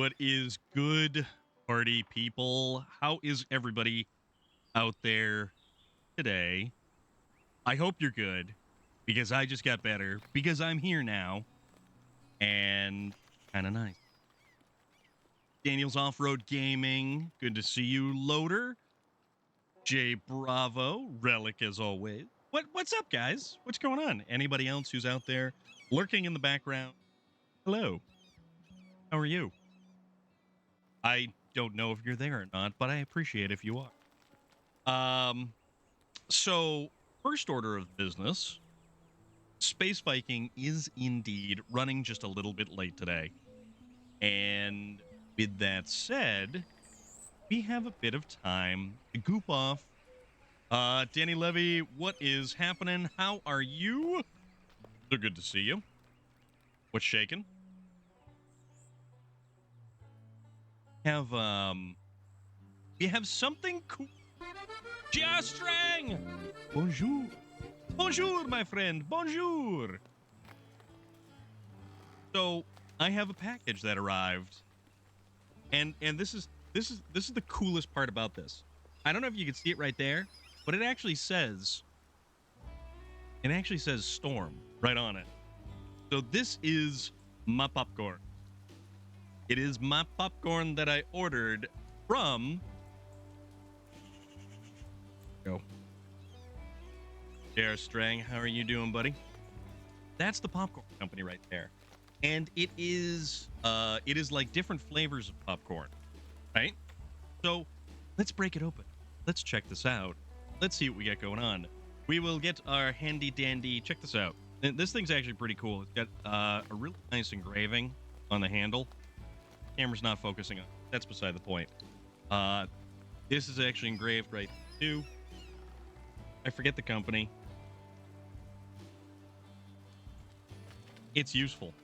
What is good, party people? How is everybody out there today? I hope you're good because I just got better because I'm here now and kind of nice. Daniel's Off-Road Gaming. Good to see you, Loader. Jay Bravo, Relic as always. What's up, guys? What's going on? Anybody else who's out there lurking in the background? Hello. How are you? I don't know if you're there or not, but I appreciate if you are. So first order of business, Space Viking is indeed running just a little bit late today. And with that said, we have a bit of time to goop off. Danny Levy, what is happening? How are you? So good to see you. What's shaking? We have something cool. J-Strang! Bonjour. Bonjour, my friend. Bonjour. So I have a package that arrived, and this is the coolest part about this. I don't know if you can see it right there, but it actually says Storm right on it. So this is my popcorn. It is my popcorn that I ordered from. Go. J.R. Strang, how are you doing, buddy? That's the popcorn company right there. And it is like different flavors of popcorn, right? So let's break it open. Let's check this out. Let's see what we got going on. We will get our handy dandy. Check this out. This thing's actually pretty cool. It's got a really nice engraving on the handle. Camera's not focusing on it. That's beside the point. This is actually engraved right too. I forget the company. It's useful.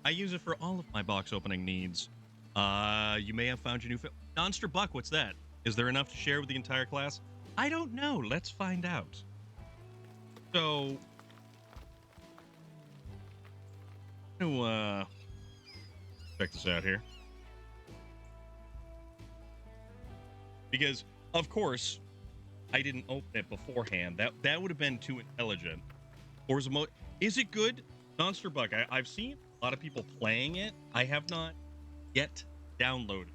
I use it for all of my box opening needs. You may have found your new Monster Buck. What's that? Is there enough to share with the entire class? I don't know. Let's find out. So, check this out here. Because, of course, I didn't open it beforehand. That would have been too intelligent. Or is it good? Monster Buck. I've seen a lot of people playing it. I have not yet downloaded.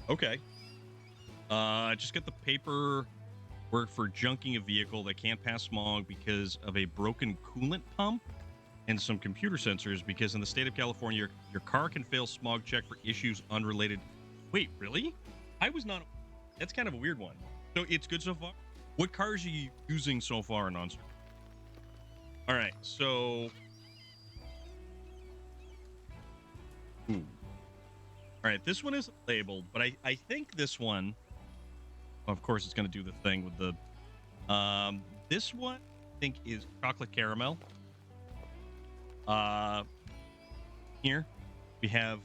Okay. Just get the paperwork for junking a vehicle that can't pass smog because of a broken coolant pump and some computer sensors, because in the state of California, your car can fail smog check for issues unrelated. Wait, really? I was not. That's kind of a weird one. So it's good so far? What cars are you using so far, Nonster? All right, so. Ooh. All right, this one is labeled, but I think this one, of course, it's going to do the thing with the. This one, I think, is chocolate caramel. Here we have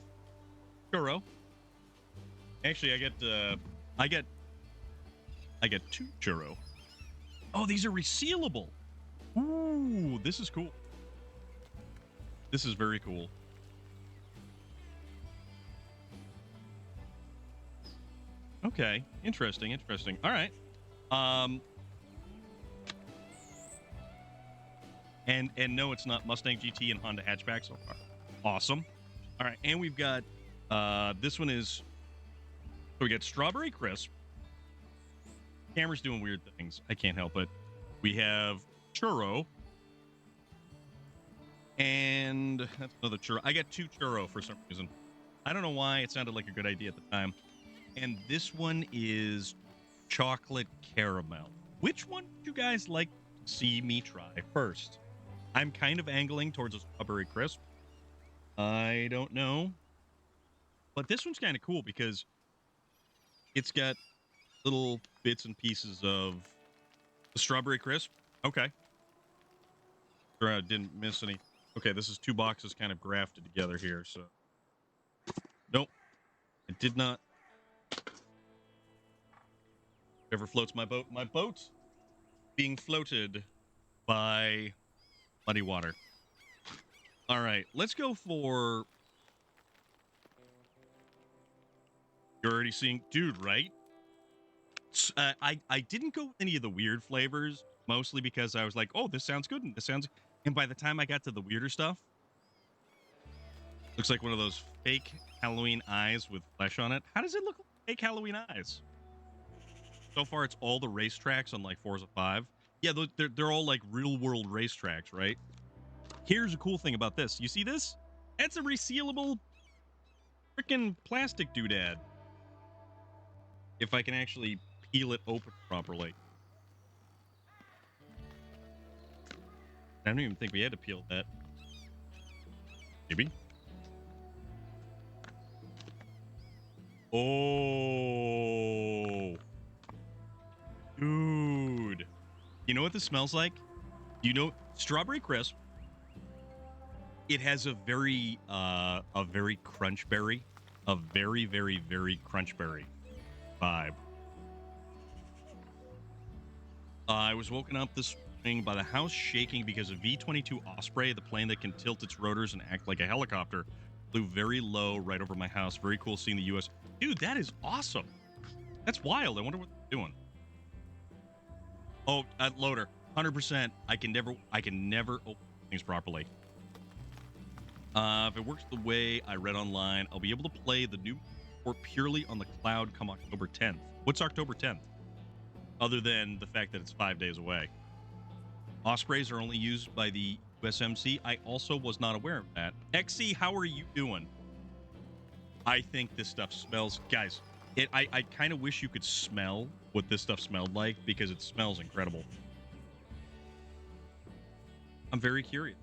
churro. Actually, I get two churro. Oh, these are resealable. Ooh, this is cool. This is very cool. Okay, interesting. All right. And no, it's not Mustang GT and Honda hatchback so far. Awesome. All right, and we've got this one is. So we got strawberry crisp. Camera's doing weird things. I can't help it. We have churro. And that's another churro. I got two churro for some reason. I don't know why. It sounded like a good idea at the time. And this one is chocolate caramel. Which one would you guys like to see me try first? I'm kind of angling towards a strawberry crisp. I don't know. But this one's kind of cool because it's got little bits and pieces of the strawberry crisp. Okay. Sure, I didn't miss any. Okay, this is two boxes kind of grafted together here, so. Nope. It did not. Whatever floats my boat. My boat being floated by muddy water. All right, let's go for. You're already seeing, dude, right? I didn't go with any of the weird flavors, mostly because I was like, oh, this sounds good, and this sounds. And by the time I got to the weirder stuff, looks like one of those fake Halloween eyes with flesh on it. How does it look like fake Halloween eyes? So far, it's all the racetracks on like Forza 5. Yeah, they're all like real world racetracks, right? Here's a cool thing about this. You see this? That's a resealable freaking plastic doodad. If I can actually peel it open properly. I don't even think we had to peel that. Maybe. Oh. Dude. You know what this smells like? You know, strawberry crisp. It has a very crunch berry, a very, very, very crunch berry vibe. I was woken up this morning by the house shaking because a V-22 Osprey, the plane that can tilt its rotors and act like a helicopter, flew very low right over my house. Very cool seeing the U.S. Dude, that is awesome. That's wild. I wonder what they're doing. Oh, loader, 100%. I can never open things properly. If it works the way I read online, I'll be able to play the new port purely on the cloud come October 10th. What's October 10th? Other than the fact that it's 5 days away. Ospreys are only used by the USMC. I also was not aware of that. XC, how are you doing? I think this stuff smells... Guys, I kind of wish you could smell what this stuff smelled like because it smells incredible. I'm very curious.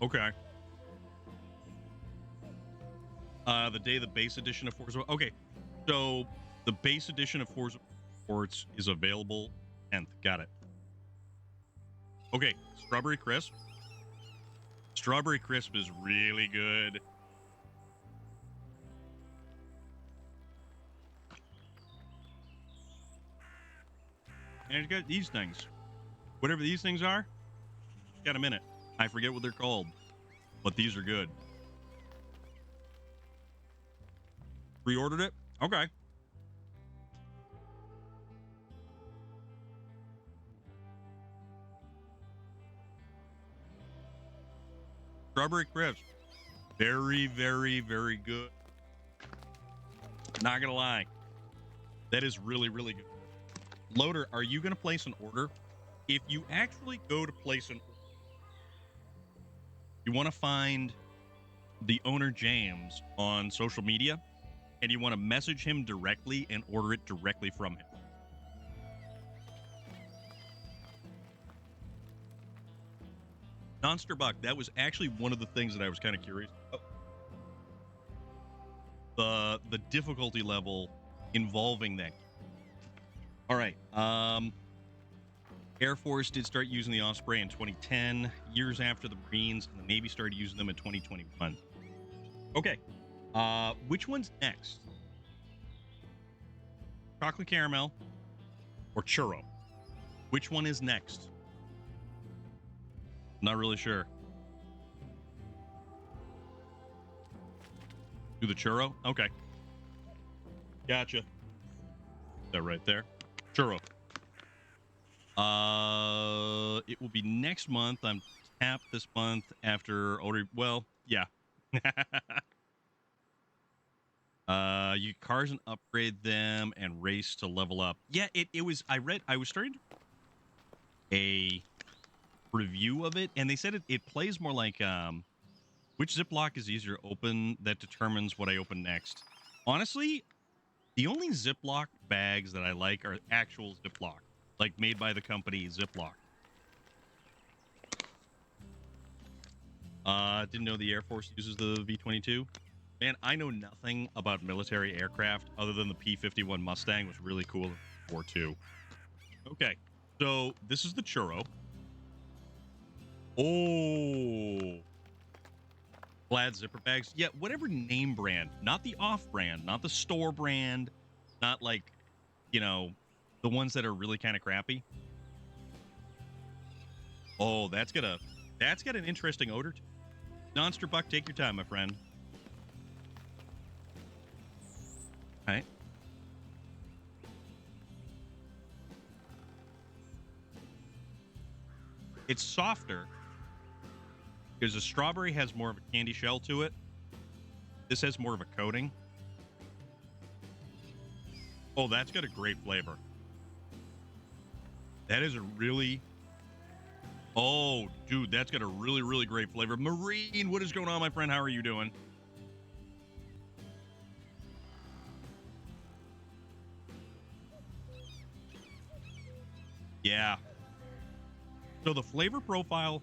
Okay. The day the base edition of Forza... Okay, so the base edition of Forza Sports is available 10th. Got it. Okay, Strawberry Crisp. Strawberry Crisp is really good. And it's got these things. Whatever these things are, got a minute. I forget what they're called, but these are good. Pre-ordered it? Okay. Strawberry Crisp. Very, very, very good. Not gonna lie. That is really, really good. Loader, are you gonna place an order? If you actually go to place an order, you want to find the owner James on social media, and you want to message him directly and order it directly from him. Monster Buck, that was actually one of the things that I was kind of curious about. The difficulty level involving that. All right. Air Force did start using the Osprey in 2010, years after the Marines, and the Navy started using them in 2021. Okay. Which one's next? Chocolate caramel or churro? Which one is next? Not really sure. Do the churro? Okay. Gotcha. That right there. Churro. It will be next month. I'm tapped this month after order. Well, yeah. You get cars and upgrade them and race to level up. Yeah, it was. I was starting a review of it, and they said it plays more like which Ziploc is easier to open that determines what I open next. Honestly, the only Ziploc bags that I like are actual Ziploc, like made by the company Ziploc. Didn't know the Air Force uses the V-22. Man, I know nothing about military aircraft other than the P-51 Mustang was really cool in War II. Okay, so this is the churro. Oh, plaid zipper bags. Yeah, whatever name brand, not the off brand, not the store brand, Not like, you know, the ones that are really kind of crappy. Oh, that's got an interesting odor. Monster Buck, take your time, my friend. All right. It's softer because the strawberry has more of a candy shell to it. This has more of a coating. Oh, that's got a great flavor. That is a really... Oh, dude, that's got a really, really great flavor. Marine, what is going on, my friend? How are you doing? Yeah. So the flavor profile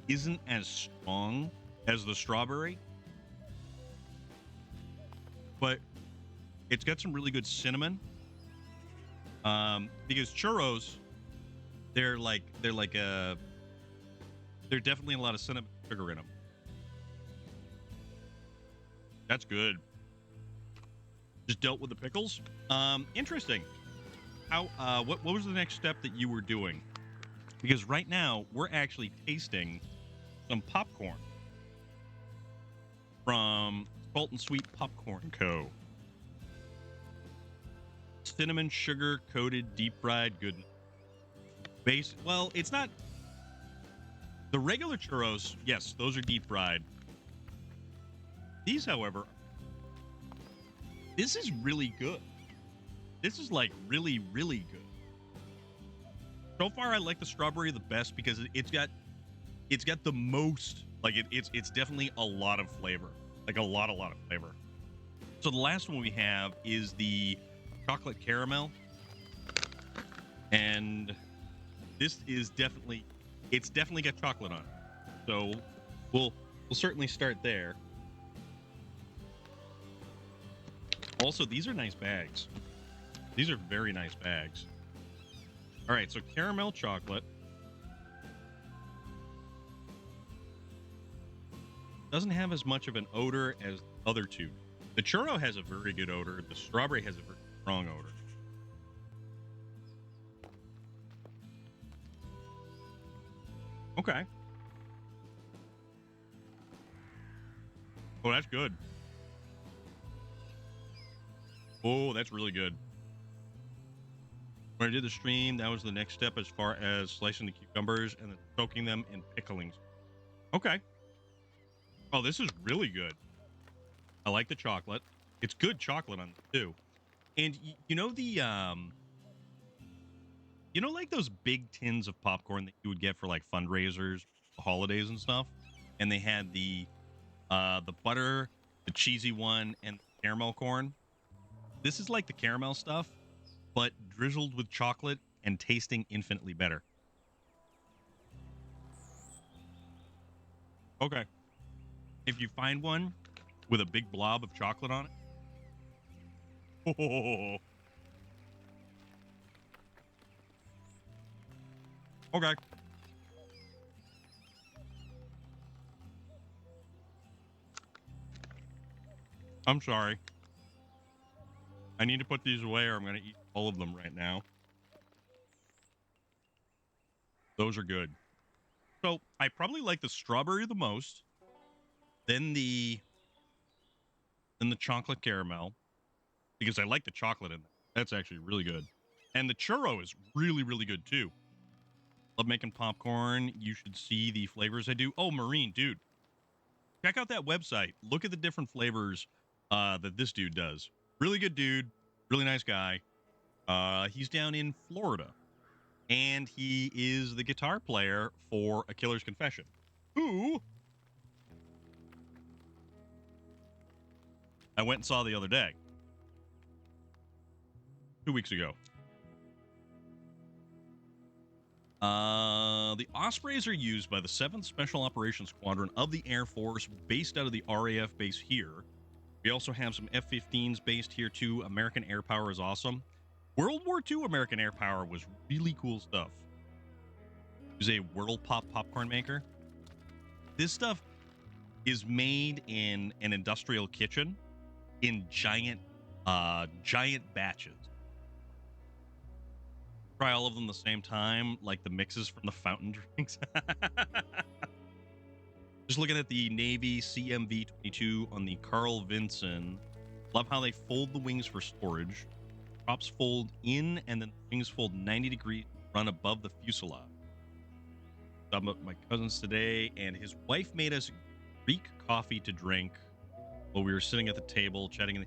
isn't as strong as the strawberry, but it's got some really good cinnamon. Because churros, they're definitely a lot of cinnamon sugar in them. That's good. Just dealt with the pickles. Interesting. How? What was the next step that you were doing? Because right now we're actually tasting some popcorn from Salt and Sweet Popcorn Co. Cinnamon sugar coated deep fried goodness. Well, it's not the regular churros. Yes, those are deep fried. These, however, this is really good. This is like really, really good. So far, I like the strawberry the best because it's got the most, like it's definitely a lot of flavor, like a lot of flavor. So the last one we have is the chocolate caramel, and this is definitely got chocolate on it. So we'll certainly start there. Also, these are nice bags. These are very nice bags. All right, so caramel chocolate. Doesn't have as much of an odor as the other two. The churro has a very good odor. The strawberry has a very strong odor. Okay. Oh, that's good. Oh, that's really good. When I did the stream, that was the next step as far as slicing the cucumbers and then soaking them in pickling. Okay. Oh, this is really good. I like the chocolate. It's good chocolate on it too. And you know like those big tins of popcorn that you would get for like fundraisers, holidays and stuff, and they had the butter, the cheesy one, and the caramel corn. This is like the caramel stuff, but drizzled with chocolate and tasting infinitely better. Okay. If you find one with a big blob of chocolate on it. Oh. Okay. I'm sorry. I need to put these away or I'm going to eat all of them right now. Those are good. So I probably like the strawberry the most, then the chocolate caramel, because I like the chocolate in there. That's actually really good. And the churro is really, really good too. Love making popcorn. You should see the flavors I do. Oh, Marine, dude. Check out that website. Look at the different flavors that this dude does. Really good dude. Really nice guy. He's down in Florida. And he is the guitar player for A Killer's Confession. Who I went and saw the other day. 2 weeks ago. The Ospreys are used by the 7th Special Operations Squadron of the Air Force, based out of the RAF base here. We also have some F-15s based here too. American Air Power is awesome. World War II American Air Power was really cool stuff. It was a Whirl Pop popcorn maker. This stuff is made in an industrial kitchen in giant giant batches. Try all of them the same time, like the mixes from the fountain drinks. Just looking at the Navy CMV-22 on the Carl Vinson. Love how they fold the wings for storage. Props fold in, and then the wings fold 90 degrees, run above the fuselage. I'm at my cousin's today, and his wife made us Greek coffee to drink while we were sitting at the table chatting.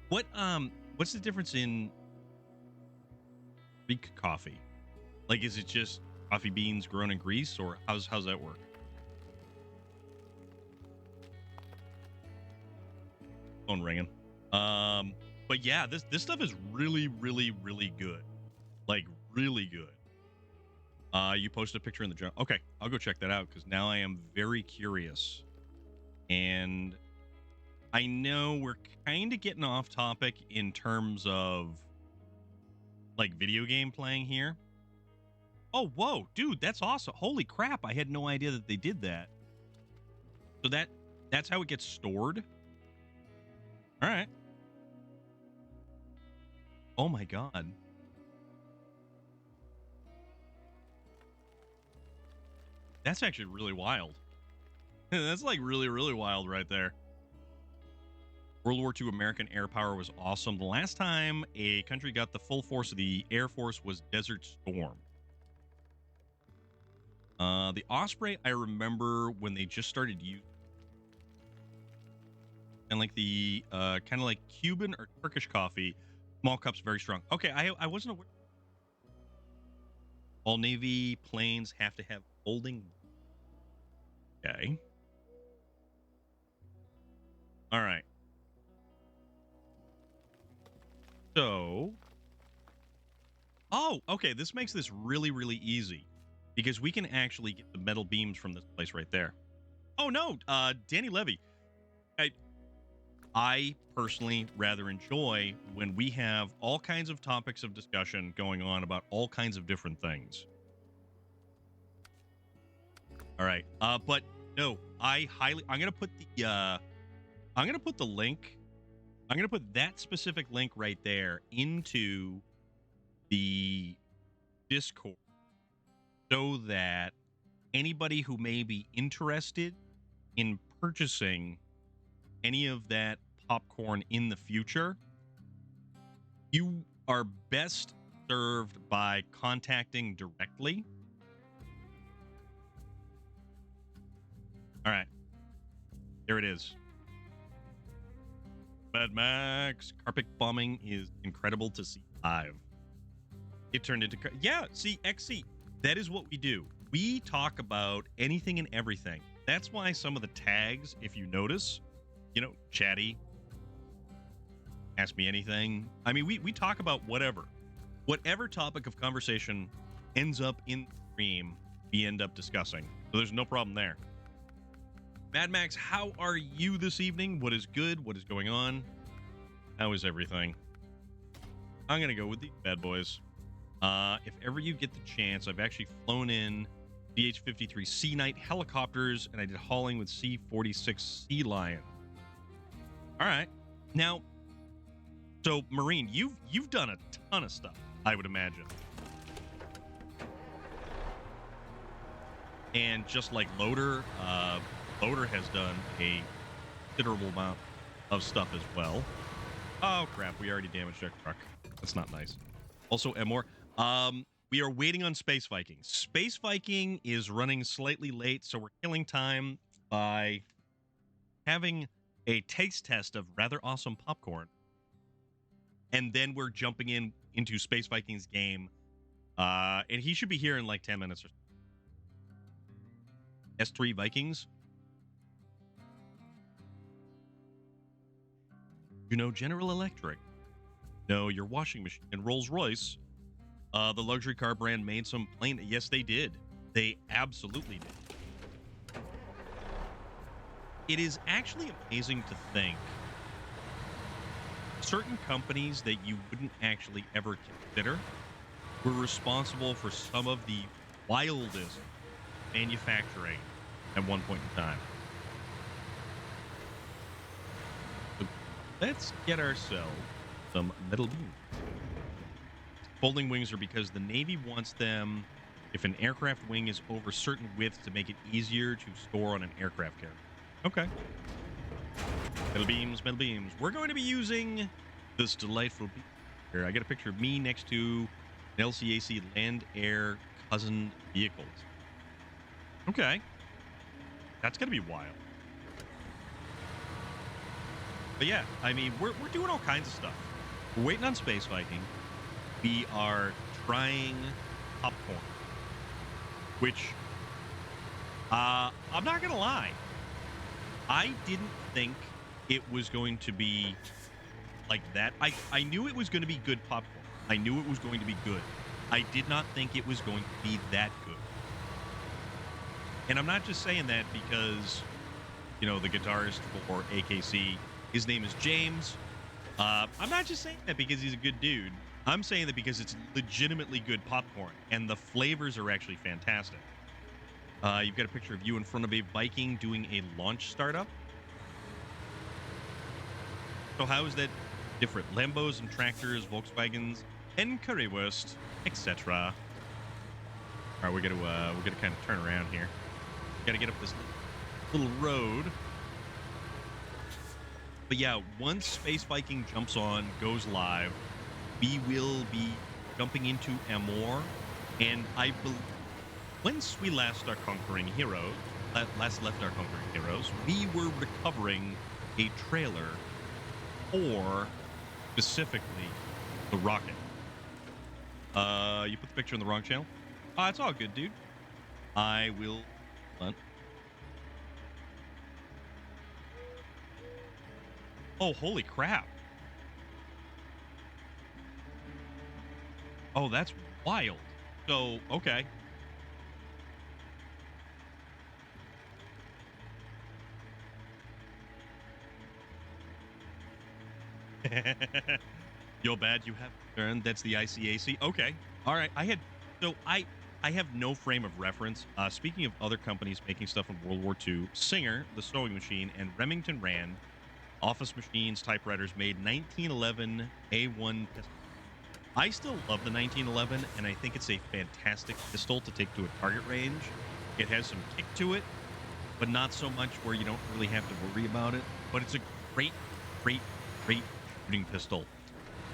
What's the difference in Greek coffee? Like, is it just coffee beans grown in Greece, or how's that work? Phone ringing. But yeah, this stuff is really, really, really good. Like, really good. You posted a picture in the journal. Okay, I'll go check that out because now I am very curious. And I know we're kind of getting off topic in terms of like video game playing here. Oh, whoa, dude, that's awesome. Holy crap, I had no idea that they did that. So that's how it gets stored. All right. Oh my God. That's actually really wild. That's like really, really wild right there. World War II American air power was awesome. The last time a country got the full force of the Air Force was Desert Storm. The Osprey, I remember when they just started using, and like the kind of like Cuban or Turkish coffee, small cups, very strong. Okay, I wasn't aware. All Navy planes have to have folding. Okay. All right. So, oh, okay. This makes this really, really easy because we can actually get the metal beams from this place right there. Oh no, Danny Levy. I personally rather enjoy when we have all kinds of topics of discussion going on about all kinds of different things. All right, but no, I'm gonna put the link. I'm gonna put that specific link right there into the Discord so that anybody who may be interested in purchasing any of that popcorn in the future, you are best served by contacting directly. All right. There it is. Mad Max. Carpet bombing is incredible to see live. It turned into... Yeah, see, XC. That is what we do. We talk about anything and everything. That's why some of the tags, if you notice, you know, chatty, ask me anything. I mean, we talk about whatever. Whatever topic of conversation ends up in the stream, we end up discussing. So there's no problem there. Mad Max, how are you this evening? What is good? What is going on? How is everything? I'm going to go with the bad boys. If ever you get the chance, I've actually flown in BH-53 Sea Knight helicopters, and I did hauling with C-46 Sea Lion. All right. Now, so Marine, you've done a ton of stuff, I would imagine. And just like Loader, Loader has done a considerable amount of stuff as well. Oh crap, we already damaged our truck. That's not nice. Also, Amur, we are waiting on Space Viking. Space Viking is running slightly late, so we're killing time by having a taste test of rather awesome popcorn. And then we're jumping into Space Viking's game. And he should be here in like 10 minutes or so. S3 Vikings. You know General Electric. No, your washing machine. And Rolls-Royce, the luxury car brand, made some plain... Yes, they did. They absolutely did. It is actually amazing to think certain companies that you wouldn't actually ever consider were responsible for some of the wildest manufacturing at one point in time. So let's get ourselves some metal beams. Folding wings are because the Navy wants them if an aircraft wing is over certain width to make it easier to store on an aircraft carrier. Okay. Metal beams, metal beams. We're going to be using this delightful beam here. I got a picture of me next to an LCAC land air cousin vehicles. Okay. That's going to be wild. But yeah, I mean, we're doing all kinds of stuff. We're waiting on space Viking. We are trying popcorn, which I'm not going to lie. I didn't think it was going to be like that. I knew it was going to be good popcorn. I knew it was going to be good. I did not think it was going to be that good. And I'm not just saying that because, you know, the guitarist for AKC, his name is James. I'm not just saying that because he's a good dude. I'm saying that because it's legitimately good popcorn, and the flavors are actually fantastic. You've got a picture of you in front of a Viking doing a launch startup. So how is that different? Lambos and tractors, Volkswagens, and currywurst, etc. All right, we're gonna kind of turn around here. Got to get up this little road. But yeah, once Space Viking jumps on, goes live, we will be jumping into Amur, and I believe once we last left our conquering heroes, we were recovering a trailer for specifically the rocket. You put the picture in the wrong channel. It's all good, dude. I will. Oh, holy crap. Oh, that's wild. So, okay. Yo, bad, you have turned. That's the ICAC. Okay. All right. I have no frame of reference. Speaking of other companies making stuff from World War II, Singer, the sewing machine, and Remington Rand, office machines, typewriters, made 1911 A1 pistol. I still love the 1911, and I think it's a fantastic pistol to take to a target range. It has some kick to it, but not so much where you don't really have to worry about it. But it's a great, great, great shooting pistol.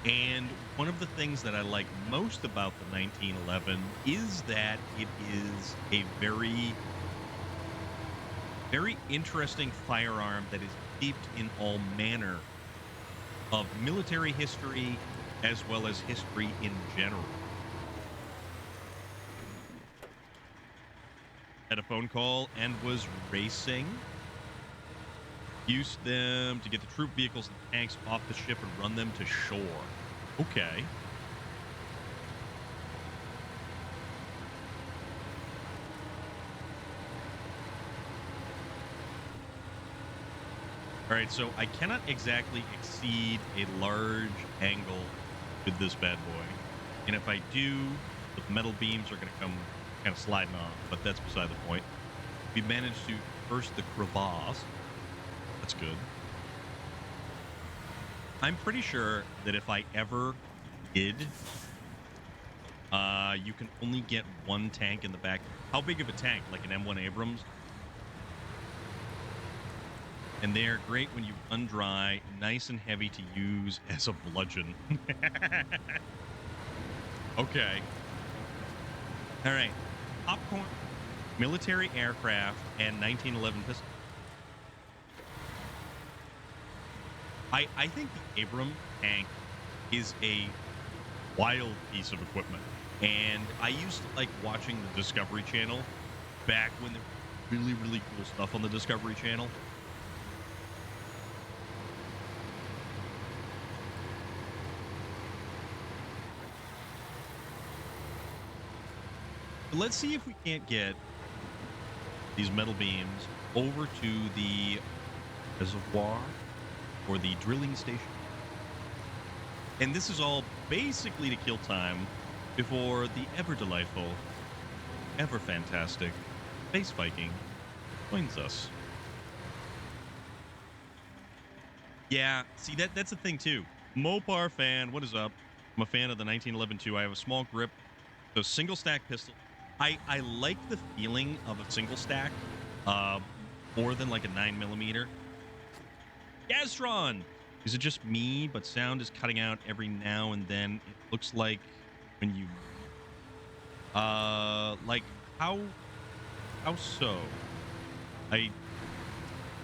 And one of the things that I like most about the 1911 is that it is a very, very interesting firearm that is steeped in all manner of military history as well as history in general. Had a phone call and was racing. Used them to get the troop vehicles and tanks off the ship and run them to shore. Okay. All right, so I cannot exactly exceed a large angle with this bad boy. And if I do, the metal beams are going to come kind of sliding off, but that's beside the point. We managed to burst the crevasse. That's good. I'm pretty sure that if I ever did, you can only get one tank in the back. How big of a tank? Like an M1 Abrams? And they are great when you run dry, nice and heavy to use as a bludgeon. Okay. All right. Popcorn, military aircraft, and 1911 pistol. I think the Abram tank is a wild piece of equipment. And I used to like watching the Discovery Channel back when there was really, really cool stuff on the Discovery Channel. Let's see if we can't get these metal beams over to the reservoir or the drilling station. And this is all basically to kill time before the ever delightful, ever fantastic Space Viking joins us. Yeah, see, that's the thing too. Mopar fan, what is up? I'm a fan of the 1911 too. I have a small grip, so single stack pistol. I like the feeling of a single stack, uh, more than like a 9mm. Gastron! Is it just me, but sound is cutting out every now and then? It looks like when you like how so? I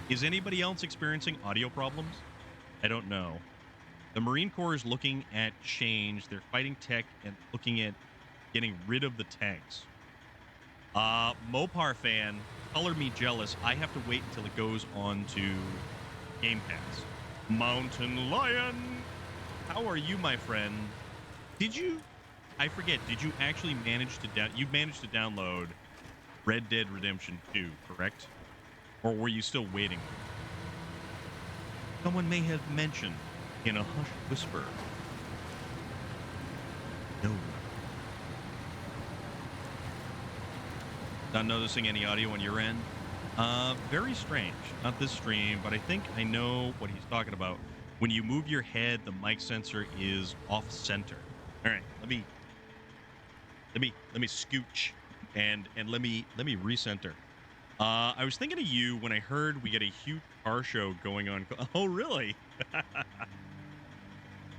Is anybody else experiencing audio problems? I don't know. The Marine Corps is looking at change. They're fighting tech and looking at getting rid of the tanks. Mopar fan, color me jealous. I have to wait until it goes on to Game Pass. Mountain Lion, how are you, my friend? Did you? I forget. Did you actually manage to you managed to download Red Dead Redemption 2, correct? Or were you still waiting? Someone may have mentioned in a hushed whisper. No. Not noticing any audio on your end? Very strange. Not this stream, but I think I know what he's talking about. When you move your head, the mic sensor is off center. All right, let me scooch and let me recenter. I was thinking of you when I heard we get a huge car show going on. Oh, really?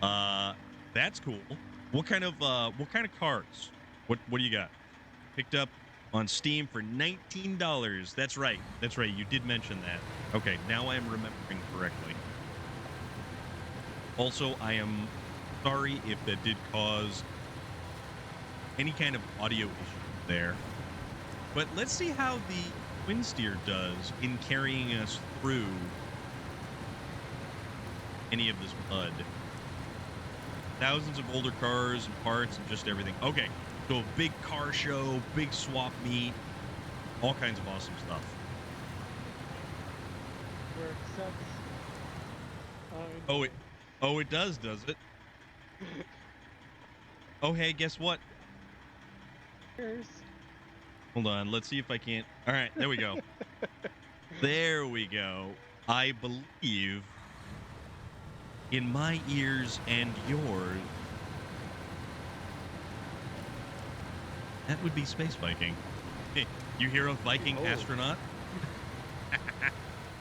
That's cool. What kind of cars? What do you got? Picked up on Steam for $19. That's right. That's right. You did mention that. Okay, now I am remembering correctly. Also, I am sorry if that did cause any kind of audio issue there. But let's see how the Twin Steer does in carrying us through any of this mud. Thousands of older cars and parts and just everything. Okay, so a big car show, big swap meet, all kinds of awesome stuff. Where it sucks. Oh, it does it? Oh, hey, guess what? Cheers. Hold on, let's see if I can't. All right, there we go. There we go. I believe in my ears and yours, that would be space Viking. You hear a Viking astronaut?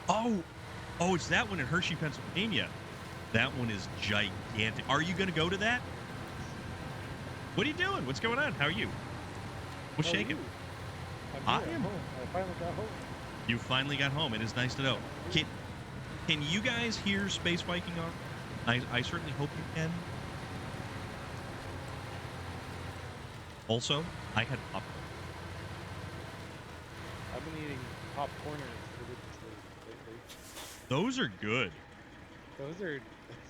Oh, it's that one in Hershey, Pennsylvania. That one is gigantic. Are you going to go to that? What are you doing? What's going on? How are you? What's shaking? I am home. I finally got home. You finally got home. It is nice to know. Can you guys hear Space Viking on? I certainly hope you can. Also, I had popcorn. I've been eating popcorners lately. Those are good. Those are.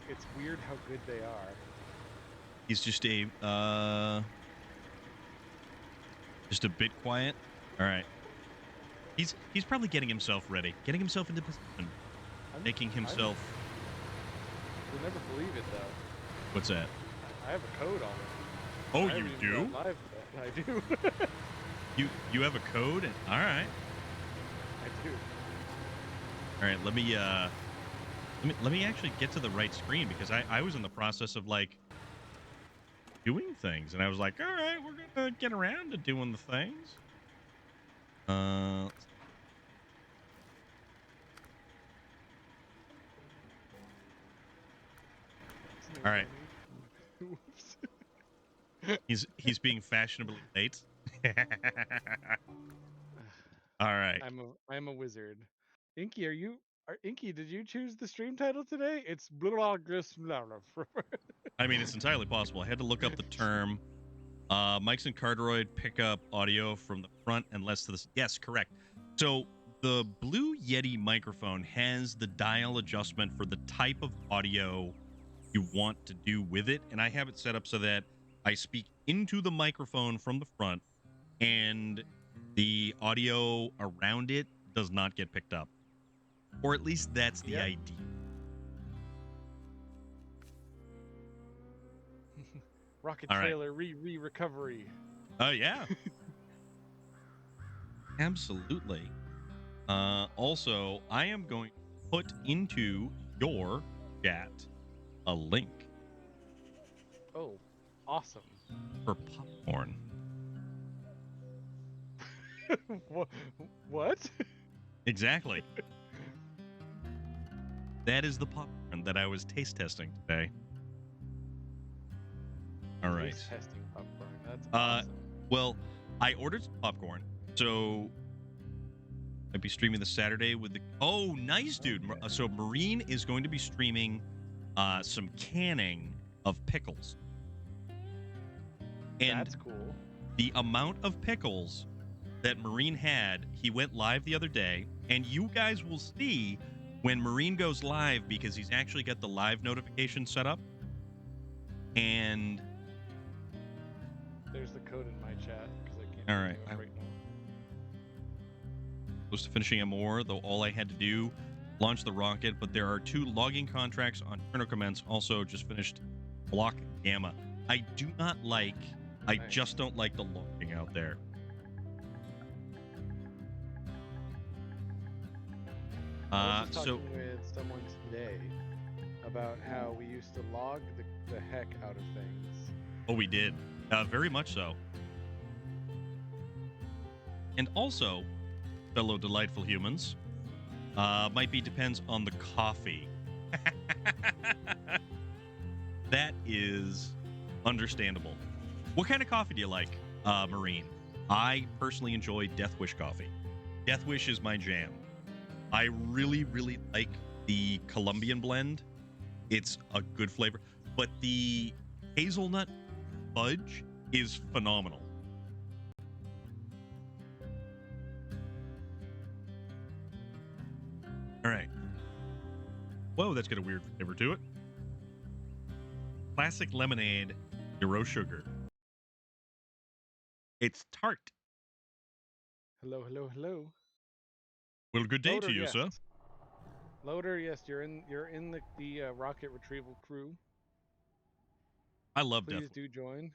It's weird how good they are. He's just a bit quiet. All right. He's probably getting himself ready, getting himself into position, making himself. You'll never believe it though. What's that? I have a code on it. Oh, you do? Live, I do. You have a code? All right. I do. All right. Let me actually get to the right screen because I was in the process of like doing things and I was like, all right, we're gonna get around to doing the things. All right. He's being fashionably late. All right. I'm a wizard. Inky, Inky, did you choose the stream title today? It's blah. I mean, it's entirely possible. I had to look up the term. Mics and cardioid pick up audio from the front and less to the... Yes, correct. So the Blue Yeti microphone has the dial adjustment for the type of audio you want to do with it. And I have it set up so that I speak into the microphone from the front and the audio around it does not get picked up. Or at least that's the idea. Rocket trailer recovery. Oh, yeah. Absolutely. Also, I am going to put into your chat a link Oh, awesome. for popcorn. What? Exactly. That is the popcorn that I was taste testing today. All right. Taste testing popcorn. That's awesome. Well, I ordered some popcorn, so I'd be streaming this Saturday with the. Oh, nice, dude. Okay. So Marine is going to be streaming some canning of pickles, and That's cool. the amount of pickles that Marine had, he went live the other day, and you guys will see when Marine goes live because he's actually got the live notification set up. And There's the code in my chat because I can't. all right, right now. close to finishing Amur, though all I had to do launch the rocket, but there are 2 logging contracts on Turner Commence. Also just finished Block Gamma. I do not like, I Nice. just don't like the logging out there. I was just So talking with someone today about how we used to log the heck out of things. oh, we did. Very much so. And also, fellow delightful humans, might be depends on the coffee. That is understandable. What kind of coffee do you like, Marine? I personally enjoy Death Wish coffee. Death Wish is my jam. I really, really like the Colombian blend. It's a good flavor. But the hazelnut fudge is phenomenal. All right. Whoa, that's got a weird flavor to it. Classic lemonade, 0 sugar. It's tart. Hello, hello, hello. Well, good day Loader, to you, yes. sir. Loader, yes, you're in the rocket retrieval crew. I love Please Death. do join.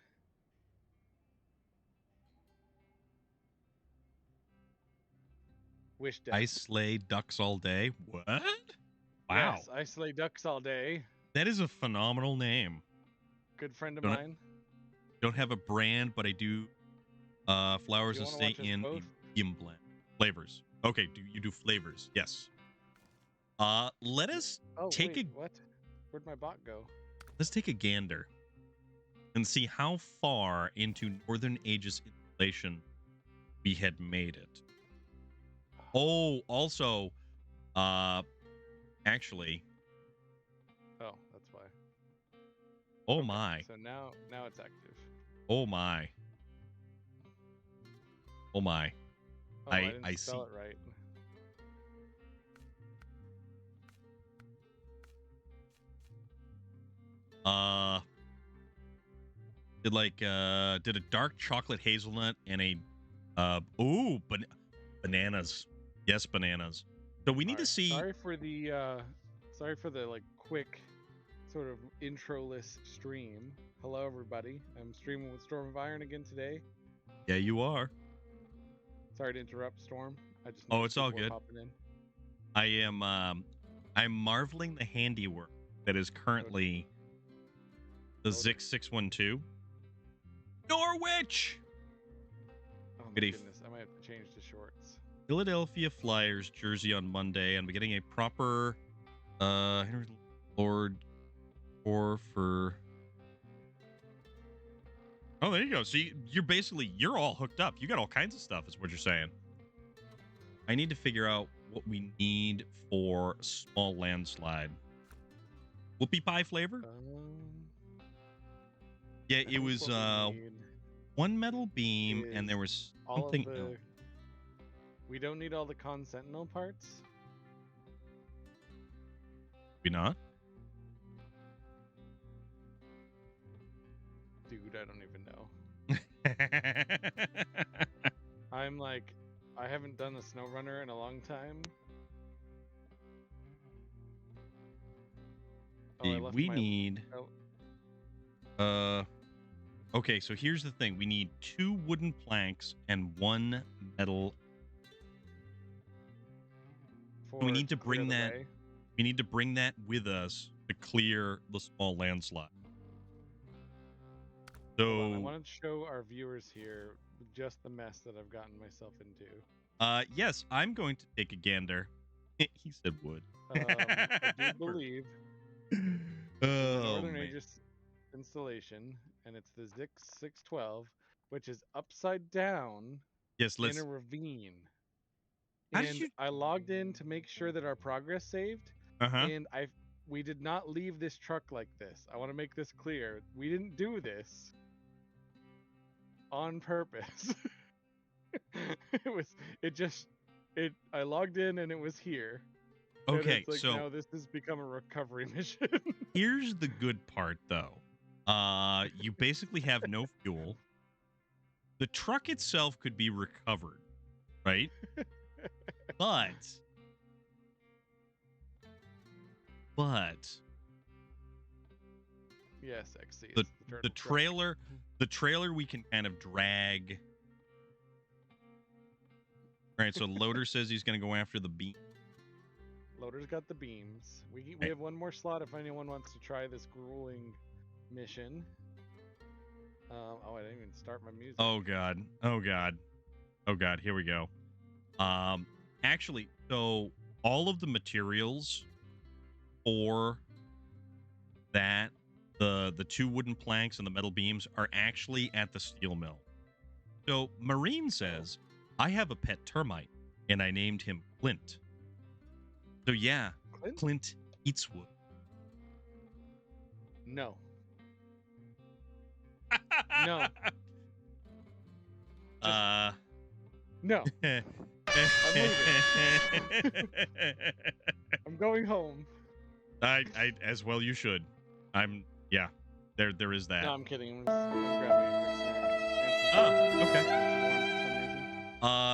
Wish death. I slay ducks all day. What? Wow. Yes, I slay ducks all day. That is a phenomenal name. Good friend of Don't- mine. Don't have a brand, but I do flowers You that wanna stay watch us in both? a medium blend. Flavors. Okay, do you do flavors? Yes. Let us Oh take wait, what? Where'd my bot go? let's take a gander and see how far into Northern Aegis installation we had made it. Oh, also, actually, Oh, that's why. oh Okay, my, So now it's active. oh my, oh my. Oh, I didn't I spell see. it right. Did a dark chocolate hazelnut and a bananas. Yes, bananas. So we need to Alright, see. sorry for the like quick sort of introless stream. Hello everybody. I'm streaming with Storm of Iron again today. Yeah, you are. Sorry to interrupt, Storm. I just Oh, noticed it's all people were good. popping in. I am I'm marveling the handiwork that is currently the Hold it. Zix 612. Norwich! Oh my Get a goodness, I might have to change to shorts. Philadelphia Flyers jersey on Monday, and we're getting a proper Henry Lord for. Oh, there you go. See, you're all hooked up. You got all kinds of stuff, is what you're saying. I need to figure out what we need for small landslide. Whoopie pie flavor? Yeah, I it think was what we need one metal beam, and there is was all of something the. else. We don't need all the con sentinel parts. We not? Dude, I don't even know. I'm like, I haven't done a SnowRunner in a long time. Oh, I left we my. need. Oh, Okay, so here's the thing: we need 2 wooden planks and 1 metal. We need to bring that. way. We need to bring that with us to clear the small landslide. Hold on, I So, wanted to show our viewers here just the mess that I've gotten myself into. yes, I'm going to take a gander. He said wood. I do believe the Oh Northern man. Aegis installation, and it's the Zix 612, which is upside down Yes, in a let's. ravine. How did And you? I logged in to make sure that our progress saved, Uh-huh. and we did not leave this truck like this. I want to make this clear. We didn't do this on purpose. it was it just it I logged in and it was here. And Okay, it's like so now this has become a recovery mission. here's the good part though. You basically have no fuel. The truck itself could be recovered, right? But but Yes, XC. the It's the the turtle truck. trailer we can kind of drag. All right, so Loader says he's going to go after the beam. Loader's got the beams. We Right. have one more slot if anyone wants to try this grueling mission. Oh, I didn't even start my music. Oh god. Oh god. Oh god, here we go. Actually, so all of the materials for that, the two wooden planks and the metal beams are actually at the steel mill. So Marine says, I have a pet termite and I named him Clint. So yeah, Clint? Clint eats wood. No. No. No. I'm going home. I as well you should. Yeah. There is that. No, I'm kidding. I'm grabbing a quick snack. Oh, okay. For some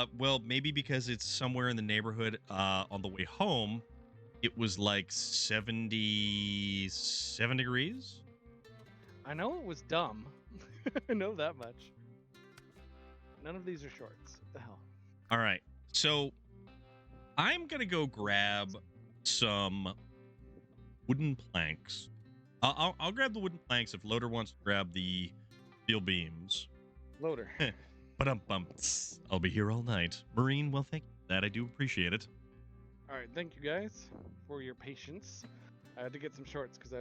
reason. Well, maybe because it's somewhere in the neighborhood. On the way home, it was like 77 degrees. I know it was dumb. I know that much. None of these are shorts. What the hell? All right, so I'm gonna go grab some wooden planks. I'll grab the wooden planks if Loader wants to grab the steel beams. Loader. But I'll be here all night. Marine, well, thank you for that. I do appreciate it. All right, thank you guys for your patience. I had to get some shorts because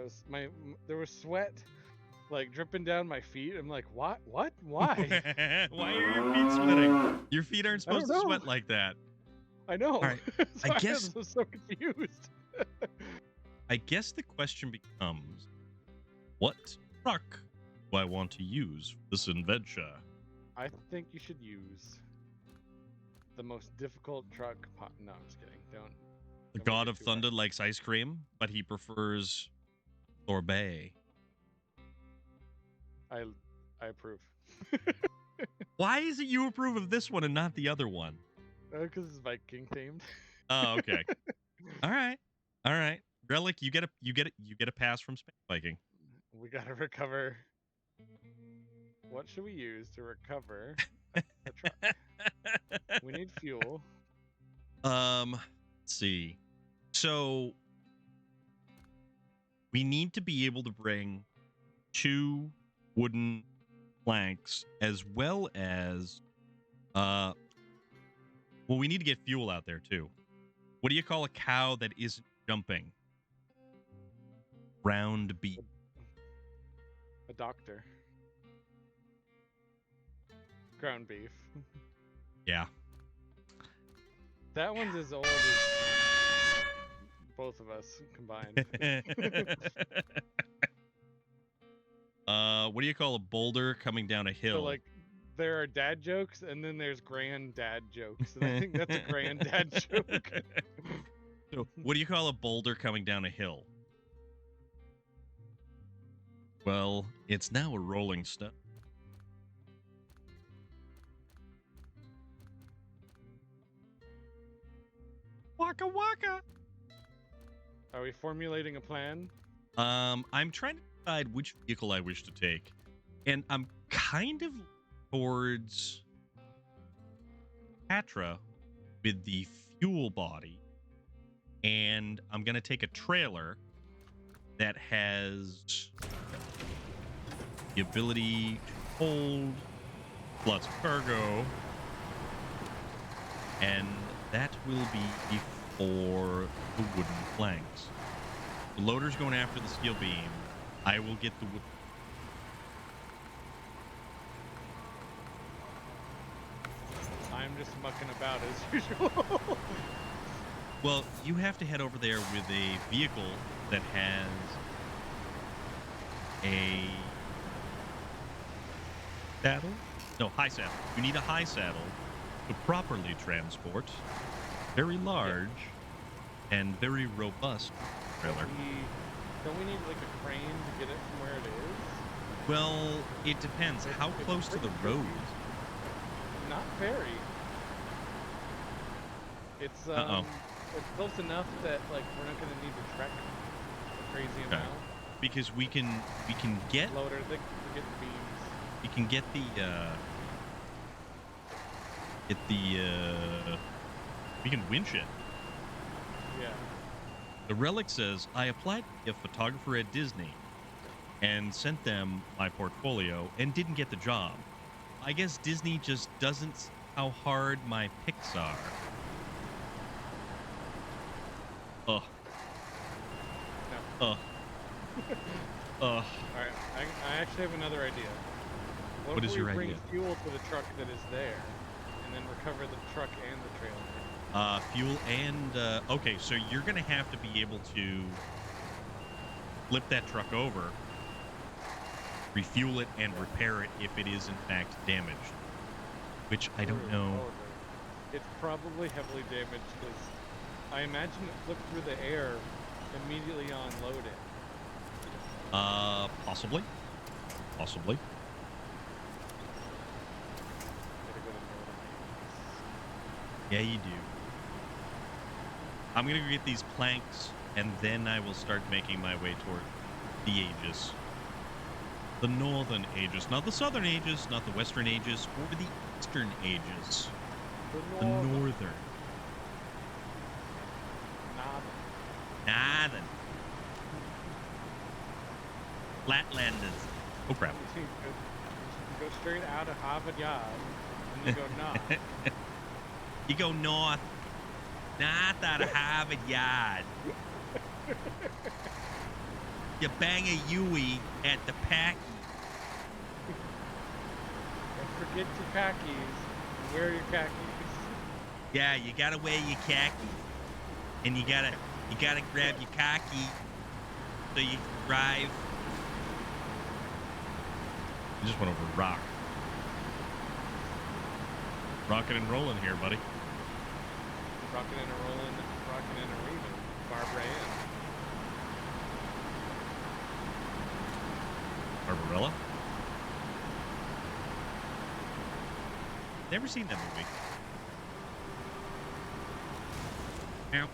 there was sweat like dripping down my feet. I'm like, what? Why? Why are your feet sweating? Your feet aren't I don't supposed to sweat know. like that. I know. All right, So I guess- was so confused. I guess the question becomes, what truck do I want to use for this adventure? I think you should use the most difficult truck. No, I'm just kidding. Don't. The make God it of too hard. Thunder likes ice cream, but he prefers sorbet. I approve. Why is it you approve of this one and not the other one? Because it's Viking themed. Oh, okay. All right. Relic, you get a pass from Space Viking. We gotta recover. What should we use to recover a truck? We need fuel. Let's see. So we need to be able to bring 2 wooden planks as well as well, we need to get fuel out there too. What do you call a cow that isn't jumping? Round beef. A doctor. Ground beef. Yeah. That one's as old as both of us combined. What do you call a boulder coming down a hill? So like there are dad jokes and then there's granddad jokes. And I think that's a granddad joke. So, what do you call a boulder coming down a hill? Well, it's now a rolling stone. Waka waka. Are we formulating a plan? I'm trying to decide which vehicle I wish to take, and I'm kind of towards Patra with the fuel body, and I'm gonna take a trailer that has the ability to hold, lots of cargo, and that will be for the wooden planks. The loader's going after the steel beam. I will get the wood. I'm just mucking about as usual. Well, you have to head over there with a vehicle that has a saddle? No, high saddle. You need a high saddle to properly transport very large and very robust trailer. Don't we need like a crane to get it from where it is? Well, it depends. How close to the road is it? Not very. It's it's close enough that like we're not gonna need to trek a crazy amount. Because we can get Loader, they get the beams. we can get the we can winch it. Yeah. The relic says, I applied to be a photographer at Disney and sent them my portfolio and didn't get the job. I guess Disney just doesn't see how hard my pics are. Ugh. No. Ugh. Ugh. Alright, I actually have another idea. What is your if we idea? bring fuel to the truck that is there, and then recover the truck and the trailer? Fuel and, okay, so you're going to have to be able to flip that truck over, refuel it, and repair it if it is in fact damaged. Which I don't know. It's probably heavily damaged because I imagine it flipped through the air immediately on loading. Possibly. Possibly. Gotta go to Yeah, you do. I'm going to go get these planks, and then I will start making my way toward the Aegis. The northern Aegis. Not the southern Aegis, not the western Aegis, or the eastern Aegis. The northern. Northern. Flatlanders. Oh, crap. You go straight out of Harvard Yard, and you go north. You go north. North out of Harvard Yard. You bang a Yui at the Packy. Don't forget your khakis. And wear your khakis. Yeah, you gotta wear your khaki. And you gotta grab your khaki so you can drive. You just went over a rock. Rocking and rolling here, buddy. Rocking and a rolling, rocking and a raving. Barbara Ann. Barbarella? Never seen that movie. Ow.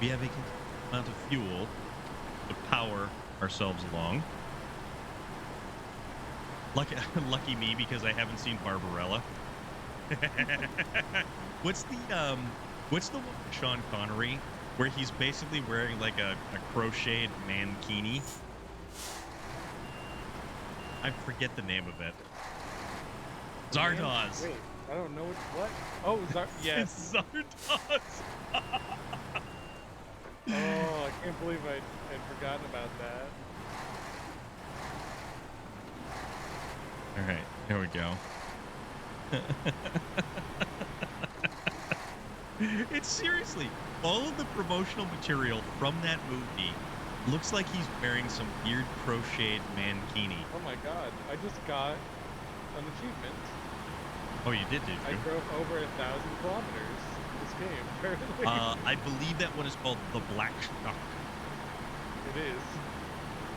We have a amount of fuel to power ourselves along. Lucky me, because I haven't seen Barbarella. What's the one with Sean Connery where he's basically wearing like a crocheted mankini? I forget the name of it. Zardoz. Wait, I don't know what? Oh, yes. It's Zardoz. Oh, I can't believe I'd forgotten about that. All right, here we go. It's seriously, all of the promotional material from that movie looks like he's wearing some weird crocheted mankini. Oh my god, I just got an achievement. Oh, you did you? I drove over 1,000 kilometers in this game, apparently. I believe that one is called the Black Shuck. It is.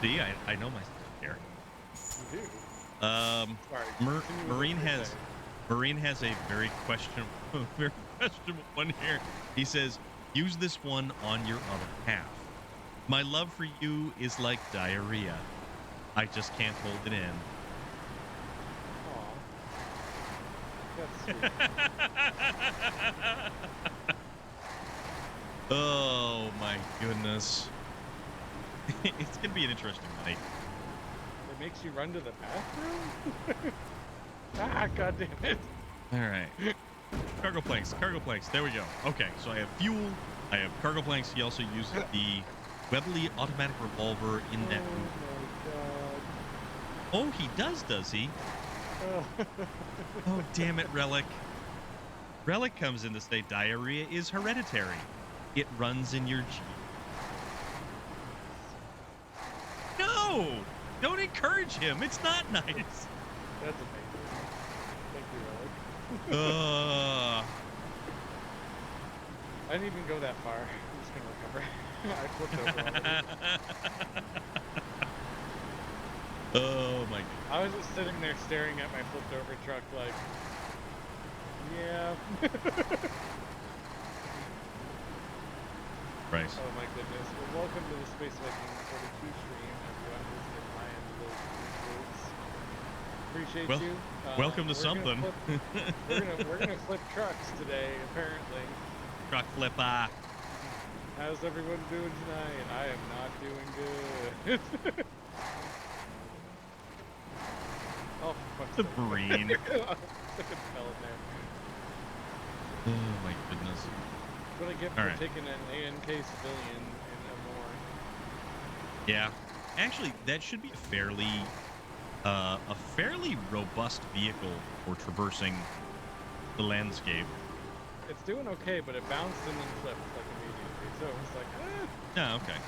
See, I know my stuff here. You do. Sorry, Marine has a very questionable one here. He says, use this one on your other half. My love for you is like diarrhea. I just can't hold it in. Aw. That's sweet. Oh my goodness. It's gonna be an interesting night. It makes you run to the bathroom? Ah, god damn it. All right. Cargo planks. Cargo planks. There we go. Okay, so I have fuel. I have cargo planks. He also uses the Webley automatic revolver in that movie. Oh Oh, he does he? my god. Oh, damn it, Relic. Relic comes in to say diarrhea is hereditary. It runs in your genes. No! Don't encourage him. It's not nice. That's amazing. Thank you, Relic. I didn't even go that far. I'm just gonna recover. I flipped over already. Oh my god. I was just sitting there staring at my flipped over truck like, yeah. Christ. Oh my goodness. Well, welcome to the Space Viking 42 stream, everyone who's in my end of those groups. Appreciate Well, you. welcome to we're something. We're gonna flip trucks today, apparently. Truck flipper. How's everyone doing tonight? I am not doing good. Oh, fuck. The brain. Fell in there. Oh my goodness. That's what I get for All right. taking an ANK civilian in Amur. Yeah. Actually, that should be a fairly robust vehicle for traversing the landscape. It's doing okay, but it bounced and then flipped like immediately. So it was like, Yeah, okay.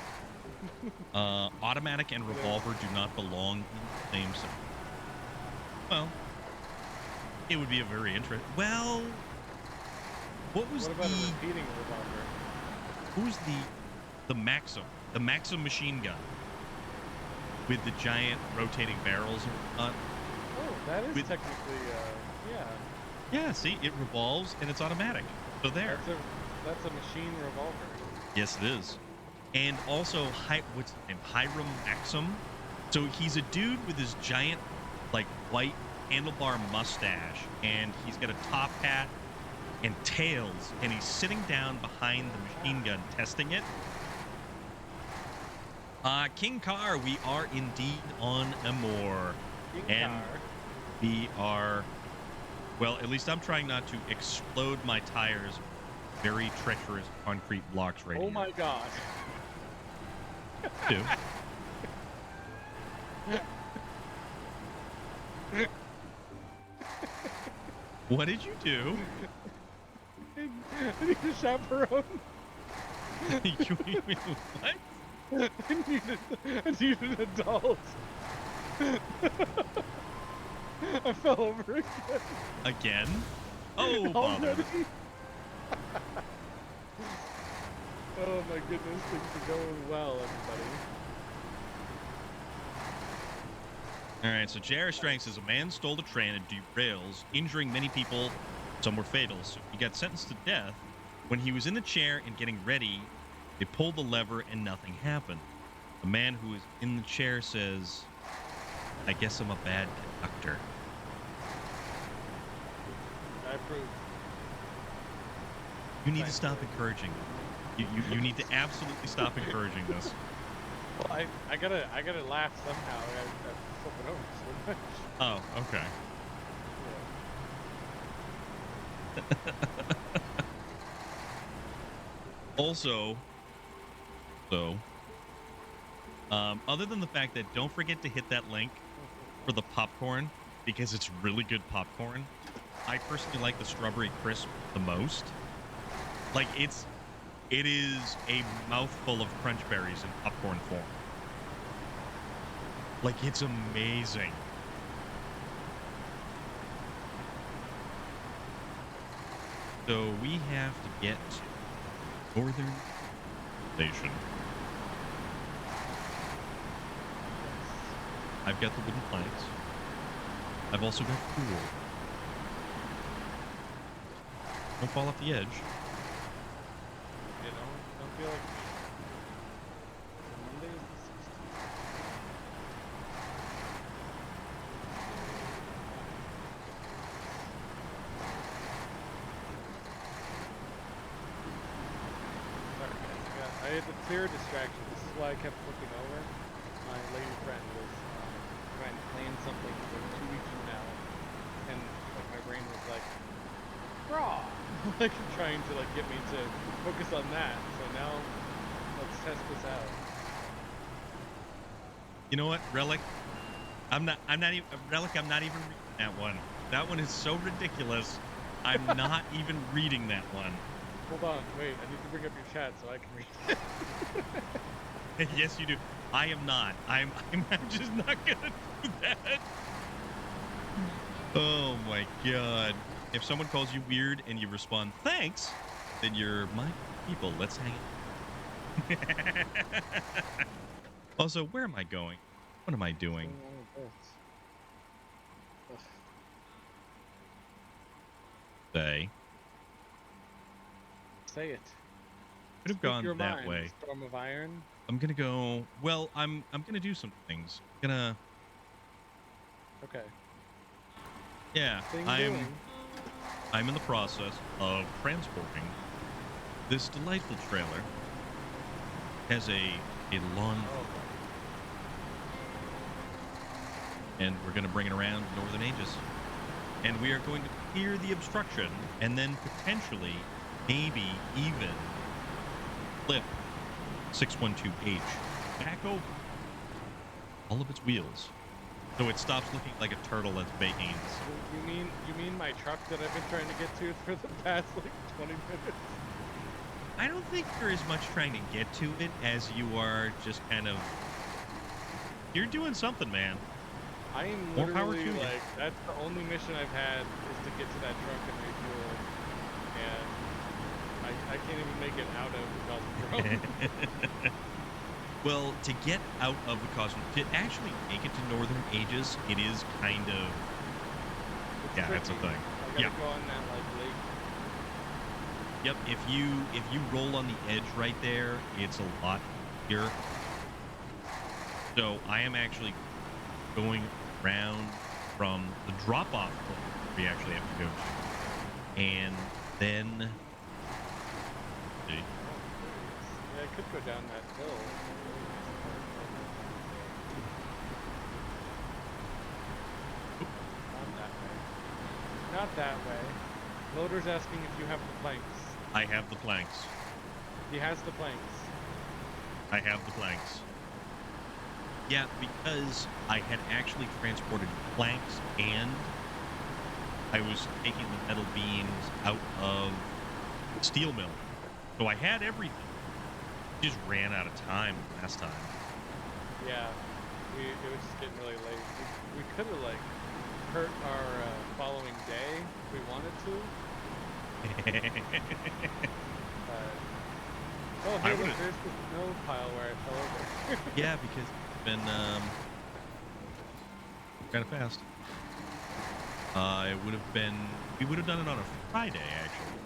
Automatic and revolver do not belong in the same set. Well, it would be a very interesting. Well, what was what about a the repeating revolver? what was the Maxim? The Maxim machine gun with the giant rotating barrels and whatnot. Oh, that is With- technically, yeah. Yeah, see, it revolves and it's automatic. So there. That's a machine revolver. Yes, it is. And also, what's his name? Hiram Maxim. So he's a dude with his giant, like, white handlebar mustache, and he's got a top hat and tails, and he's sitting down behind the machine gun testing it. King Car, we are indeed on Amur. And we are, well, at least I'm trying not to explode my tires. Very treacherous concrete blocks right Oh here. my god. Too. What did you do? I need a chaperone. What? I need an adult. I fell over again. Again? Oh, bother. Already? Oh my goodness, things are going well, everybody. All right, so J.R. Strang says a man stole the train and derails, injuring many people. Some were fatal. So he got sentenced to death. When he was in the chair and getting ready, they pulled the lever and nothing happened. The man who is in the chair says, I guess I'm a bad conductor. I approve. You need to stop encouraging them. You need to absolutely stop encouraging this. Well, I gotta laugh somehow. I'm flipping over so much. Oh, okay. Also, other than the fact that don't forget to hit that link for the popcorn because it's really good popcorn. I personally like the strawberry crisp the most. Like it is a mouthful of crunch berries in popcorn form. Like it's amazing. So we have to get to Northern Station. I've got the wooden planks. I've also got fuel. Don't fall off the edge. You know, don't feel like me. Monday is the 16th. Sorry guys, I had to clear distractions. why I kept flipping over. My lady friend was trying to plan something for 2 weeks from now, and like my brain was like, raw, like trying to like get me to focus on that. So now let's test this out. You know what, Relic? I'm not even Relic. I'm not even reading that one. That one is so ridiculous. I'm not even reading that one. Hold on, wait. I need to bring up your chat so I can read it. Yes, you do. I am not. I'm just not gonna do that. Oh my god. If someone calls you weird and you respond, thanks, then you're my people. Let's hang out. Also, where am I going? What am I doing? Say it. Could have gone that way. Storm of Iron. I'm gonna go. Well, I'm gonna do some things. Okay. Yeah, I'm in the process of transporting this delightful trailer. Has a lawn, and we're gonna bring it around Northern Aegis, and we are going to clear the obstruction, and then potentially, maybe even flip 612H back over all of its wheels, so it stops looking like a turtle that's baking. You mean my truck that I've been trying to get to for the past like 20 minutes? I don't think you're as much trying to get to it as you are just kind of. You're doing something, man. I am More power literally to you. like, that's the only mission I've had is to get to that truck and refuel, and I can't even make it out of the Cosmodrome. Well, to get out of the Cosmodrome, to actually make it to Northern Aegis, it is kind of. Yeah, that's a thing. I gotta go on that like lake. Yep, if you roll on the edge right there, it's a lot easier. So I am actually going around from the drop-off point we actually have to go to. And then Yeah, I could go down that hill. Not that way. Loader's asking if you have the planks. I have the planks. He has the planks. I have the planks. Yeah, because I had actually transported planks and I was taking the metal beams out of the steel mill. So I had everything. Just ran out of time last time. Yeah, it was just getting really late. We could have like hurt our following day if we wanted to. Oh, hey, look, there's the snow pile where I fell over. Yeah, because it's been kind of fast. It would have been. We would have done it on a Friday, actually.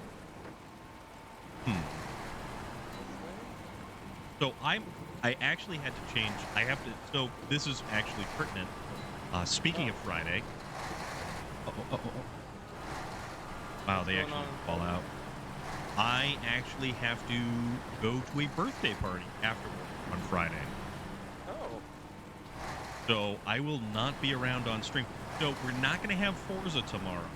So I actually had to change. I have to. So this is actually pertinent. Speaking of Friday. Wow, they actually fall out. I actually have to go to a birthday party afterward on Friday. Oh. So I will not be around on stream. So we're not going to have Forza tomorrow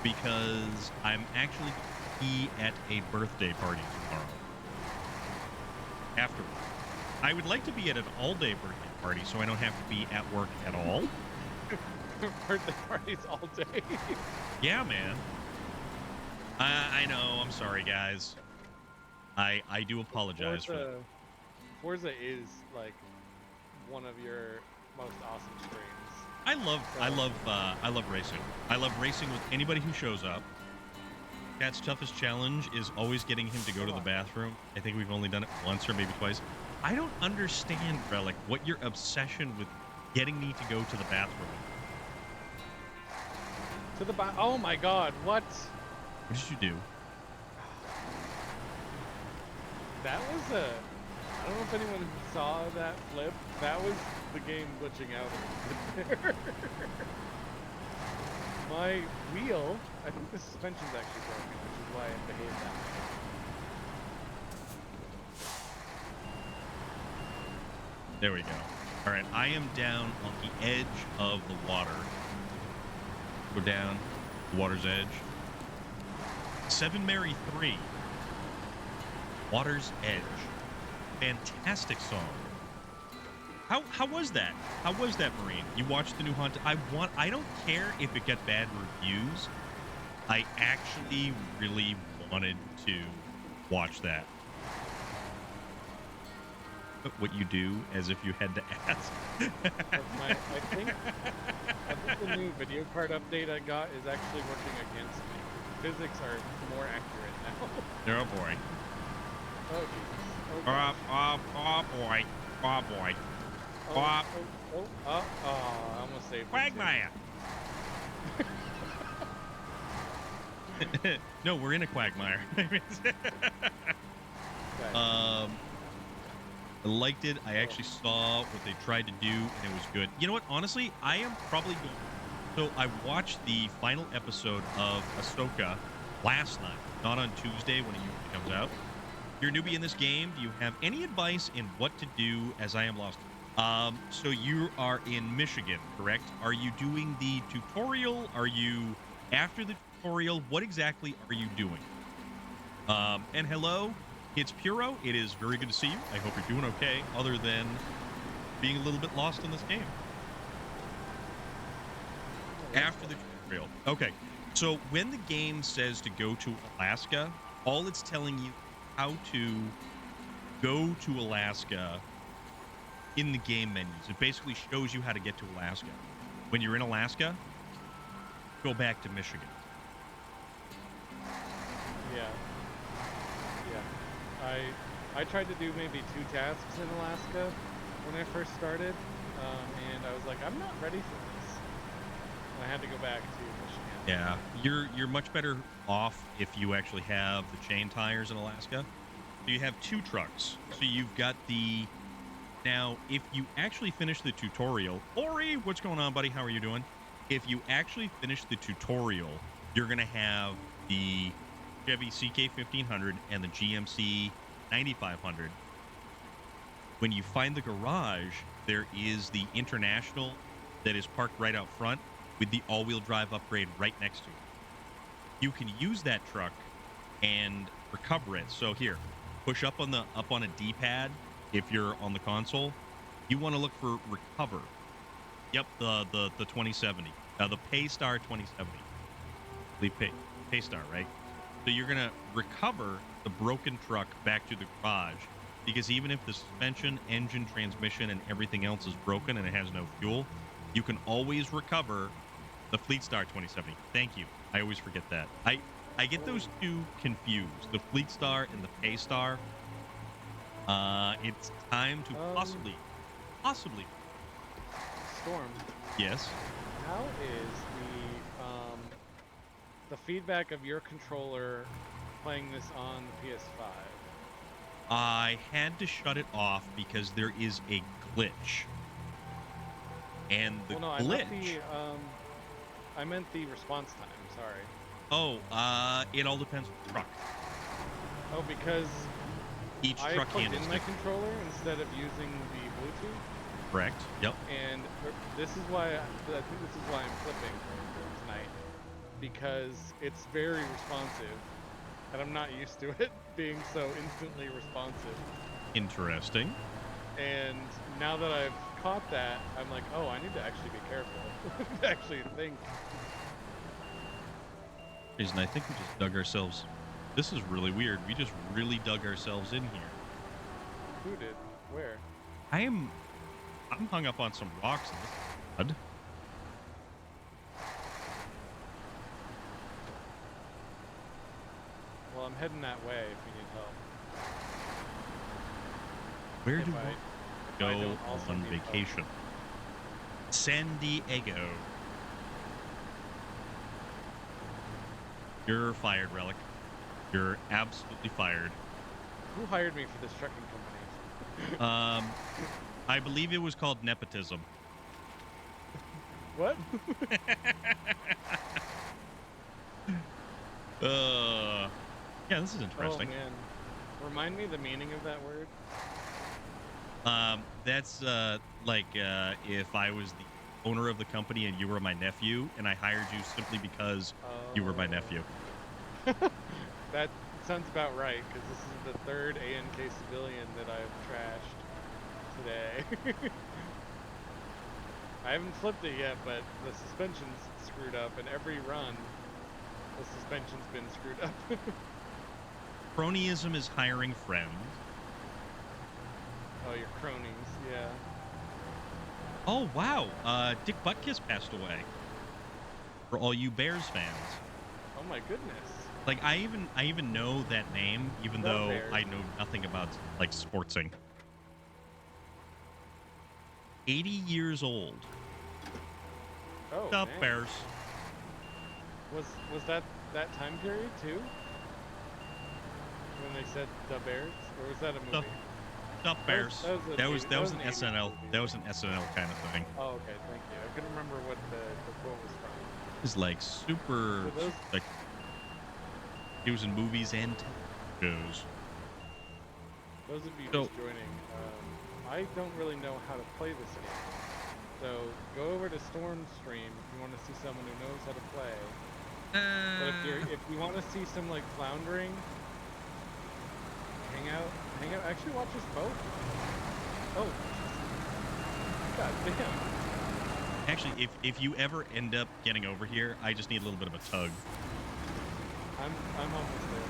because I'm actually going to be at a birthday party tomorrow. Afterward. I would like to be at an all-day birthday party so I don't have to be at work at all. Birthday parties all day. Yeah, man. I know. I'm sorry, guys. I do apologize for that. Forza is like one of your most awesome streams. I love racing. I love racing with anybody who shows up. Cat's toughest challenge is always getting him to go to the bathroom. I think we've only done it once or maybe twice. I don't understand, Relic, what your obsession with getting me to go to the bathroom. Oh my god, what? What did you do? That was I don't know if anyone saw that flip. That was the game glitching out a little bit there. My wheel, I think the suspension's actually broken, which is why it behaved that way. There we go. All right, I am down on the edge of the water. Go down the water's edge. Seven Mary 3. Water's Edge. Fantastic song. How was that? How was that, Marine? You watched the new Hunt? I don't care if it got bad reviews. I actually really wanted to watch that. What you do as if you had to ask. I think the new video card update I got is actually working against me. Physics are more accurate now. Oh boy. Oh Jesus. Oh boy. Oh boy. I almost saved it. Quagmire. No, we're in a quagmire. I liked it. I actually saw what they tried to do, and it was good. You know what? Honestly, I am probably going. So I watched the final episode of Ahsoka last night, not on Tuesday when it usually comes out. You're a newbie in this game. Do you have any advice in what to do as I am lost? So you are in Michigan, correct? Are you doing the tutorial? Are you after the tutorial? What exactly are you doing? And hello, it's Puro. It is very good to see you. I hope you're doing okay, other than being a little bit lost in this game. After the tutorial. Okay. So when the game says to go to Alaska, all it's telling you how to go to Alaska in the game menus. It basically shows you how to get to Alaska. When you're in Alaska, go back to Michigan. Yeah. I tried to do maybe 2 tasks in Alaska when I first started, and I was like, I'm not ready for this. And I had to go back to Michigan. Yeah, you're much better off if you actually have the chain tires in Alaska. So you have 2 trucks. So you've got the... Now, if you actually finish the tutorial... Ori, what's going on, buddy? How are you doing? If you actually finish the tutorial, you're going to have the Chevy CK1500 and the GMC 9500. When you find the garage, there is the International that is parked right out front with the all-wheel drive upgrade right next to it. You can use that truck and recover it. So here, push up on a D-pad if you're on the console. You want to look for recover. Yep, the 2070. The Paystar 2070. Paystar, right? So you're going to recover the broken truck back to the garage, because even if the suspension, engine, transmission, and everything else is broken and it has no fuel, you can always recover the Fleetstar 2070. Thank you. I always forget that. I get those two confused, the Fleetstar and the Paystar. It's time to possibly. Storm. Yes. How is the feedback of your controller playing this on the PS5? I had to shut it off because there is a glitch. And the glitch... I meant the response time, sorry. Oh, it all depends on the truck. Oh, because each I truck plugged handles in my different. controller instead of using the Bluetooth. Correct. Yep. And this is why I think this is why I'm flipping tonight, because it's very responsive, and I'm not used to it being so instantly responsive. Interesting. And now that I've caught that, I'm like, oh, I need to actually be careful. To actually think. Reason I think we just dug ourselves. This is really weird. We just really dug ourselves in here. Who did? Where? I'm hung up on some rocks in this mud. Well, I'm heading that way if you need help. Where If do I- we if I go don't also on need help. vacation? San Diego. You're fired, Relic. You're absolutely fired. Who hired me for this trucking company? I believe it was called nepotism. What? Yeah, this is interesting. Oh man, remind me the meaning of that word. That's like if I was the owner of the company and you were my nephew, and I hired you simply because you were my Oh. nephew. That sounds about right, because this is the third ANK civilian that I've trashed today. I haven't flipped it yet, but the suspension's screwed up, and every run, the suspension's been screwed up. Cronyism is hiring friends. Oh, your cronies, yeah. Oh wow, Dick Butkus passed away. For all you Bears fans, Oh my goodness. like I even know that name, even The though Bears. I know nothing about like sportsing. 80 years old. Oh, The dang. Bears. Was that time period too? When they said the Bears, or was that a The movie? the Bears. That was an That was 80 that that was was an an 80s SNL. movie. That was an SNL kind of thing. Oh, okay, thank you. I couldn't remember what the quote was from. It's like So super those like he was in movies and shows. those of you So just joining, I don't really know how to play this game. So go over to Storm Stream if you want to see someone who knows how to play. But if you want to see some like floundering, hang out. Actually, watch us both. Oh, god damn! actually, if you ever end up getting over here, I just need a little bit of a tug. I'm almost there.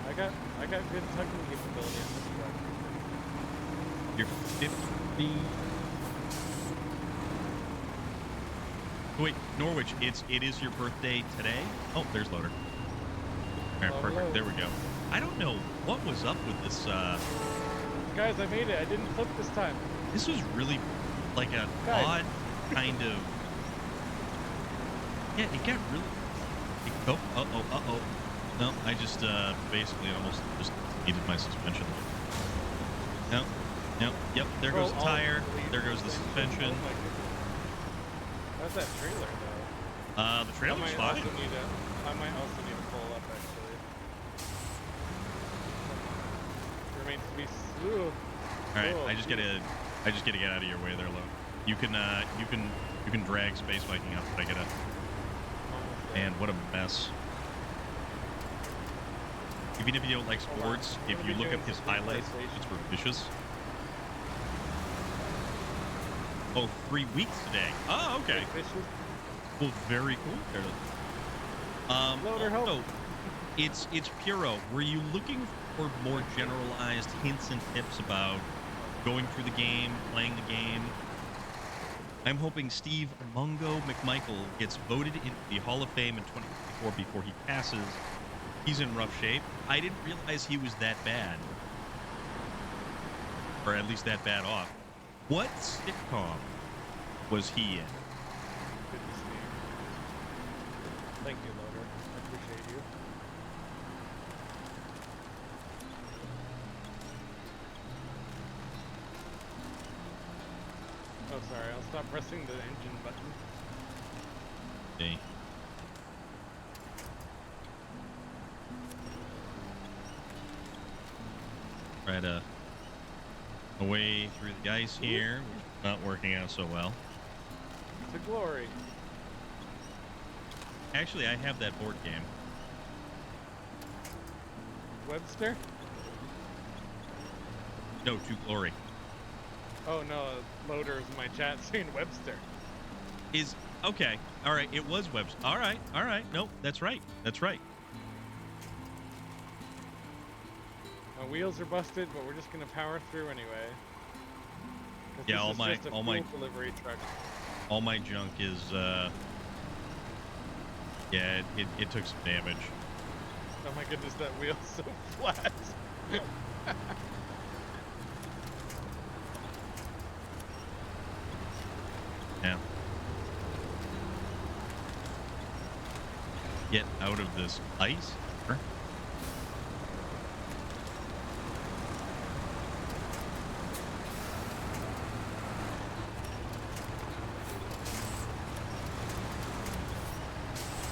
I got good tugging capability on this truck. You're 50. Wait, Norwich, it is your birthday today? Oh, there's Loader. All right, Oh, perfect. hello. There we go. I don't know what was up with this. Guys, I made it. I didn't flip this time. This was really like an Guys. odd kind of. Yeah, it got really. Uh oh. No, I just basically almost just needed my suspension. No. Yep. There goes the tire. There goes the suspension. Oh my goodness. How's that trailer though? The trailer's fine. I might also need to pull up actually. Remains to be slew. All right, I just gotta get out of your way there, Lo. You can drag space Viking up, but I gotta. Man, what a mess. Even if you don't like sports, if you look up his highlights, it's vicious. Oh, 3 weeks today. Oh, okay. Well, very cool. Loader, help. Also, it's Puro. Were you looking for more generalized hints and tips about going through the game, playing the game? I'm hoping Steve Mungo McMichael gets voted into the Hall of Fame in 2024 before he passes. He's in rough shape. I didn't realize he was that bad. Or at least that bad off. What sitcom was he in? Good to see you. Thank you, Loader. I appreciate you. Oh, sorry. I'll stop pressing the engine button. Okay. Try to away through the ice here, which is not working out so well. To glory. Actually, I have that board game. Webster? No, to glory. Oh no, Loader is in my chat saying Webster. Is okay. All right, it was Webster. All right. No, that's right. My wheels are busted, but we're just gonna power through anyway. Yeah, all my delivery truck. all my junk is yeah, it took some damage. Oh my goodness, that wheel's so flat. Yeah. Get out of this ice. Sure.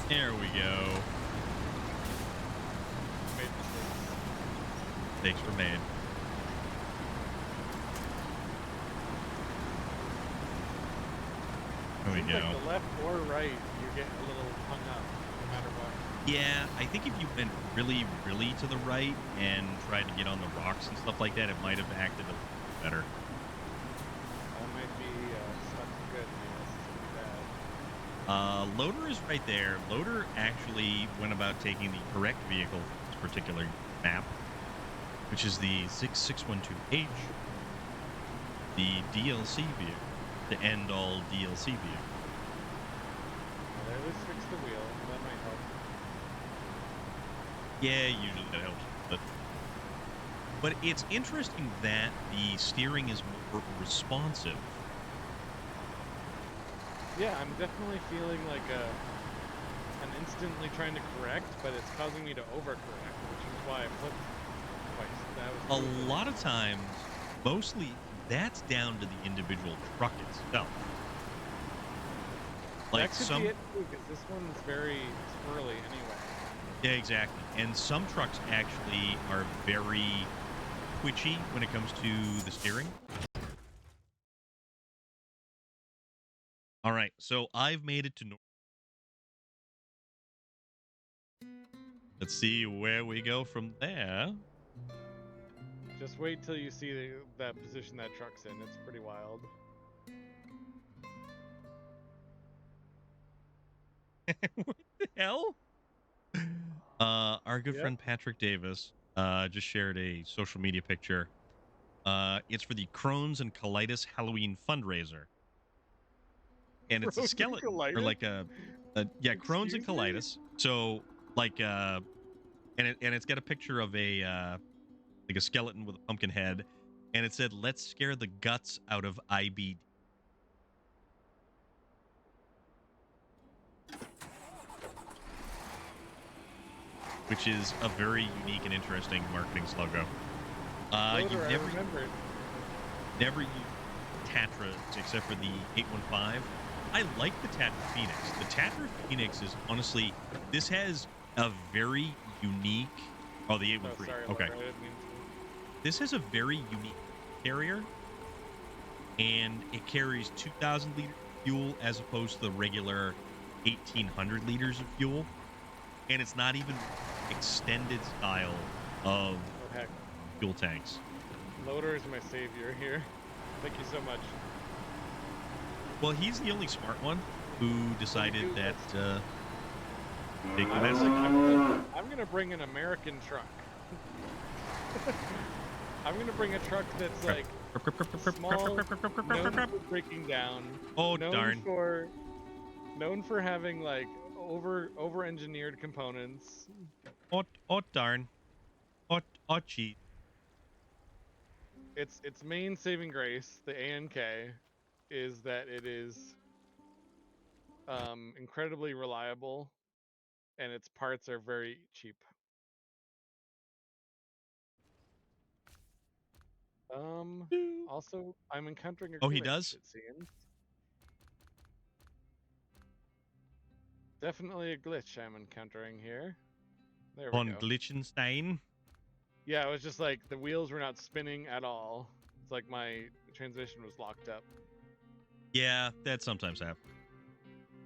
There we go. Made mistakes. mistakes were made. There we Seems go. like the left or right, you're getting a little hung up, no matter what. Yeah, I think if you went really, really to the right and tried to get on the rocks and stuff like that, it might have acted a little better. That might be stuck good, man. This is gonna be bad. Loader is right there. Loader actually went about taking the correct vehicle for this particular map, which is the 6612H, the DLC vehicle, the end-all DLC vehicle. Well, they at least fix the wheel. That might help. Yeah, usually that helps. But it's interesting that the steering is more responsive. Yeah, I'm definitely feeling like I'm instantly trying to correct, but it's causing me to overcorrect, which is why I flipped twice. That was A lot of times, mostly, that's down to the individual truck itself. Like that could some, be it too, because this one's very swirly anyway. yeah, exactly. And some trucks actually are very twitchy when it comes to the steering. All right, so I've made it to North. Let's see where we go from there. Just wait till you see that position that truck's in. It's pretty wild. What the hell? Our good friend Patrick Davis just shared a social media picture. It's for the Crohn's and Colitis Halloween fundraiser, and it's a Crohn's and skeleton or colitis? like yeah, Crohn's and Excuse me? Colitis. So like and it's got a picture of a like a skeleton with a pumpkin head, and it said, "Let's scare the guts out of IBD." Which is a very unique and interesting marketing slogan. You Loader, I remembered. never use Tatra except for the 815. I like the Tatra Phoenix. The Tatra Phoenix is honestly, this has a very unique. Oh, the Oh, 813. sorry, Okay. Loader, I didn't mean to. This has a very unique carrier, and it carries 2,000 liter fuel as opposed to the regular 1,800 liters of fuel. And it's not even extended style of Oh, heck. fuel tanks. Loader is my savior here. Thank you so much. Well, he's the only smart one who decided that take the I was message. like, I'm gonna bring an American truck. I'm gonna bring a truck that's like small, known for breaking down. Oh, known darn. known for having like over engineered components. Oh, darn. Oh, gee. Its main saving grace, the ANK, is that it is incredibly reliable, and its parts are very cheap. Also, I'm encountering a Oh, he glitch, does? it seems. Definitely a glitch I'm encountering here. There we Von go. Glitchenstein. Yeah, it was just like the wheels were not spinning at all. It's like my transmission was locked up. Yeah, that sometimes happens.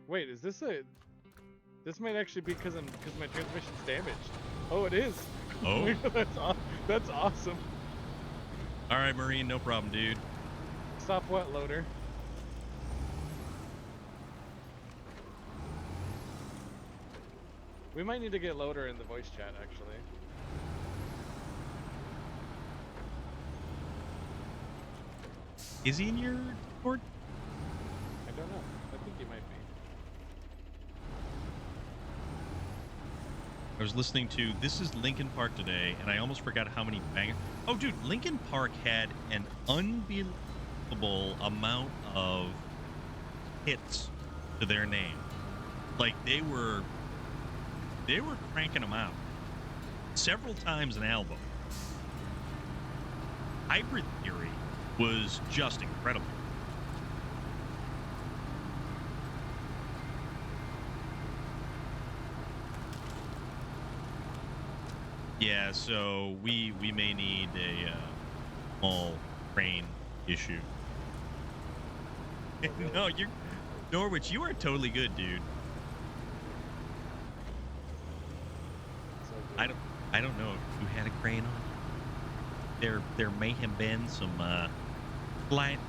Wait, is this a... This might actually be because my transmission's damaged. Oh, it is. Oh. That's awesome. All right, Marine, no problem, dude. Stop what, Loader? We might need to get Loader in the voice chat, actually. Is he in your Discord? I don't know. I think he might be. I was listening to This is Linkin Park today, and I almost forgot how many bang. Oh, dude, Linkin Park had an unbelievable amount of hits to their name. Like they were cranking them out several times an album. Hybrid Theory was just incredible. Yeah, so we may need a small crane issue. Oh, really? No, you're Norwich. You are totally good, dude. So I good. don't I don't know if you had a crane on. There may have been some slight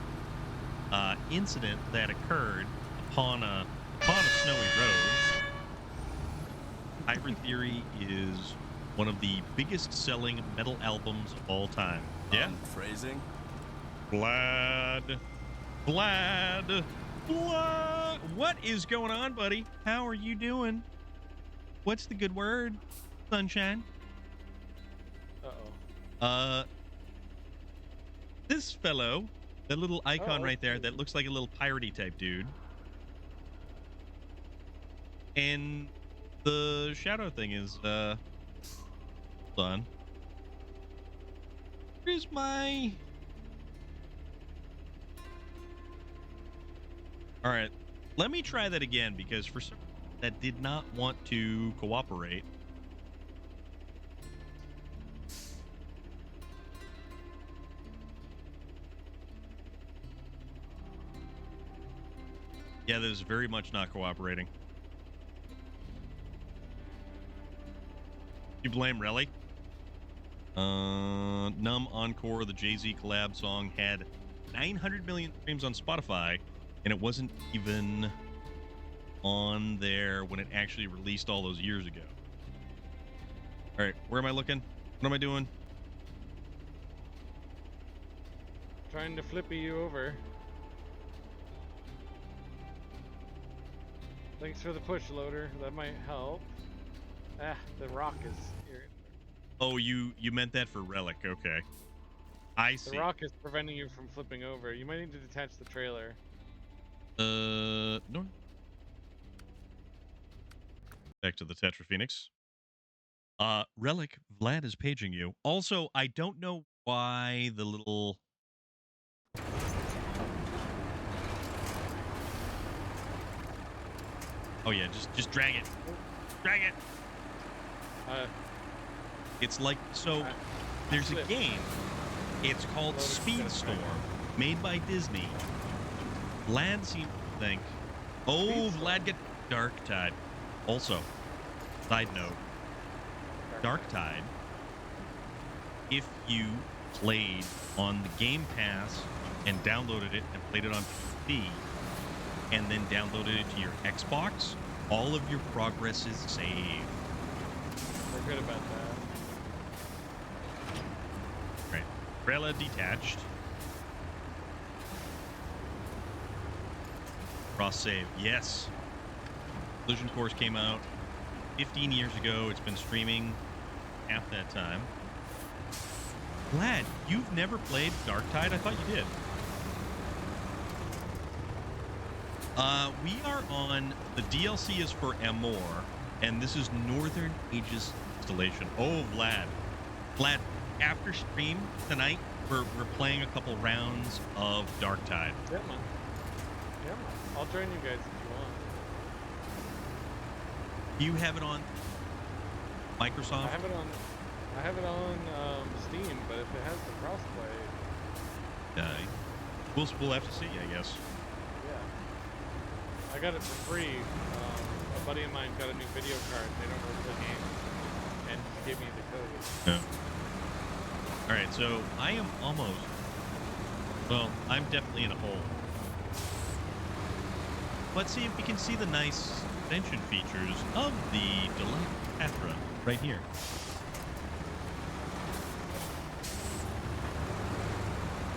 incident that occurred upon a snowy road. Hybrid Theory is one of the biggest selling metal albums of all time. Yeah, Phrasing? Vlad, Vlad, Vlad. What is going on, buddy? How are you doing? What's the good word? Sunshine. Uh-oh. Uh, this fellow, that little icon Oh, right there, that okay. looks like a little piratey type dude, and the shadow thing is hold on. Where's my? All right, let me try that again because for some that did not want to cooperate. Yeah, that is very much not cooperating. You blame Relic? Numb Encore, the Jay-Z collab song, had 900 million streams on Spotify, and it wasn't even on there when it actually released all those years ago. All right, where am I looking? What am I doing? Trying to flippy you over. Thanks for the push, loader. That might help. Ah, the rock is here. Oh, you meant that for Relic. Okay. I The see. rock is preventing you from flipping over. You might need to detach the trailer. No. Back to the Tetra Phoenix. Relic, Vlad is paging you. Also, I don't know why the little Oh yeah, just drag it. Drag it. Uh, It's like so I there's a slipped. game. It's called Loaded to death Speedstorm, track. made by Disney. Vlad seems to think, oh, Speedstorm. Vlad get Dark Tide. Also, side note, Dark Tide, if you played on the Game Pass and downloaded it and played it on PC and then downloaded it to your Xbox, all of your progress is saved. We're good about that. Right. Rella detached. Cross save. Yes. Collision Course came out 15 years ago. It's been streaming half that time. Vlad, you've never played Dark Tide? I thought you did. We are on the DLC is for Amur, and this is Northern Aegis installation. Oh, Vlad, after stream tonight, we're playing a couple rounds of Dark Tide. Yeah, man. Yeah, man. I'll join you guys if you want. Do you have it on Microsoft? I have it on Steam, but if it has the crossplay, We'll have to see, I guess. yeah. I got it for free. A buddy of mine got a new video card. They don't work the game, and he gave me the code. Yeah. All right, so I am almost. Well, I'm definitely in a hole. Let's see if we can see the nice suspension features of the deluxe Tetra right here.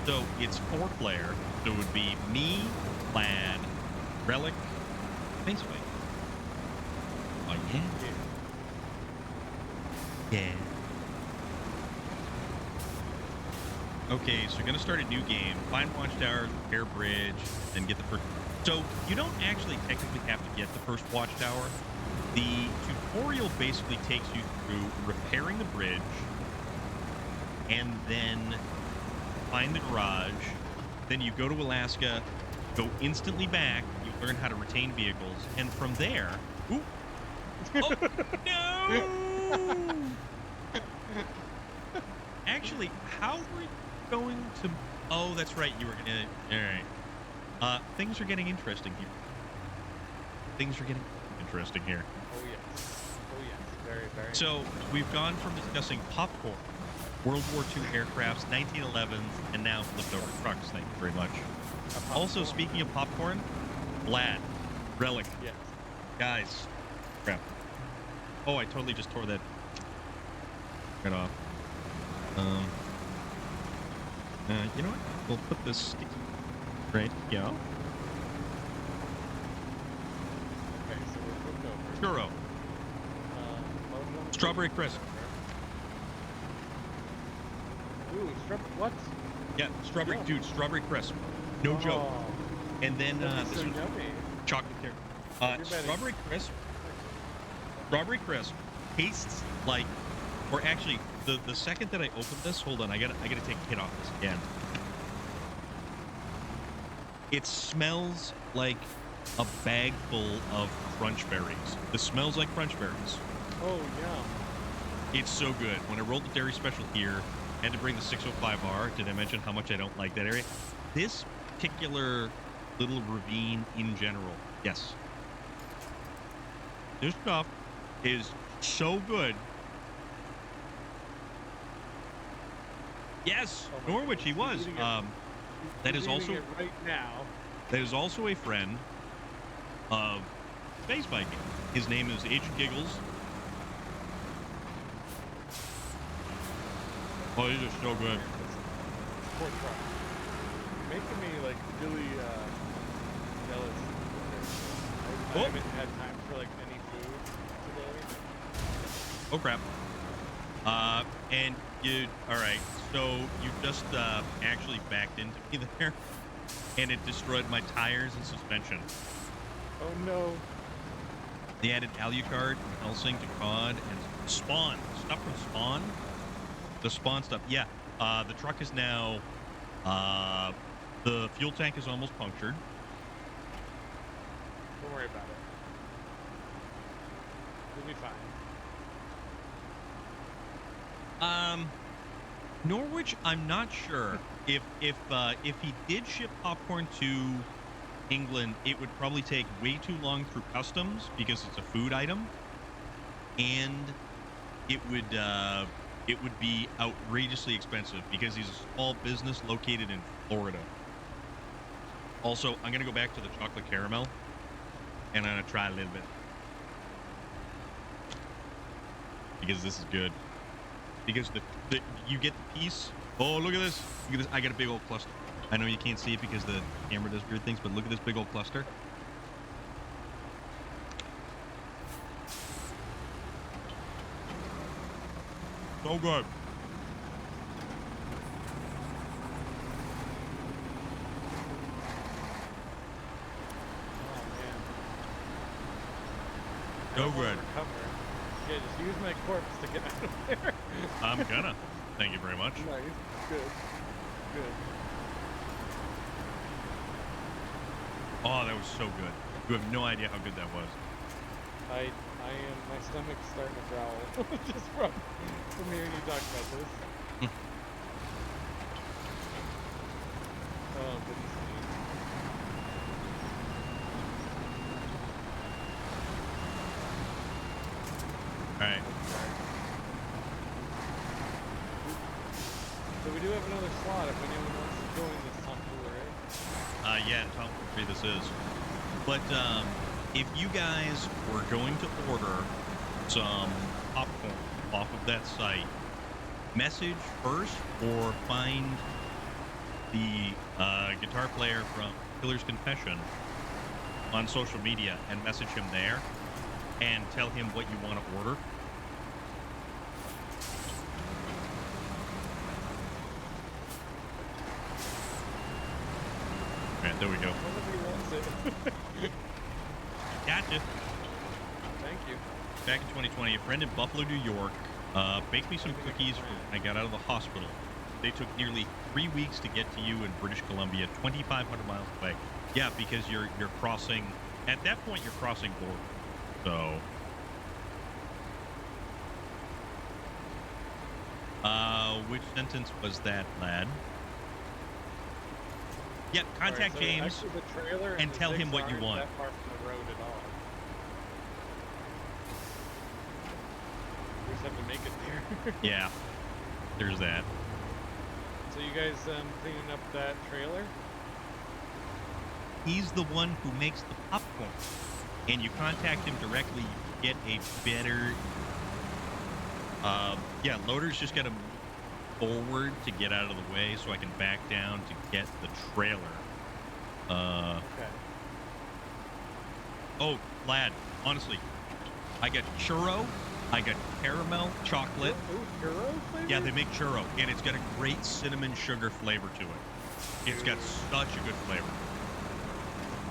So it's 4-player. So it would be me, Vlad, Relic, basically. Oh yeah. Yeah. Okay, so you're gonna start a new game, find watchtowers, repair bridge, and get the first. So you don't actually technically have to get the first watchtower. The tutorial basically takes you through repairing the bridge, and then find the garage. Then you go to Alaska, go instantly back. You learn how to retain vehicles, and from there, ooh, oh no! Stanley, how were you going to? Oh, that's right. You were gonna. All right. Things are getting interesting here. Things are getting interesting here. Oh yes. Oh yes. Very, very. So we've gone from discussing popcorn, World War II aircrafts, 1911s, and now flipped over trucks. Thank you very much. Also, speaking of popcorn, Vlad, Relic, Yes. guys, crap. Oh, I totally just tore that right off. You know what? We'll put this right. Yeah. Okay, so we're flipped over. Churro. Loaded on the Strawberry plate. crisp. Ooh, what? Yeah, strawberry, Yum. dude, strawberry crisp. No joke. Oh, And then that'd be this so was yummy. chocolate care. You're betting. Strawberry crisp. Strawberry crisp tastes like, or actually, the second that I opened this, hold on, I gotta take a hit off this again. It smells like a bag full of crunch berries. This smells like crunch berries. Oh, yum. It's so good. When I rolled the dairy special here, I had to bring the 605R. Did I mention how much I don't like that area? This particular little ravine in general, yes. This stuff is so good. Yes, Oh my Norwich, he goodness, was. he's eating it. That He's is eating also it right now. that is also a friend of Space Viking. His name is Agent Giggles. Oh, these are so good. Poor truck. You're making me like really jealous. I Oh. haven't had time for like any food today. Oh crap. And you, all right, so you just actually backed into me there, and it destroyed my tires and suspension. Oh no. They added Alucard, Helsing to COD, and Spawn. Stuff from Spawn. The Spawn stuff. Yeah, the truck is now, the fuel tank is almost punctured. Don't worry about it. You'll be fine. Norwich, I'm not sure. If he did ship popcorn to England, it would probably take way too long through customs because it's a food item, and it would be outrageously expensive because he's a small business located in Florida. Also, I'm gonna go back to the chocolate caramel, and I'm gonna try a little bit because this is good. Because you get the piece. Oh, look at this! Look at this! I got a big old cluster. I know you can't see it because the camera does weird things, but look at this big old cluster. So good. Oh man. I So don't wanna good. recover. Yeah, just use my corpse to get out of there. I'm gonna. Thank you very much. Nice. Good. Good. Oh, that was so good. You have no idea how good that was. I am. My stomach's starting to growl just from hearing you talk about this. Oh, goodness me. All right. I'm sorry. So we do have another slot if anyone wants to join this tomfoolery. Yeah, Tom Free this is. But if you guys were going to order some popcorn off of that site, message first or find the guitar player from Killer's Confession on social media and message him there and tell him what you want to order. Right, there we go. Nobody wants it. Gotcha. Thank you. Back in 2020, a friend in Buffalo, New York, baked me some cookies when I got out of the hospital. They took nearly 3 weeks to get to you in British Columbia, 2,500 miles away. Yeah, because you're crossing. At that point, you're crossing border. So Which sentence was that, lad? Yep, All right, contact so James actually the trailer and the tell him zigs what you aren't want. that far from the road at all. We just have to make it there. Yeah, there's that. So you guys cleaning up that trailer? He's the one who makes the popcorn, and you contact him directly, you get a better. Yeah, loader's just got to move forward to get out of the way, so I can back down to get the trailer. Okay. Oh, lad, honestly, I got churro, I got caramel, chocolate. Ooh, churro flavor? Yeah, they make churro, and it's got a great cinnamon sugar flavor to it. It's got such a good flavor.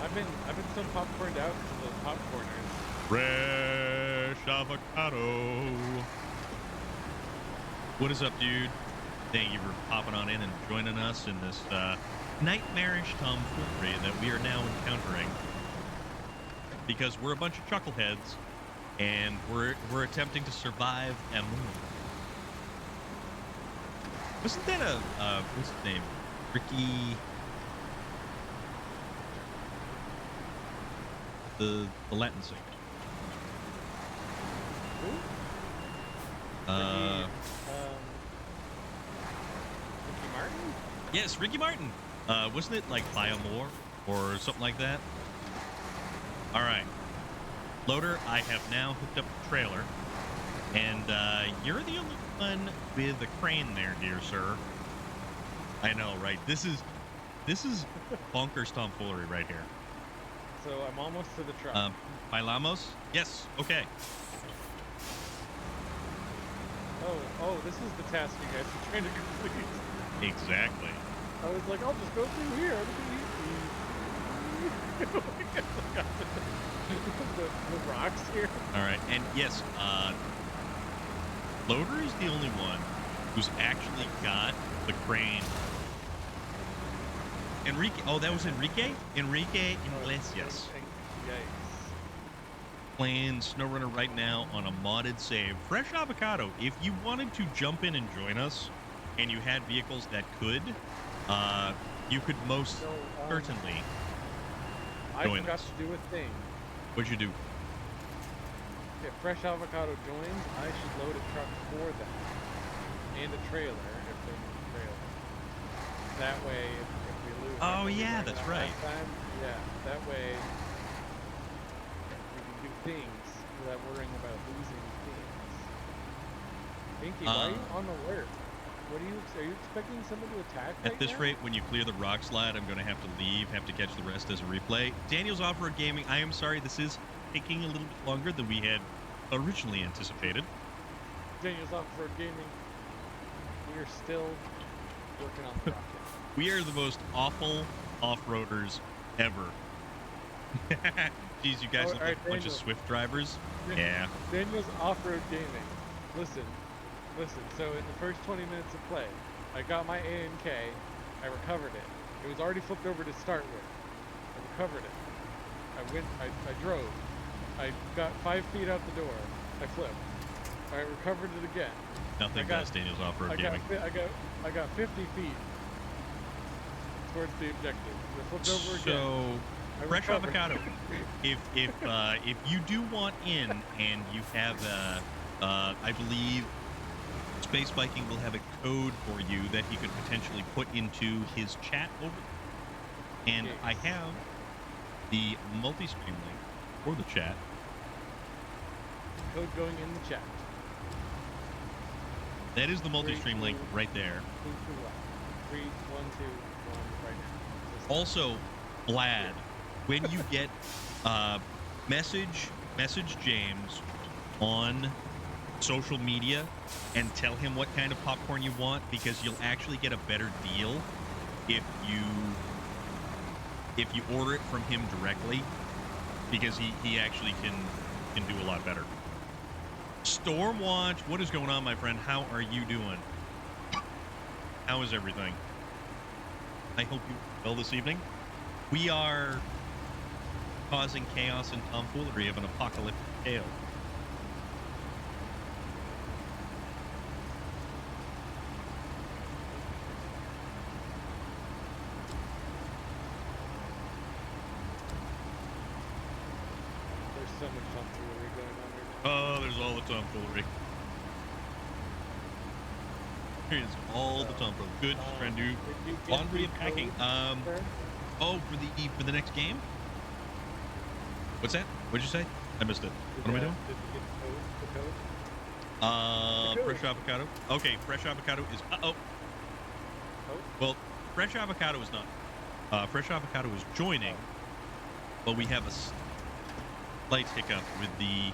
I've been so popcorned out to those popcorners. Fresh avocado. What is up, dude? Thank you for popping on in and joining us in this nightmarish tomfoolery that we are now encountering. Because we're a bunch of chuckleheads, and we're attempting to survive Amur. Wasn't that what's his name? Ricky. The Latin singer. Who? Ricky Martin? Yes, Ricky Martin. Wasn't it like by Amur or something like that? All right. Loader, I have now hooked up the trailer, and you're the only one with a crane there, dear sir. I know, right? This is bonkers tomfoolery right here. So I'm almost to the truck. Bailamos? Yes. Okay. Oh, this is the task you guys are trying to complete. Exactly. I was like, I'll just go through here. It'll be easy. the rocks here. All right, and yes, Loader is the only one who's actually got the crane. Enrique. Oh, that was Enrique. Enrique Iglesias. Yikes. Playing SnowRunner right now on a modded save. Fresh avocado. If you wanted to jump in and join us, and you had vehicles that could, you could most certainly I join forgot us. to do a thing. What'd you do? If Fresh Avocado joins, I should load a truck for them. And a trailer, if they need a trailer. That way, if we lose... Oh, like yeah, we that's got right. last time, yeah, that way we can do things without worrying about losing things. Pinky, why are you on alert? What are you expecting someone to attack At right this now? rate, when you clear the rock slide, I'm going to have to leave, have to catch the rest as a replay. Daniel's Off-Road Gaming, I am sorry, this is taking a little bit longer than we had originally anticipated. Daniel's Off-Road Gaming, we are still working on the rocket. We are the most awful off-roaders ever. Jeez, you guys look like a bunch of Swift drivers. Yeah. Daniel's Off-Road Gaming. Listen. So in the first 20 minutes of play, I got my AMK, I recovered it. It was already flipped over to start with. I recovered it. I drove. I got 5 feet out the door. I flipped. I recovered it again. Nothing past Daniel's Off-Road Gaming. I got 50 feet towards the objective. I flipped over again. So, Fresh Avocado, if you do want in and you have I believe Space Viking will have a code for you that he could potentially put into his chat over. And Yes. I have the multi-stream link for the chat. Code going in the chat. That is the multi-stream link right there. 3, 2, 1. 3, 1, 2, 1 right now. Also, Vlad, when you get message James on social media and tell him what kind of popcorn you want, because you'll actually get a better deal if you order it from him directly, because he actually can do a lot better. Stormwatch, what is going on, my friend? How are you doing? How is everything? I hope you well this evening. We are causing chaos and tomfoolery of an apocalyptic tale. so much tomfoolery going on right now. Oh, there's all the tomfoolery. Here's all the tomfoolery. Good, just trying to do Did you get laundry the and packing. code, sir? Oh, for the next game? What's that? What'd you say? I missed it. What am I doing? Did you get the code? Fresh avocado. Okay, fresh avocado is. Oh. Well, fresh avocado is not. Fresh avocado is joining, but we have a slight hiccup with the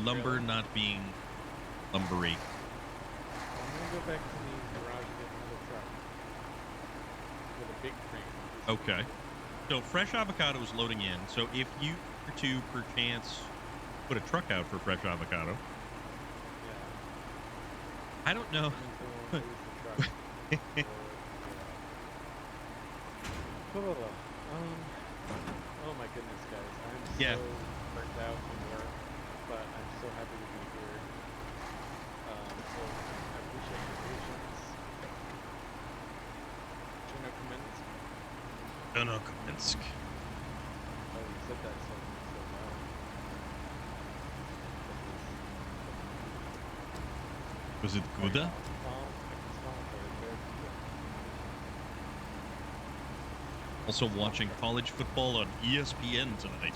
lumber not being lumbery. I'm gonna go back to the garage and get another truck with a big crane. Okay. So fresh avocado is loading in. So if you were to perchance put a truck out for fresh avocado, I don't know. Oh my goodness, guys! I'm Yeah. so burnt out from work, but I'm so happy to be here. So I appreciate your patience. Chernobyl-Minsk. Oh, you said that so loud. Was it Gouda? Also watching college football on ESPN tonight.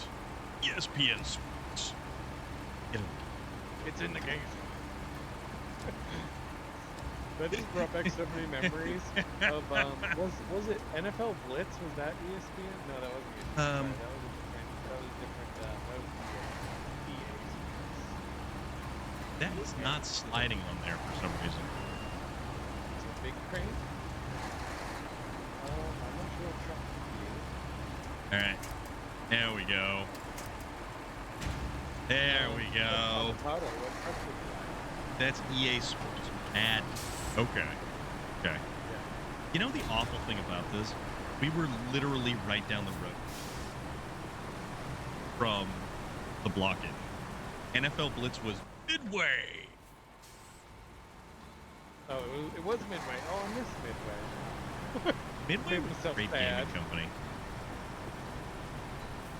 ESPN Sports. It's in the game. That just brought back so many memories of was it NFL Blitz? Was that ESPN? No, that wasn't ESPN. Sorry, that was different. That was EA Sports. That is not sliding on there for some reason. It's a big crane. I'm not sure what truck it is. All right, there we go. There we go. What truck was that? That's EA Sports. Mad. Okay. Okay. Yeah. You know the awful thing about this? We were literally right down the road from the block-in. NFL Blitz was midway. Oh, it was Midway. Oh, I missed Midway. Midway Made was a myself great sad. gaming company.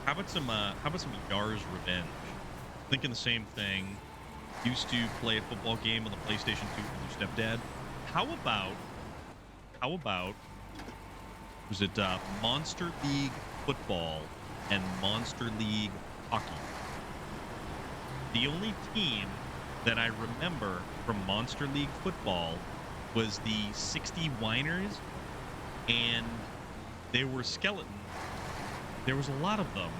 How about some Yar's Revenge? Thinking the same thing. Used to play a football game on the PlayStation 2 with your stepdad. How about was it Monster League Football and Monster League Hockey? The only team that I remember from Monster League Football was the 60 Whiners, and they were skeletons. There was a lot of them,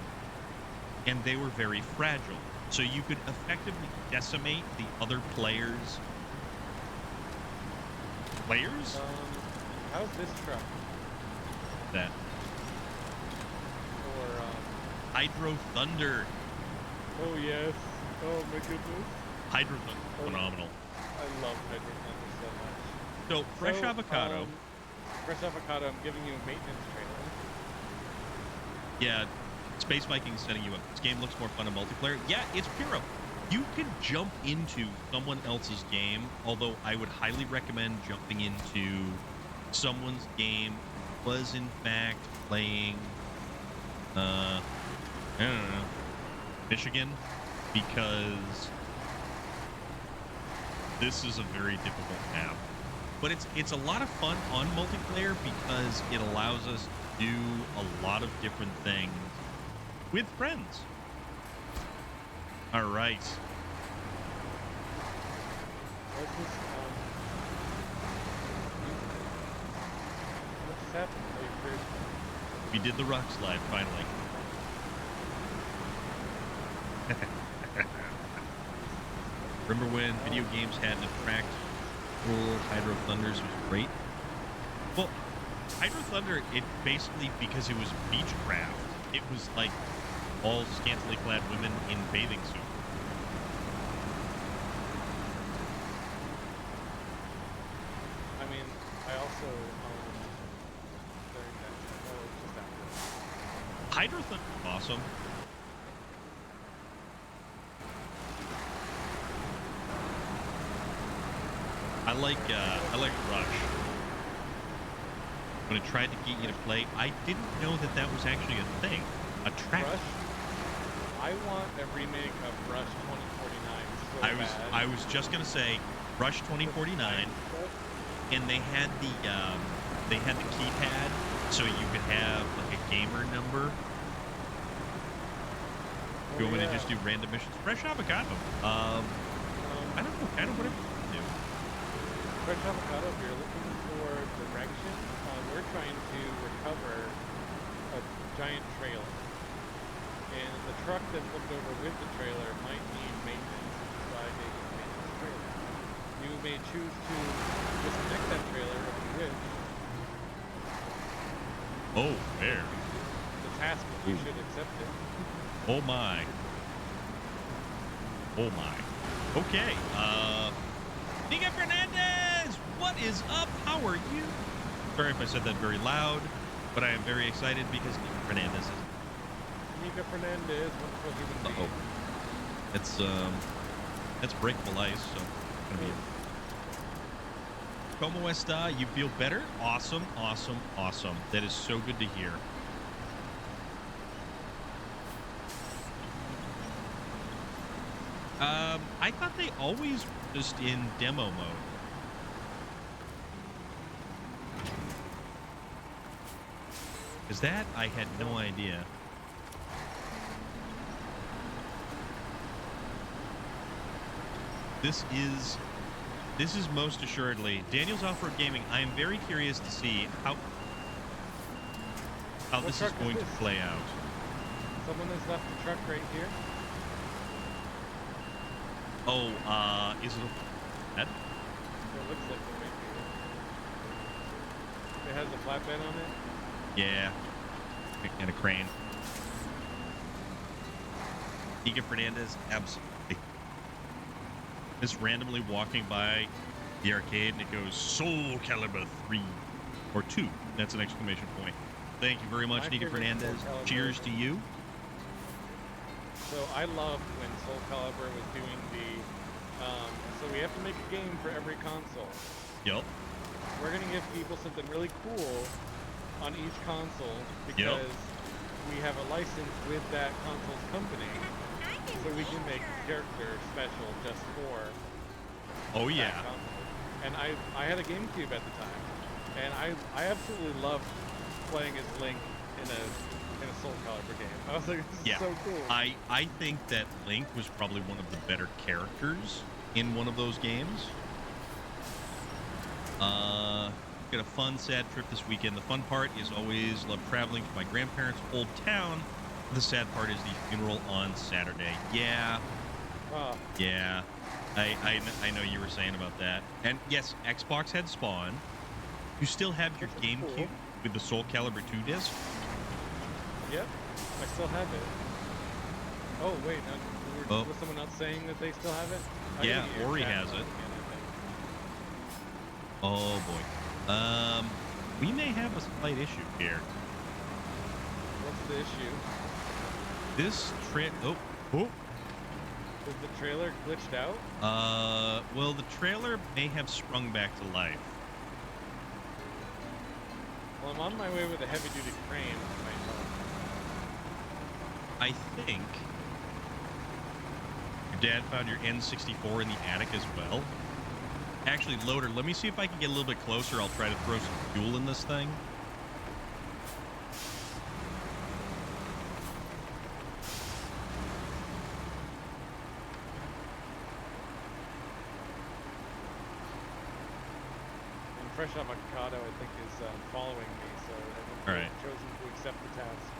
and they were very fragile. So you could effectively decimate the other players. How's this truck? That Or Hydro Thunder. oh yes. Oh my goodness. Hydro Thunder, phenomenal. I love Hydro Thunder so much. So fresh avocado. Fresh avocado. I'm giving you a maintenance trailer. Yeah, Space Vikings setting you up. This game looks more fun in multiplayer. Yeah, it's pure up. You could jump into someone else's game, although I would highly recommend jumping into someone's game who was in fact playing I don't know, Michigan, because this is a very difficult map. But it's a lot of fun on multiplayer because it allows us to do a lot of different things with friends. All right. What just happened? We did the rock slide finally. Remember when video games had to attract full Hydro Thunders was great? Well, Hydro Thunder, it basically, because it was beechcraft, it was like all scantily clad women in bathing suits. I mean, I also during that well, it was just after. Hydro Thunder is awesome. I like Rush. when it tried to get you to play. I didn't know that that was actually a thing. A track. Rush. I want a remake of Rush 2049 so bad. I was just gonna say Rush 2049, and they had the keypad, so you could have like a gamer number. Oh, You want me yeah. to just do random missions? Fresh avocado. I don't know, kind of whatever you do. Fresh avocado, if you're looking for direction, we're trying to recover a giant trailer. And the truck that flipped over with the trailer might need maintenance, which is why they need a maintenance trailer. You may choose to disconnect that trailer if you wish. Oh, there. The task is you should accept it. Oh my. Oh my. Okay. Nika Fernandez, what is up? How are you? Sorry if I said that very loud, but I am very excited because Nika Fernandez is. Nika Fernandez, wonderful human being. That's breakable ice, so gonna be. Como esta? You feel better? Awesome, awesome, awesome. That is so good to hear. I thought they always were just in demo mode. Is that? I had no idea. This is most assuredly Daniel's Off-Road Gaming. I am very curious to see how this is going to play out. Someone has left the truck right here. Oh, is it that? It looks like it might be. It has a flatbed on it. Yeah, and a crane. Nika Fernandez, absolutely. Just randomly walking by the arcade and it goes Soul Calibur 3 or 2. That's an exclamation point. Thank you very much, Nika Fernandez. Cheers to you. So I loved when Soul Calibur was doing the. So we have to make a game for every console. Yep. We're gonna give people something really cool on each console because we have a license with that console's company, so we can make characters special just for. Oh yeah. That console. And I had a GameCube at the time, and I absolutely loved playing as Link in a Soul Calibur game. I was like, this is so cool. I think that Link was probably one of the better characters in one of those games. Got a fun, sad trip this weekend. The fun part is always love traveling to my grandparents' old town. The sad part is the funeral on Saturday. Yeah. Yeah. I know you were saying about that. And yes, Xbox had Spawn. You still have your GameCube with the Soul Calibur 2 disc? Yep, I still have it. Oh wait, was someone else saying that they still have it? Yeah, Ori has it. Oh boy. We may have a slight issue here. What's the issue? This oh. Is the trailer glitched out? Well, the trailer may have sprung back to life. Well, I'm on my way with a heavy-duty crane. I think your dad found your N64 in the attic as well. Actually, Loader, let me see if I can get a little bit closer. I'll try to throw some fuel in this thing. And Fresh Avocado, I think, is following me, so I think I've chosen to accept the task.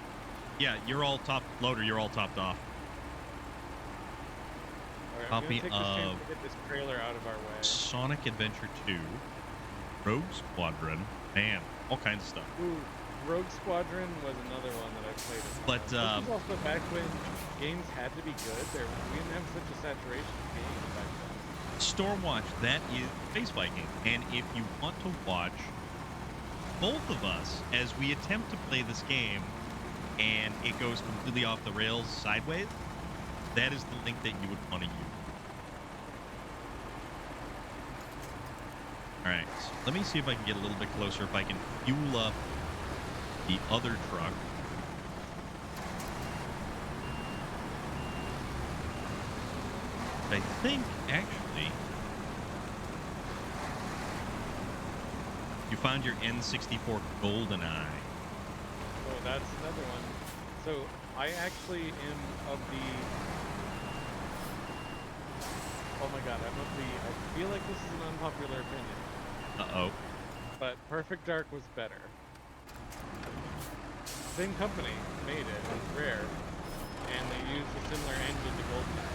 Yeah, you're all top. Loader, you're all topped off. Right, Copy I'm of to get this trailer out of our way. Sonic Adventure 2, Rogue Squadron, man, all kinds of stuff. Ooh, Rogue Squadron was another one that I played. But this was also back when games had to be good. We didn't have such a saturation of games back then. Stormwatch, that is Space Viking, and if you want to watch both of us as we attempt to play this game and it goes completely off the rails sideways, that is the link that you would want to use. All right, so let me see if I can get a little bit closer. If I can fuel up the other truck. I think actually you found your N64 GoldenEye. Oh, that's another one. So I actually am of the. Oh my god, I'm of the. I feel like this is an unpopular opinion, Uh-oh. but Perfect Dark was better. Same company made it, it's Rare, and they used a similar engine to GoldenEye.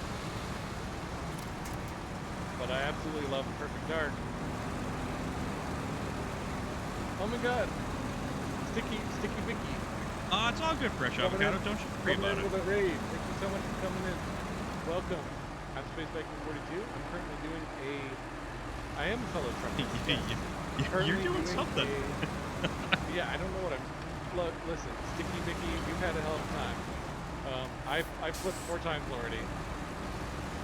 But I absolutely love Perfect Dark. Oh my god! Sticky Vicky. It's all good, Fresh Coming Avocado. in- Don't you worry Coming about in it. with a raid. Thank you so much for coming in. Welcome. I'm Space Viking 42. I'm currently doing a. I am a fellow trucker. Yes. You're Currently doing something. Yeah, I don't know what I'm. Look, listen, Sticky Vicky, you've had a hell of a time. I flipped 4 times already,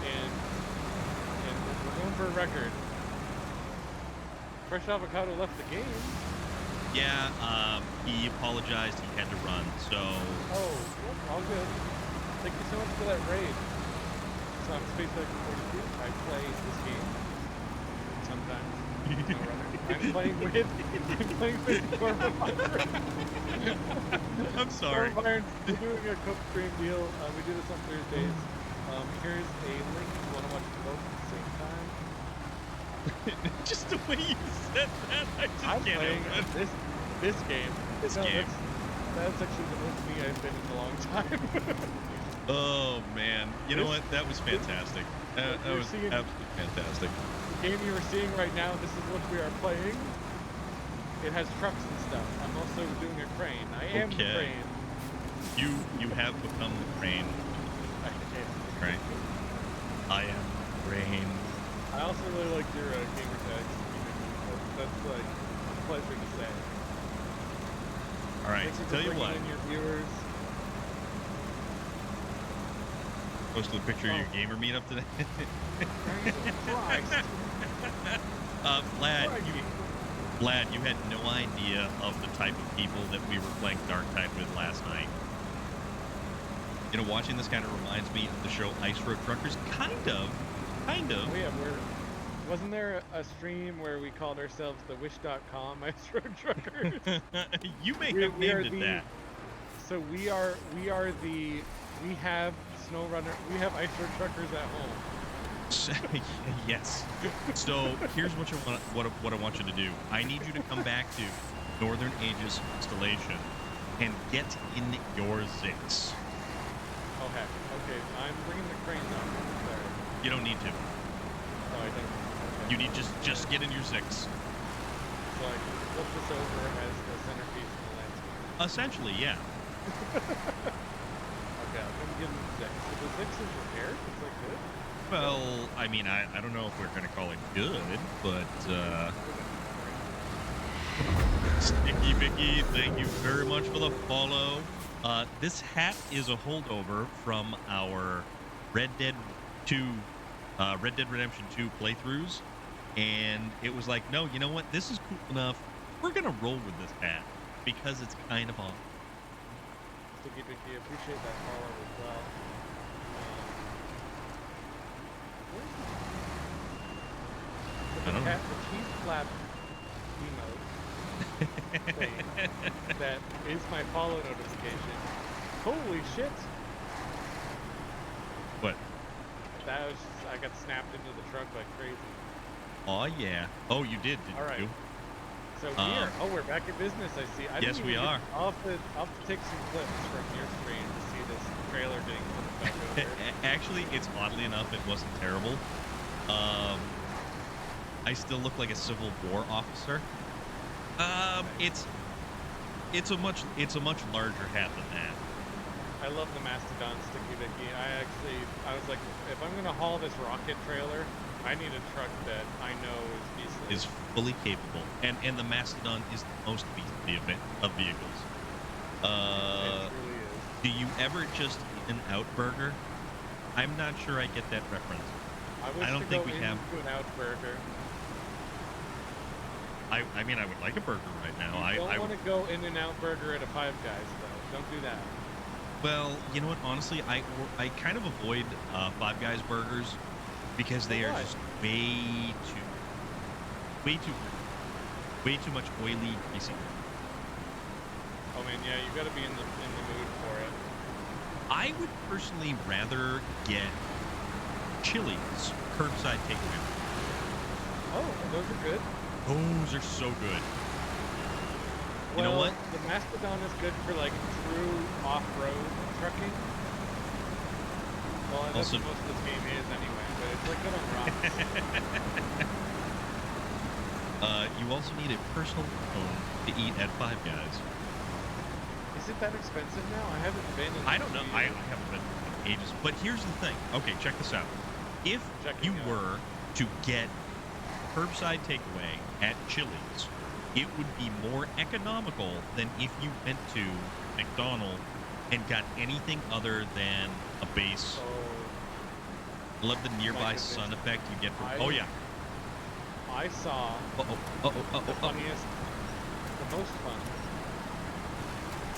and we're going for a record. Fresh Avocado left the game. Yeah, he apologized. He had to run, so... Oh, well, all good. Thank you so much for that raid. So I'm Space Viking 42. I play this game sometimes. SnowRunner. I'm playing with Corvo Fire. I'm sorry. Corvo Fire, we're doing a Coke stream deal. We do this on Thursdays. Here's a link if you want to watch both at the same time. Just the way you said that, I just I'm can't playing help it. this game. This No, game. That's actually the most me I've been in a long time. Oh, man. You know what? That was fantastic. That You're was seeing- absolutely fantastic. The game you are seeing right now, this is what we are playing. It has trucks and stuff. I'm also doing a crane. I am the Okay. crane. You have become the crane. Right. I am the crane. I also really like your gamer tags. That's like a pleasure to say. All right, Thank you for tell you bringing what. in your viewers. Posted a picture of your gamer meetup today. Jesus Christ. Vlad, you had no idea of the type of people that we were playing Dark Tide with last night. You know, watching this kind of reminds me of the show Ice Road Truckers. Kind of. Oh yeah, wasn't there a stream where we called ourselves the Wish.com Ice Road Truckers? You may We have are named it the- that. So we have SnowRunner, we have Ice Road Truckers at home. Yes. So here's what I want you to do. I need you to come back to Northern Aegis installation and get in your Zix. Okay, I'm bringing the crane down. Sorry. You don't need to. Oh, I think. Okay. You need just get in your Zix. So I can flip this over as the centerpiece in the landscape. Essentially, yeah. Okay, I'm gonna get in the Zix. So the Zix is repaired? It's like good? Well, I mean, I don't know if we're gonna call it good, but Sticky Vicky, thank you very much for the follow. This hat is a holdover from our Red Dead Redemption 2 playthroughs, and it was like, no, you know what? This is cool enough. We're gonna roll with this hat because it's kind of on. Sticky Vicky, appreciate that follow as well. I don't know. The cheese flap emote thing that is my follow notification. Holy shit! What? That was just, I got snapped into the truck like crazy. Oh yeah. Oh, you did, didn't All right. you? So we're back in business. I see. I Yes, didn't we even are. I'll have to take some clips from your screen to see this trailer getting flipped back over. Actually, it's oddly enough, it wasn't terrible. I still look like a Civil War officer. It's a much larger hat than that. I love the Mastodon Sticky Vicky. I was like, if I'm gonna haul this rocket trailer, I need a truck that I know is decent. Is fully capable, and the Mastodon is the most beastly of vehicles. It really is. Do you ever just eat an out burger? I'm not sure I get that reference. I wish I don't to think go we have. into an Outburger. I mean, I would like a burger right now. You don't I want to go In-N-Out Burger at a Five Guys, though. Don't do that. well, you know what? Honestly, I kind of avoid Five Guys burgers because they are Why? just way too way too much oily, greasy. Oh man, yeah, you got to be in the mood for it. I would personally rather get Chili's curbside takeaway. Oh, those are good. Those are so good. You know Well, what? the Mastodon is good for like true off-road trucking. Well, that's Also, what most of this game is anyway, but it's like good on rocks. you also need a personal phone to eat at Five Guys. Is it that expensive now? I haven't been in I don't know. I years. haven't been in ages. But here's the thing. Okay, check this out. If Checking you out. were to get curbside takeaway at Chili's, it would be more economical than if you went to McDonald's and got anything other than a base. Oh, I love the nearby goodness. sun effect you get from. I- Oh yeah. I saw Uh-oh. the funniest, the most fun.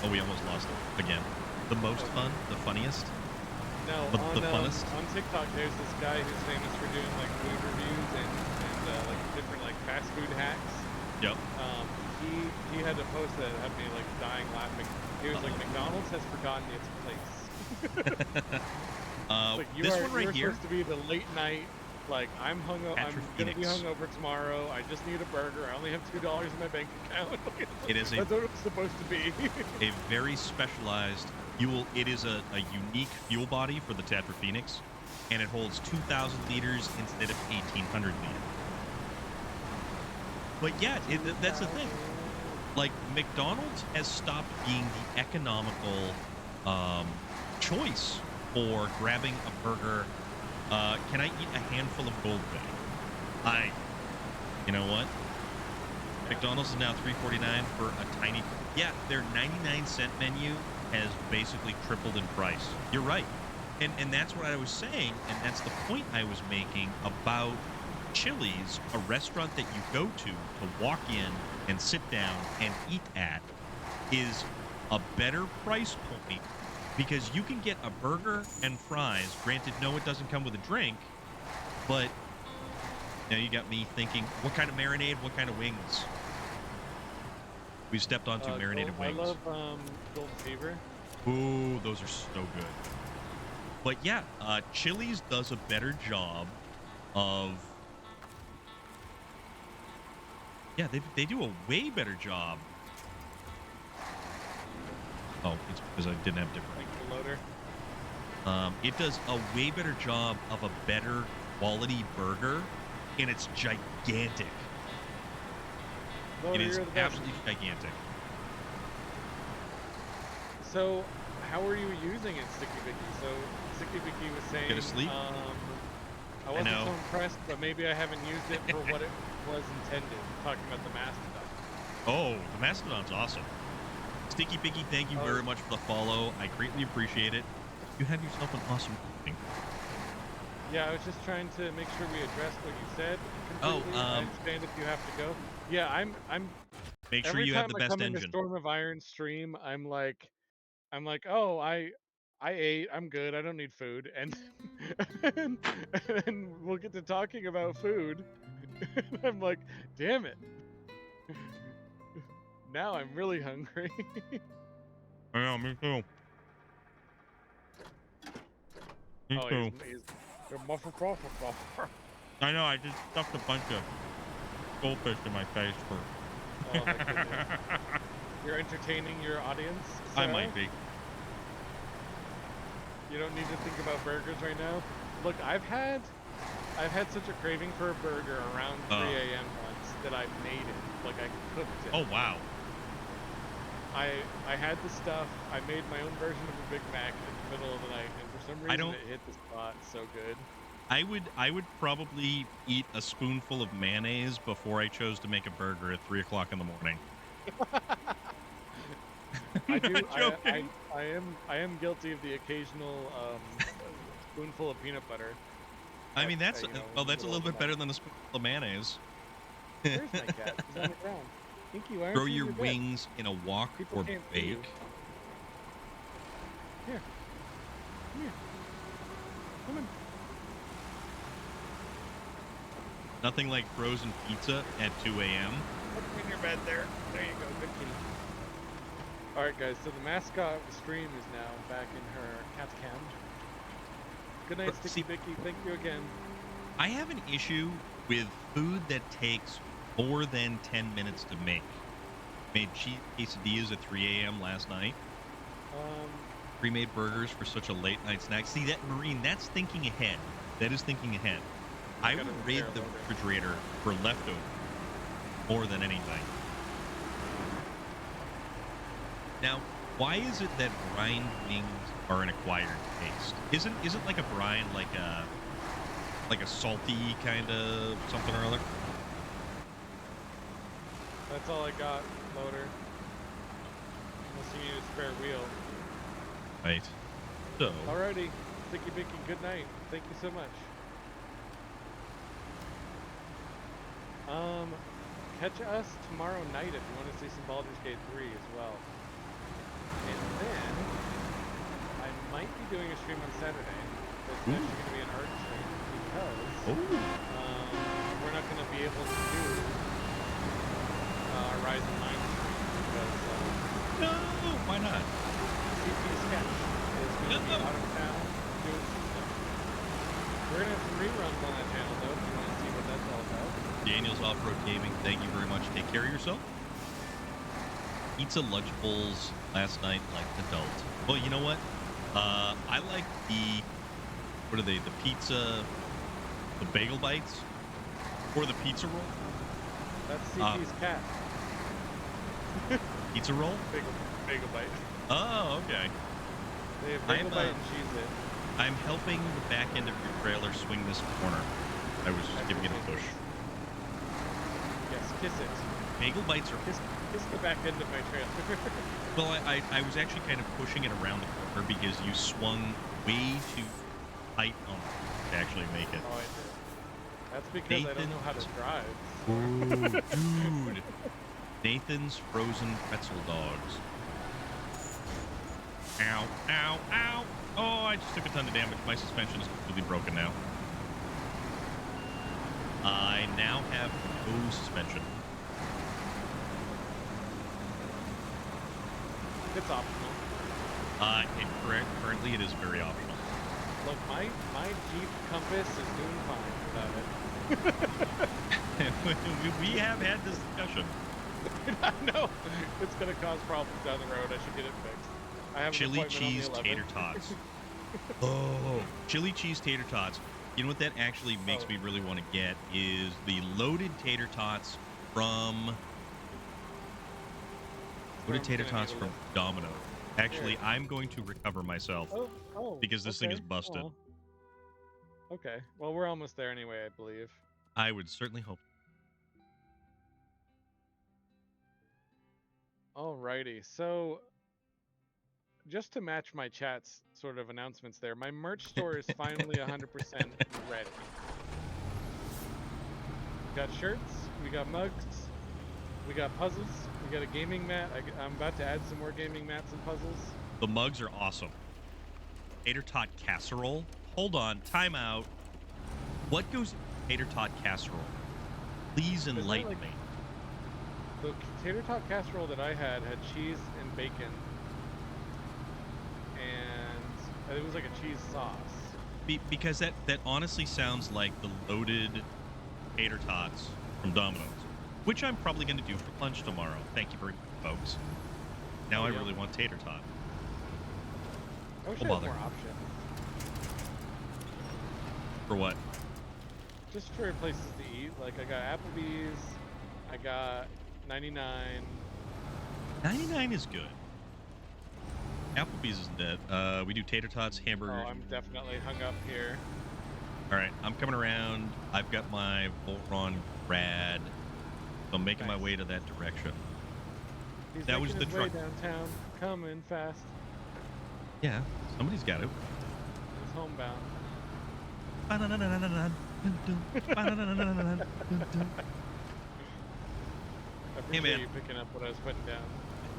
Oh, we almost lost it again. The most fun, the funniest. No, The funnest? on TikTok, there's this guy who's famous for doing like food reviews and like different like fast food hacks. Yep. He had a post that had me like dying laughing. He was like, McDonald's has forgotten its place. Like This one right you're here. supposed to be the late night. Like I'm gonna be Phoenix. hungover tomorrow. I just need a burger. I only have $2 in my bank account. It is That's what it's supposed to be. a very specialized fuel. It is a unique fuel body for the Tetra Phoenix, and it holds 2,000 liters instead of 1,800 liters. But yeah, that's the thing. Like McDonald's has stopped being the economical choice for grabbing a burger. Can I eat a handful of Gold Bay? You know what? McDonald's is now $3.49 for a tiny. Yeah, their 99-cent menu has basically tripled in price. You're right, and that's what I was saying, and that's the point I was making about Chili's, a restaurant that you go to walk in and sit down and eat at, is a better price point because you can get a burger and fries. Granted, no, it doesn't come with a drink, but now you got me thinking, what kind of marinade, what kind of wings? We stepped onto marinated wings. I love Gold Fever. Ooh, those are so good. But yeah, Chili's does a better job of. Yeah, they do a way better job. Oh, it's because I didn't have different. Like the loader. It does a way better job of a better quality burger, and it's gigantic. Loader, It is you're the best. absolutely gigantic. So, how are you using it, Sticky Vicky? So, Sticky Vicky was saying, Get to sleep? I wasn't know. so impressed, but maybe I haven't used it for what it was intended. Talking about the Mastodon. Oh, the Mastodon's awesome. Sticky Piggy, thank you very much for the follow. I greatly appreciate it. You have yourself an awesome evening. Yeah, I was just trying to make sure we addressed what you said. Oh, completely. I understand if you have to go. Yeah, I'm. Make sure Every you time have the I best come into engine. Storm of Iron stream, I'm like, oh, I ate. I'm good. I don't need food. And and we'll get to talking about food. And I'm like, damn it. Now I'm really hungry. Yeah, me too. Me Oh, too. he's muffle profit. I know, I just stuffed a bunch of goldfish in my face for. Oh my goodness. You're entertaining your audience. I Sarah? might be. You don't need to think about burgers right now. Look, I've had such a craving for a burger around 3 a.m. once that I made it. Like I cooked it. Oh, wow. I had the stuff. I made my own version of a Big Mac in the middle of the night, and for some reason it hit the spot so good. I would probably eat a spoonful of mayonnaise before I chose to make a burger at 3 o'clock in the morning. I do. Not joking. I am guilty of the occasional spoonful of peanut butter. I mean, that's you know, well, that's a little bit night. better than a spoonful of mayonnaise. Where's my cat? She's on the ground. Inky, why Throw aren't you in your your bed? wings in a walk People or can't see you. bake. Here. Come here. Come in. Nothing like frozen pizza at 2 a.m. Put her in your bed there. There you go. Good kitty. Alright, guys. So the mascot of the stream is now back in her cat cam. Good night, See- Sticky Vicky. Thank you again. I have an issue with food that takes more than 10 minutes to make. Made cheese quesadillas at 3 a.m. last night. Pre-made burgers for such a late night snack. See that, Marine? That's thinking ahead. That is thinking ahead. I gotta would raid repair the loader. refrigerator for leftover more than anything. Now, why is it that brine wings are an acquired taste? Isn't like a brine like a salty kind of something or other? That's all I got, loader. Unless you need a spare wheel. Right. So, Alrighty. Sticky Vicky, good night. Thank you so much. Catch us tomorrow night if you want to see some Baldur's Gate 3 as well. And then, I might be doing a stream on Saturday. It's actually going to be an art stream because we're not going to be able to do Rise of Mine stream because no, why not? CP Sketch is going to be out of town doing some stuff. We're going to have some reruns on that channel though if you want to see what that's all about. Daniel's Off-Road Gaming, thank you very much. Take care of yourself. Pizza Lunchables last night like adult. Well, you know what? I like what are they? The pizza, the bagel bites, or the pizza roll? That's CP's cat. Pizza roll? Bagel bite. Oh, okay. They have bagel bite and cheese it. I'm helping the back end of your trailer swing this corner. I was just giving it a push. Yes, kiss it. Bagel bites are... Kiss the back end of my trailer. Well, I was actually kind of pushing it around the corner because you swung way too tight on it to actually make it. Oh, I did. That's because I don't know how to drive. Oh, dude. Nathan's frozen pretzel dogs. Ow, ow, ow. Oh, I just took a ton of damage. My suspension is completely broken now. I now have no suspension. It's optional. Currently, it is very optional. Look, my Jeep Compass is doing fine without it. We have had this discussion. I know. It's going to cause problems down the road. I should get it fixed. I have an Chili appointment on the cheese 11th. tater tots. Oh, chili cheese tater tots. You know what that actually makes me really want to get is the loaded tater tots from from Domino's. Actually, I'm going to recover myself because this thing is busted. Oh. Okay. Well, we're almost there anyway, I believe. I would certainly hope. Alrighty. So, just to match my chat's sort of announcements there, my merch store is finally 100% ready. We got shirts, we got mugs, we got puzzles, we got a gaming mat. I'm about to add some more gaming mats and puzzles. The mugs are awesome. Tater tot casserole. Hold on, time out. What goes in tater tot casserole? Please enlighten me. The tater tot casserole that I had cheese and bacon, and it was like a cheese sauce. Because that honestly sounds like the loaded tater tots from Domino's, which I'm probably going to do for lunch tomorrow. Thank you very much, folks. Now I really want tater tot. I wish I had more options. For what? Just for places to eat. Like, I got Applebee's, I got 99. 99 is good. Applebee's isn't dead. We do tater tots, hamburgers. Oh, I'm definitely hung up here. All right, I'm coming around. I've got my Voltron Rad. So I'm making my way to that direction. He's that was the his truck way downtown, coming fast. Yeah, somebody's got to. He's homebound. Hey, appreciate man. you picking up what I was putting down.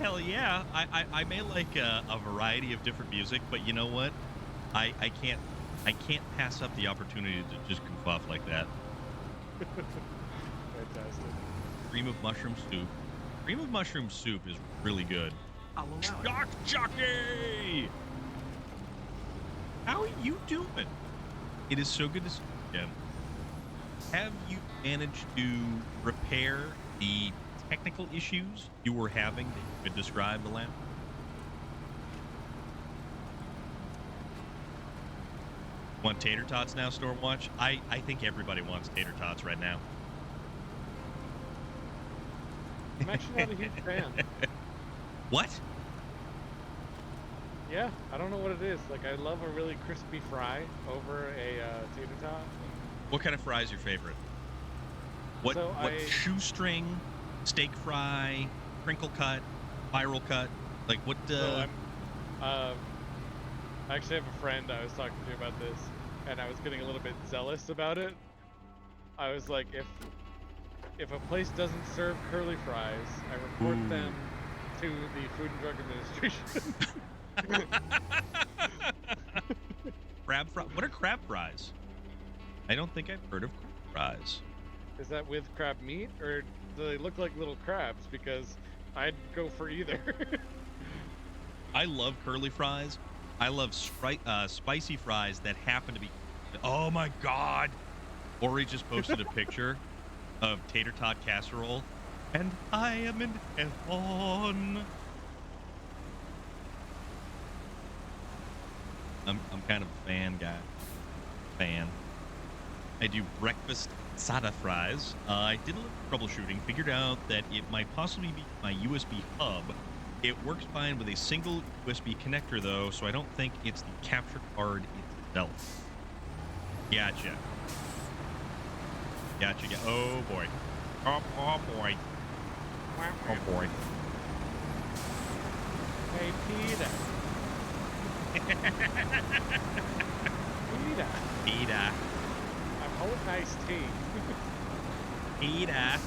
Hell yeah. I may like a variety of different music, but you know what? I can't pass up the opportunity to just goof off like that. Fantastic. Cream of mushroom soup. Cream of mushroom soup is really good. I'll allow it. Shock jockey! How are you doing? It is so good to see you again. Have you managed to repair the technical issues you were having that you could describe the last? Want tater tots now, Stormwatch? I think everybody wants tater tots right now. I'm actually not a huge fan. What? Yeah, I don't know what it is. Like, I love a really crispy fry over a tater tot. What kind of fry is your favorite? What So shoestring, steak fry, crinkle cut, spiral cut? Like what? So I actually have a friend I was talking to about this, and I was getting a little bit zealous about it. I was like, if a place doesn't serve curly fries, I report Ooh. them to the Food and Drug Administration. Crab fry? What are crab fries? I don't think I've heard of crab fries. Is that with crab meat, or do they look like little crabs? Because I'd go for either. I love curly fries. I love spicy fries that happen to be. Oh my god! Ori just posted a picture of tater tot casserole, and I am in heaven. I'm kind of a fan guy. Fan. I do breakfast sada fries. I did a little troubleshooting, figured out that it might possibly be my USB hub. It works fine with a single USB connector, though, so I don't think it's the capture card itself. Gotcha. Oh, boy. Oh, boy. Oh, boy. Hey, Peter. Peter. Peter. I'm holding iced tea. Peter.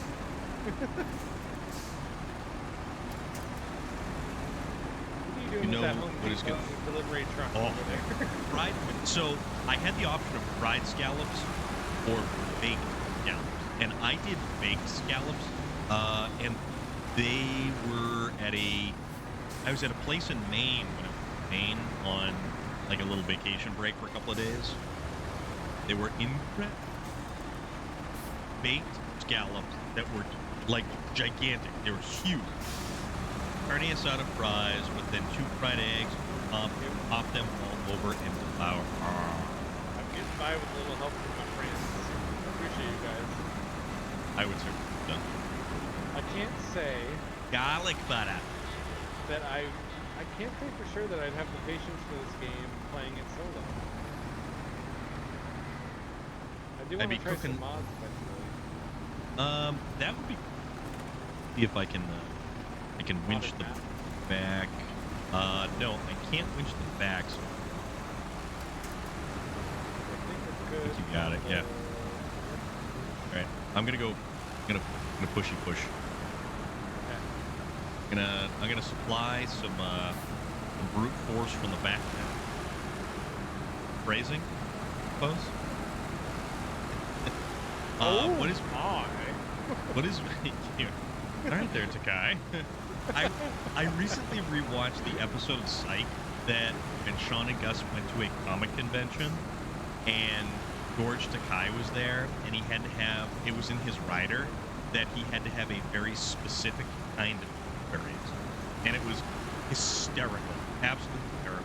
What are you doing You know with that Home what is Depot good? delivery truck Oh. over there? Fried. So I had the option of fried scallops or baked scallops, and I did baked scallops. And they were I was at a place in Maine when I was in Maine on like a little vacation break for a couple of days. They were incredible baked scallops that were like gigantic. They were huge. Carne asada fries with then 2 fried eggs, pop them all over into flour. I'm getting by with a little help from my friends. I appreciate you guys. I would certainly have done. I can't say Garlic butter. that I can't say for sure that I'd have the patience for this game playing it solo. I do I'd want be to try cooking- some mods eventually. That would be. See if I can winch Modded the map. back. No, I can't winch the back. So I think it's good. you got it, yeah. all right, I'm gonna pushy push. Okay. I'm gonna supply some brute force from the back. Phrasing, suppose. What is my? What is you? All right, there, Takai. I recently rewatched the episode of Psych that when Sean and Gus went to a comic convention, and George Takai was there, and he had to have it was in his rider that he had to have a very specific kind of berries, and it was hysterical, absolutely terrible.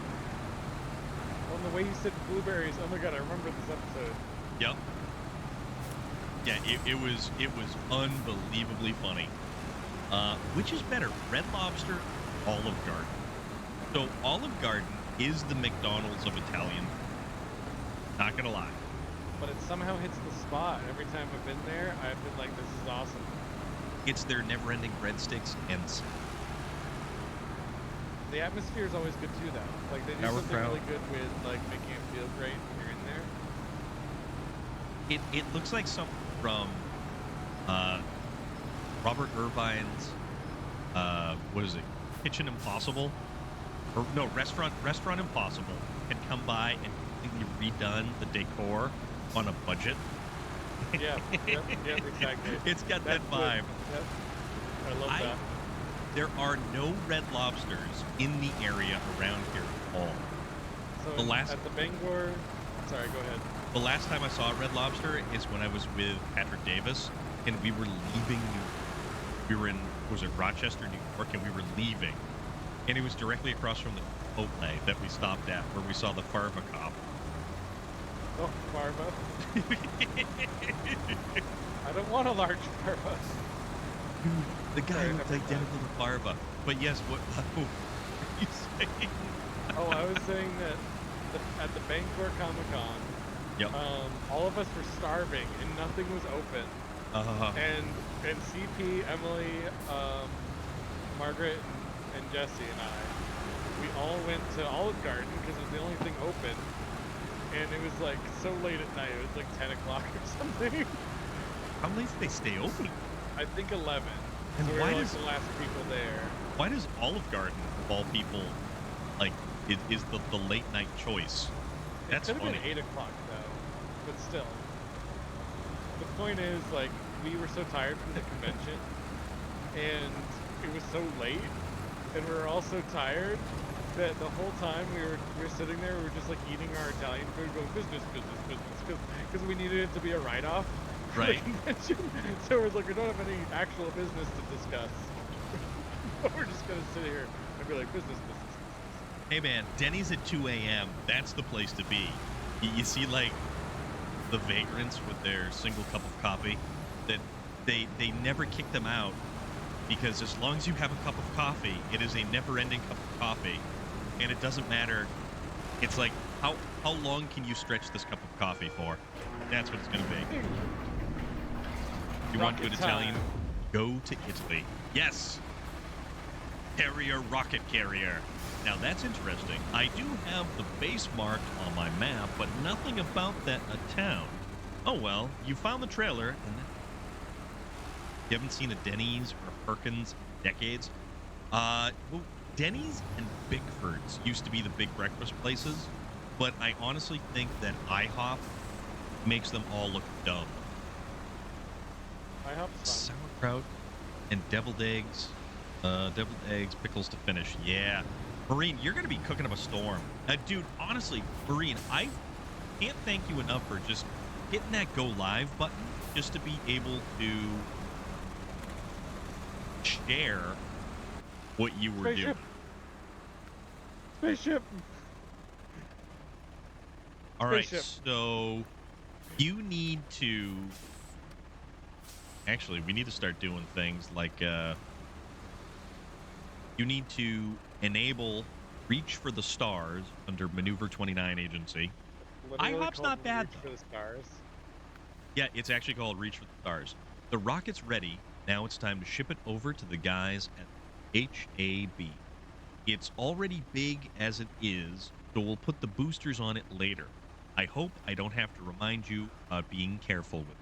Well, the way you said blueberries, oh my god, I remember this episode. Yep. Yeah, it was unbelievably funny. Which is better, Red Lobster, or Olive Garden? So Olive Garden is the McDonald's of Italian. Not gonna lie. But it somehow hits the spot. Every time I've been there, I've been like, this is awesome. It's their never-ending breadsticks and The atmosphere is always good too, though. Like, they do something Sauerkraut. really good with, like, making it feel great when you're in there. it looks like something from Robert Irvine's what is it? Kitchen Impossible, or no, Restaurant Impossible had come by and completely redone the decor on a budget. Yeah, yep, exactly. It's got That's that vibe. Yep. I love that. There are no Red Lobsters in the area around here at all. So at the Bangor, sorry, go ahead. The last time I saw a Red Lobster is when I was with Patrick Davis, and we were leaving. We were in, was it Rochester, New York, and we were leaving, and it was directly across from the Chipotle that we stopped at, where we saw the Farva cop. Oh, Farva. I don't want a large Farva. The guy looked identical to Farva. But yes, what were you saying? Oh, I was saying that at the Bangor Comic-Con, yep. all of us were starving and nothing was open. And CP, Emily, Margaret, and Jesse and I, we all went to Olive Garden because it was the only thing open. And it was like so late at night. It was like 10 o'clock or something. How late do they stay open? I think 11. And so why we were does like the last people there? Why does Olive Garden, of all people, like is the late night choice? That's it could have funny. been 8 o'clock though, but still. The point is, like, we were so tired from the convention, and it was so late, and we were all so tired that the whole time we were sitting there, we were just like eating our Italian food, going business, because we needed it to be a write-off for right. the convention. So we're like, we don't have any actual business to discuss. We're just gonna sit here and be like, business. Hey man, Denny's at 2 a.m. That's the place to be. You see, like, the vagrants with their single cup of coffee, that they never kick them out, because as long as you have a cup of coffee, it is a never-ending cup of coffee, and it doesn't matter. It's like, how long can you stretch this cup of coffee for? That's what it's going to be. You want good Italian? Go to Italy. Yes! Carrier rocket carrier. Now that's interesting. I do have the base marked on my map, but nothing about that town. Oh well, you found the trailer, and you haven't seen a Denny's or a Perkins in decades. Well, Denny's and Bigford's used to be the big breakfast places, but I honestly think that IHOP makes them all look dumb. IHOP's fun. Sauerkraut and deviled eggs, pickles to finish. Yeah. Marine, you're going to be cooking up a storm. Dude, honestly, Marine, I can't thank you enough for just hitting that go live button just to be able to share what you were doing. Spaceship. All right, so you need to... Actually, we need to start doing things like... you need to enable Reach for the Stars under Maneuver 29 Agency. IHOP's not bad, Reach for the Stars. Yeah, it's actually called Reach for the Stars. The rocket's ready. Now it's time to ship it over to the guys at HAB. It's already big as it is, so we'll put the boosters on it later. I hope I don't have to remind you about being careful with it.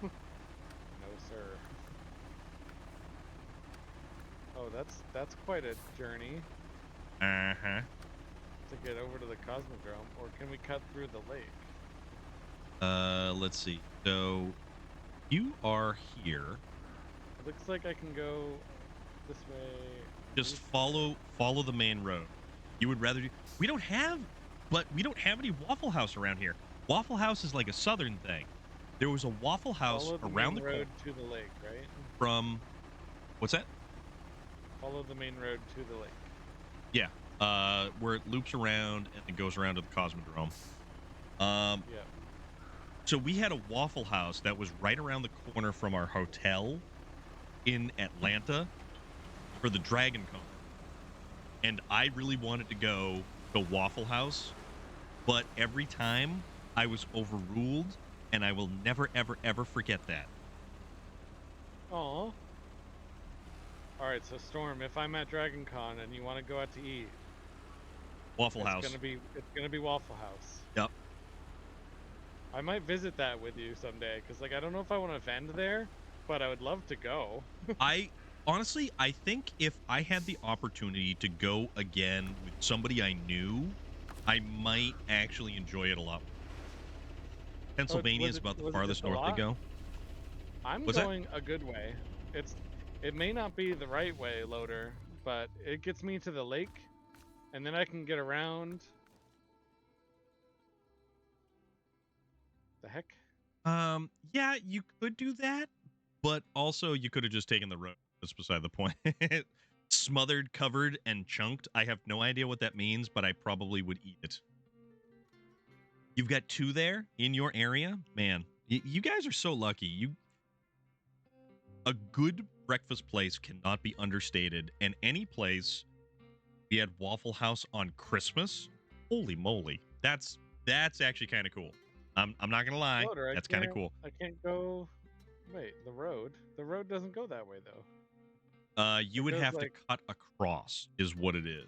Nope. No, sir. Oh, that's quite a journey. Uh-huh. To get over to the Cosmodrome, or can we cut through the lake? Let's see. So, you are here. It looks like I can go this way. Just follow the main road. You would rather do... We don't have any Waffle House around here. Waffle House is like a southern thing. There was a Waffle House around the road to the lake, right? From... What's that? Follow the main road to the lake. Yeah. Where it loops around and it goes around to the Cosmodrome. Yeah. So we had a Waffle House that was right around the corner from our hotel in Atlanta for the Dragon Con. And I really wanted to go to Waffle House, but every time I was overruled, and I will never, ever, ever forget that. Aw. Alright, so Storm, if I'm at Dragon Con and you want to go out to eat, Waffle House. It's gonna be Waffle House. Yep. I might visit that with you someday, because like I don't know if I want to vend there, but I would love to go. I honestly, I think if I had the opportunity to go again with somebody I knew, I might actually enjoy it a lot. Oh, Pennsylvania is about the was it just farthest a north they lot? go. I'm Was that? going a good way. It may not be the right way, loader, but it gets me to the lake, and then I can get around. The heck? Yeah, you could do that, but also you could have just taken the road. That's beside the point. Smothered, covered, and chunked. I have no idea what that means, but I probably would eat it. You've got 2 there in your area, man. You guys are so lucky. A good breakfast place cannot be understated, and any place. We had Waffle House on Christmas. Holy moly, that's actually kind of cool. I'm not gonna lie, Loader, that's kind of cool. I can't go. Wait, the road? The road doesn't go that way though. You It would goes have to like, cut across, is what it is.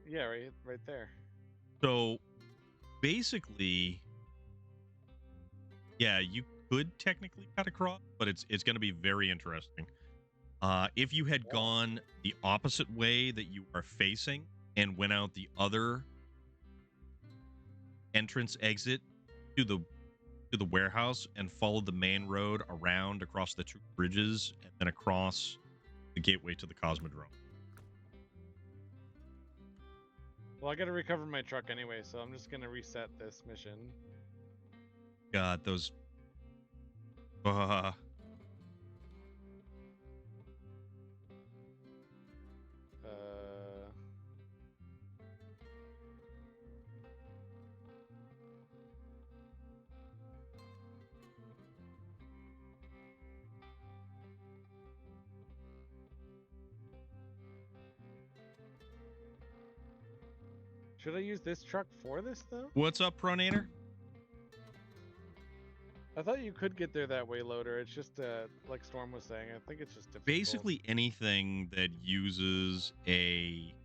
yeah, right there. So basically, yeah, you could technically cut across, but it's going to be very interesting. If you had Oh. gone the opposite way that you are facing and went out the other entrance exit to the warehouse and followed the main road around across the 2 bridges and then across the gateway to the Cosmodrome. Well, I gotta recover my truck anyway, so I'm just gonna reset this mission. God, those. Uh, Uh, should I use this truck for this though? what's up, Pronator? I thought you could get there that way, loader. It's just like Storm was saying. I think it's just difficult. Basically, anything that uses a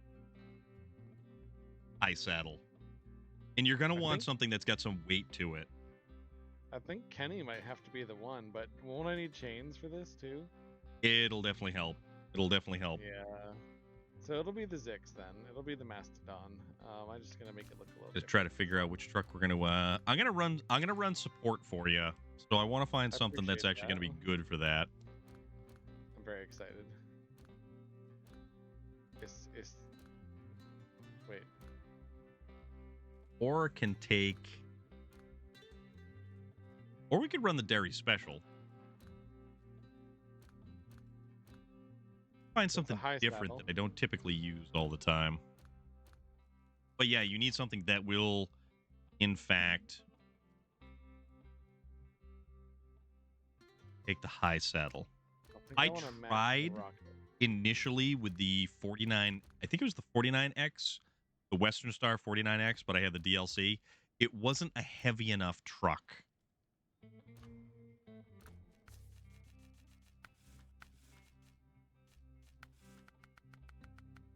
high saddle, and you're gonna want something that's got some weight to it. I think Kenny might have to be the one, but won't I need chains for this too? It'll definitely help. It'll definitely help. Yeah. So it'll be the Zix then. It'll be the Mastodon. I'm just gonna make it look a little. Just try to figure out which truck we're gonna. I'm gonna run support for you. So I want to find something that's actually gonna be good for that. I'm very excited. It's. Wait. Or can take. Or we could run the dairy special. Find something different that I don't typically use all the time. But yeah, you need something that will, in fact, take the high saddle. I tried initially with the 49, I think it was the 49X, the Western Star 49X, but I had the DLC. It wasn't a heavy enough truck.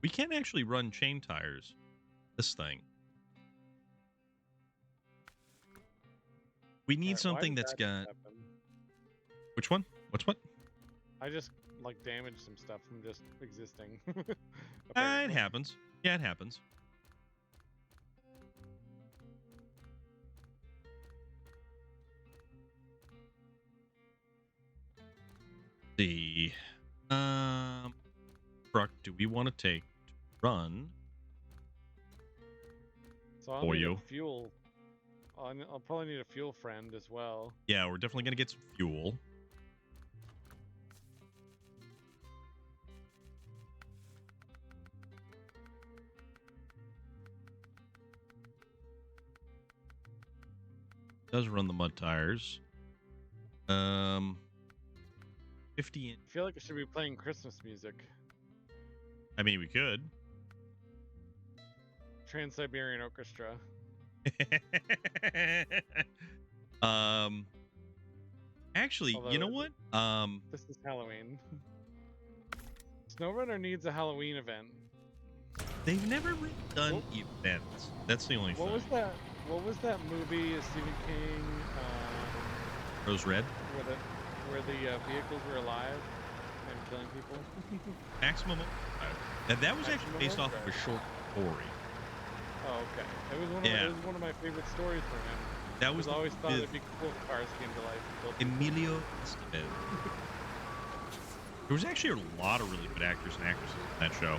We can't actually run chain tires. This thing. We need something that's got. Which one? What's what? I just like damaged some stuff from just existing. It happens. Yeah, it happens. The truck do we want to take to run? So I'll need a fuel. I'll probably need a fuel friend as well. Yeah, we're definitely gonna get some fuel. Does run the mud tires. 50 in. I feel like I should be playing Christmas music. I mean, we could. Trans-Siberian Orchestra. Actually, you know what? This is Halloween. SnowRunner needs a Halloween event. They've never really done events. That's the only thing. What was that? what was that movie? Stephen King, Rose Red, where the vehicles were alive and killing people. Maximum Overdrive. And that was actually Maximum based off of a Overdrive. short story. Oh, okay. Yeah, It was one of my favorite stories from him. that was Because I the always one thought with it'd be cool if cars came to life and killed people. Emilio Estevez. There was actually a lot of really good actors and actresses in that show.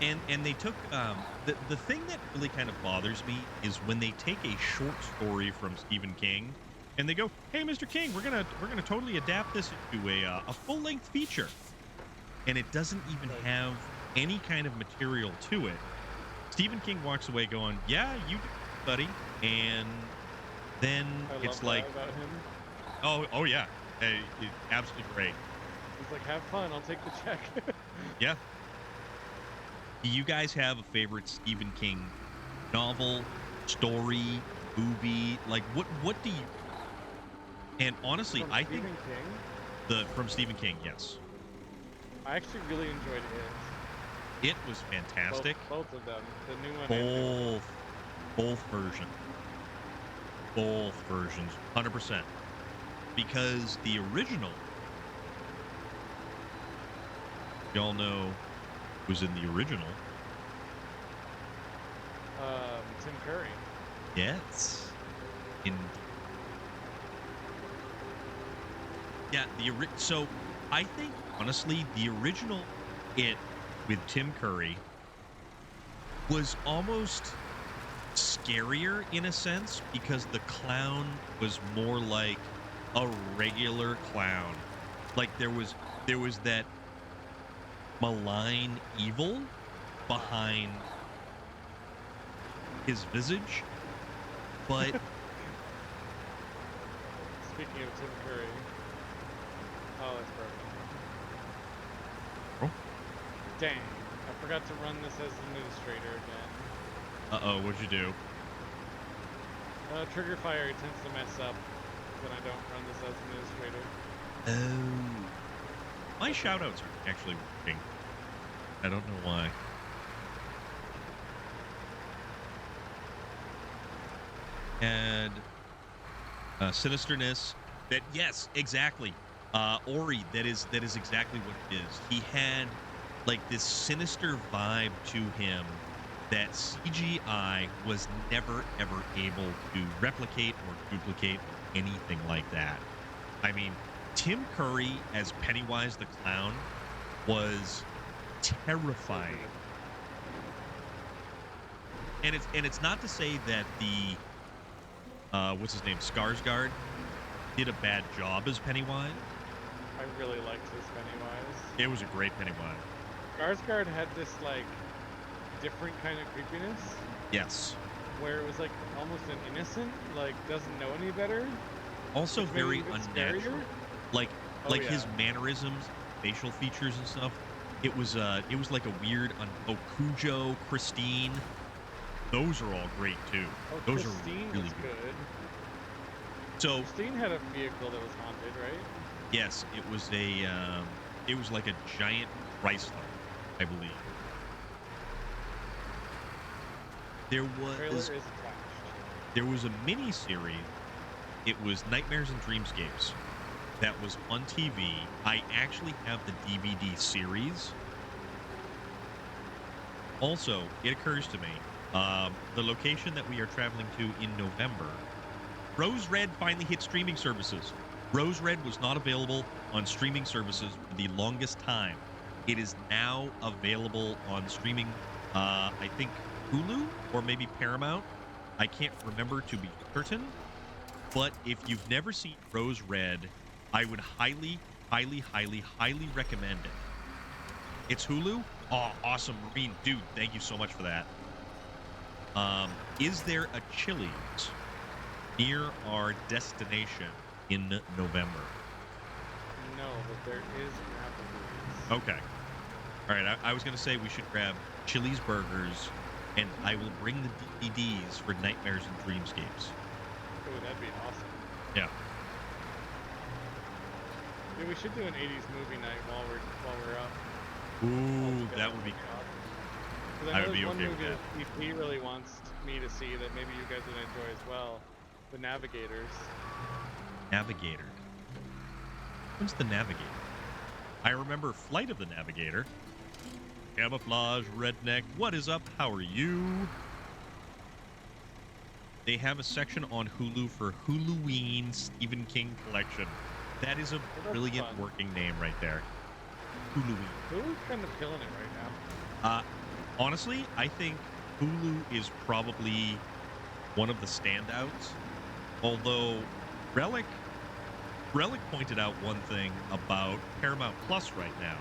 And they took the thing that really kind of bothers me is when they take a short story from Stephen King and they go, "Hey, Mr. King, we're gonna totally adapt this into a full length feature," and it doesn't even Like, have any kind of material to it. Stephen King walks away going, "Yeah, you do, buddy," and then I it's love like, that about him. "Oh yeah, hey, absolutely great." He's like, have fun, I'll take the check. Yeah. Do you guys have a favorite Stephen King novel, story, movie? Like what do you? And honestly, From I think Stephen King, the from Stephen King, yes, I actually really enjoyed it was it. fantastic. Both of them, the new one and the old one. Both both versions, both versions, 100%. Because the original, y'all know, was in the original. Tim Curry. Yes, in yeah, so I think honestly the original it with Tim Curry was almost scarier in a sense because the clown was more like a regular clown. Like there was that malign evil behind his visage, but Speaking of Tim Curry, oh, that's perfect. oh, Dang, I forgot to run this as administrator again. uh-oh, what'd you do? Trigger fire tends to mess up when I don't run this as administrator. Oh, my shoutouts are actually working. I don't know why. And sinisterness. That yes, exactly. Ori. That is exactly what it is. He had like this sinister vibe to him that CGI was never ever able to replicate or duplicate or anything like that. I mean, Tim Curry as Pennywise the Clown was terrifying. And it's not to say that the what's his name, Skarsgård, did a bad job as Pennywise. I really liked his Pennywise. It was a great Pennywise. Skarsgård had this like different kind of creepiness Yes. where it was like almost an innocent, like doesn't know any better. Also Which made it very even unnatural. scarier. Like Oh like yeah. his mannerisms, facial features and stuff. It was like a weird Cujo, Christine. Those are all great too. Oh, Those Christine are really was good. good. So Christine had a vehicle that was haunted, right? yes, it was like a giant Chrysler, I believe. There Trailer was is attached. there was a mini series. It was Nightmares and Dreamscapes that was on TV. I actually have the DVD series. Also, it occurs to me, the location that we are traveling to in November, Rose Red finally hit streaming services. Rose Red was not available on streaming services for the longest time. It is now available on streaming, I think Hulu or maybe Paramount. I can't remember to be certain. But if you've never seen Rose Red, I would highly, highly, highly, highly recommend it. It's Hulu. Oh, awesome, Marine dude! Thank you so much for that. Is there a Chili's near our destination in November? No, but there is an Applebee's. Okay. All right. I was gonna say we should grab Chili's burgers, and I will bring the DVDs for Nightmares and Dreamscapes. Oh, that'd be awesome. Yeah. Yeah, we should do an '80s movie night while we're up. Ooh, Altogether. that would be. Awesome. 'Cause I I know would be there's one okay with movie that. he really wants me to see that maybe you guys would enjoy as well. The Navigators. Navigator. Who's the Navigator? I remember Flight of the Navigator. Camouflage, redneck. What is up? How are you? They have a section on Hulu for Huluween Stephen King collection. That is a brilliant working name right there. Huluween. Hulu's kind of killing it right now. Honestly, I think Hulu is probably one of the standouts. Although Relic pointed out one thing about Paramount Plus right now.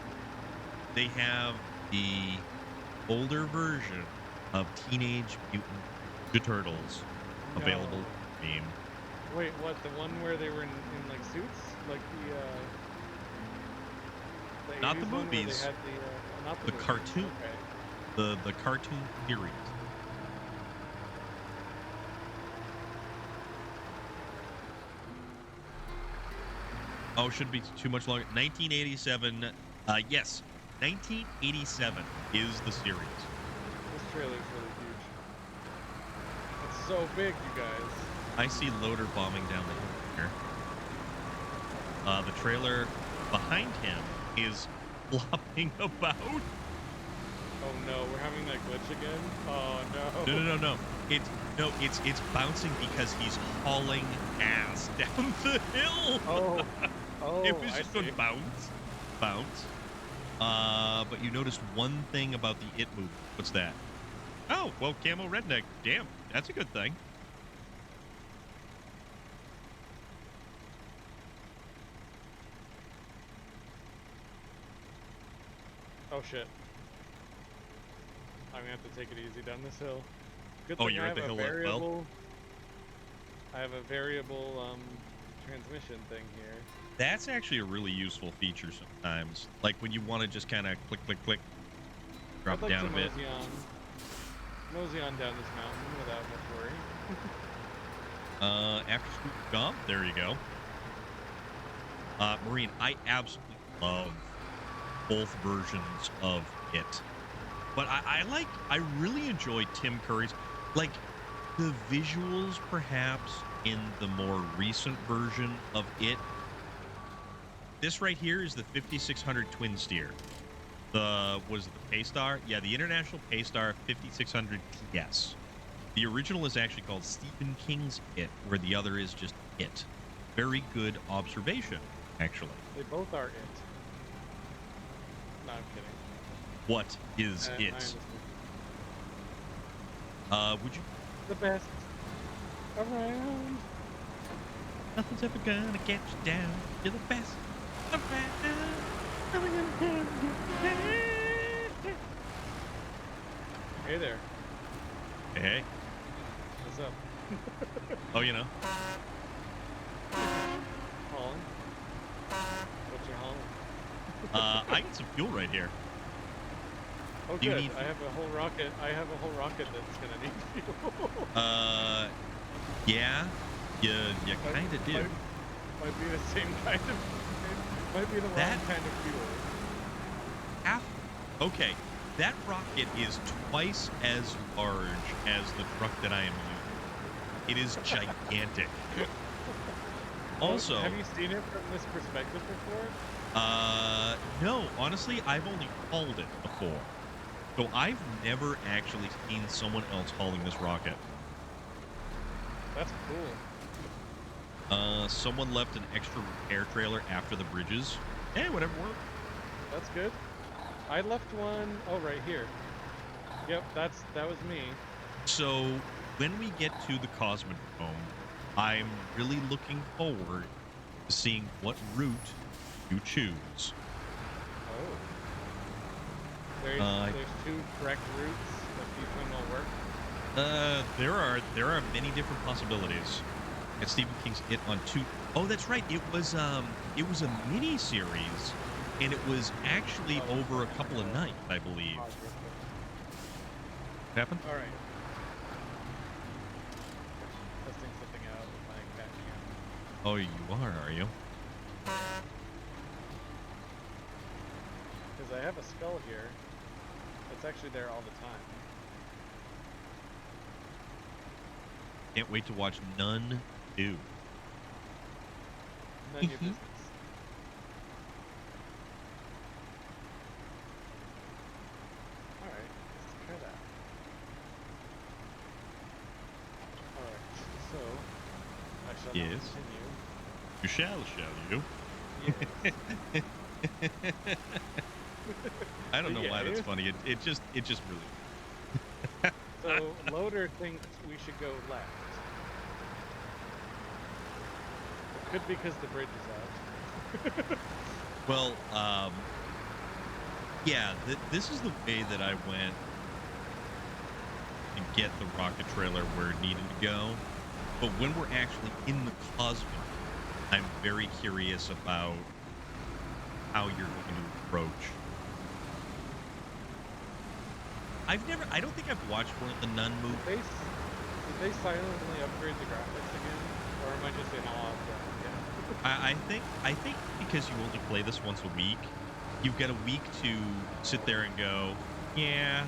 They have the older version of Teenage Mutant Ninja Turtles available. No. Wait, what? The one where they were in like suits, like the not the 80s one where movies, they had not the movies. cartoon, Okay. the cartoon series. Oh, shouldn't be too much longer. 1987. Yes, 1987 is the series. This trailer's really huge. It's so big, you guys. I see Loader bombing down the hill here. The trailer behind him is flopping about. Oh no, we're having that glitch again? Oh no. No. It's bouncing because he's hauling ass down the hill. Oh, it was just going bounce. But you noticed one thing about the It movie. What's that? Oh, well, camo redneck. Damn, that's a good thing. Oh shit. I'm gonna have to take it easy down this hill. Good Oh, thing you're I at the have a hill as well? variable. I have a variable transmission thing here. That's actually a really useful feature sometimes. Like when you want to just kind of click, click, click, drop it down a bit. Mosey on down this mountain without much worry. After School Gump, there you go. Maureen, I absolutely love both versions of it. But I really enjoy Tim Curry's, like, the visuals perhaps in the more recent version of it. This right here is the 5600 Twin Steer. Was it the Paystar? Yeah, the International Paystar 5600 TS. The original is actually called Stephen King's It, where the other is just It. Very good observation, actually. They both are it. No, I'm kidding. What is it? Would you? The best around. Nothing's ever gonna get you down. You're the best around. Nothing's ever gonna get you down. Hey there. Hey. What's up? Oh, you know. Hauling? What you hauling? I got some fuel right here. Oh, Do you good. need- I have a whole rocket. I have a whole rocket that's gonna need fuel. Yeah. You kind of do. Might be the same kind of. Might be the wrong kind of fuel. Okay. That rocket is twice as large as the truck that I am using. It is gigantic. Also, have you seen it from this perspective before? No. Honestly, I've only hauled it before. So I've never actually seen someone else hauling this rocket. That's cool. Someone left an extra repair trailer after the bridges. Hey, whatever worked. That's good. I left one. Oh, right here. Yep, that was me. So when we get to the Cosmodrome, I'm really looking forward to seeing what route you choose. Oh. There's two correct routes that each one will work. There are many different possibilities. It's Stephen King's It on 2. Oh, that's right. It was a mini series, and it was actually over a couple of nights, I believe. What happened? All right. Testing something out with my cat cam. Oh, you are you? Because I have a skull here. It's actually there all the time. Can't wait to watch Nun 2. None your business. All right, let's try that. All right, so I shall now Yes. continue. You shall you? Yes. I don't know why that's Yes. funny. It just really. So Loader thinks we should go left. It could be because the bridge is out. Well, yeah, this is the way that I went to get the rocket trailer where it needed to go. But when we're actually in the cosmos, I'm very curious about how you're going to approach. I don't think I've watched one of the Nun movies. Did they silently upgrade the graphics again? Or am I just in awe of them again? I think because you only play this once a week, you've got a week to sit there and go, yeah,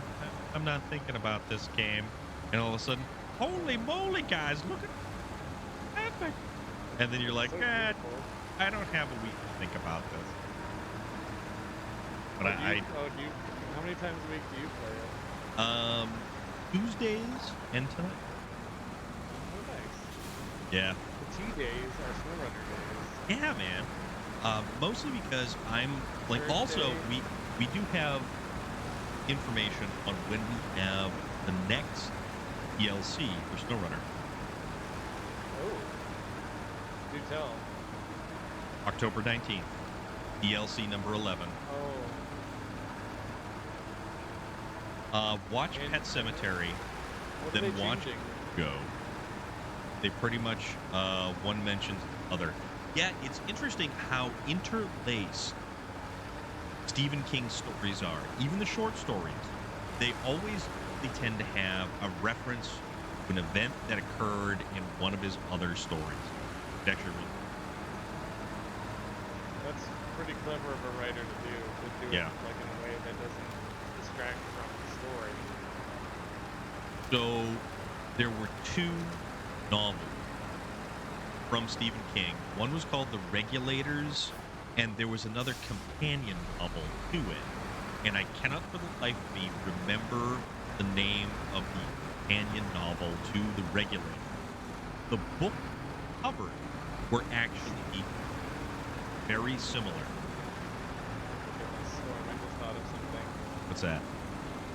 I'm not thinking about this game. And all of a sudden, holy moly, guys, look at epic. And then you're like, So I beautiful. don't have a week to think about this. But how many times a week do you play it? Tuesdays and tonight. Oh, nice. Yeah. The T days are SnowRunner days. Yeah, man. Mostly because I'm like, also Thursday. we do have information on when we have the next DLC for SnowRunner. Oh. Do tell. October 19th. DLC number 11. Oh. Watch And Pet Cemetery, What then are they watch changing? Go. They pretty much one mentions the other. Yeah, it's interesting how interlaced Stephen King's stories are. Even the short stories, they tend to have a reference to an event that occurred in one of his other stories. It's actually really That's pretty clever of a writer to do Yeah. it like in a way that doesn't distract from the story. So there were two novels from Stephen King. One was called The Regulators, and there was another companion novel to it. And I cannot for the life of me remember the name of the companion novel to The Regulators. The book covers were actually very similar. Goodness, Storm, I just thought of something. What's that?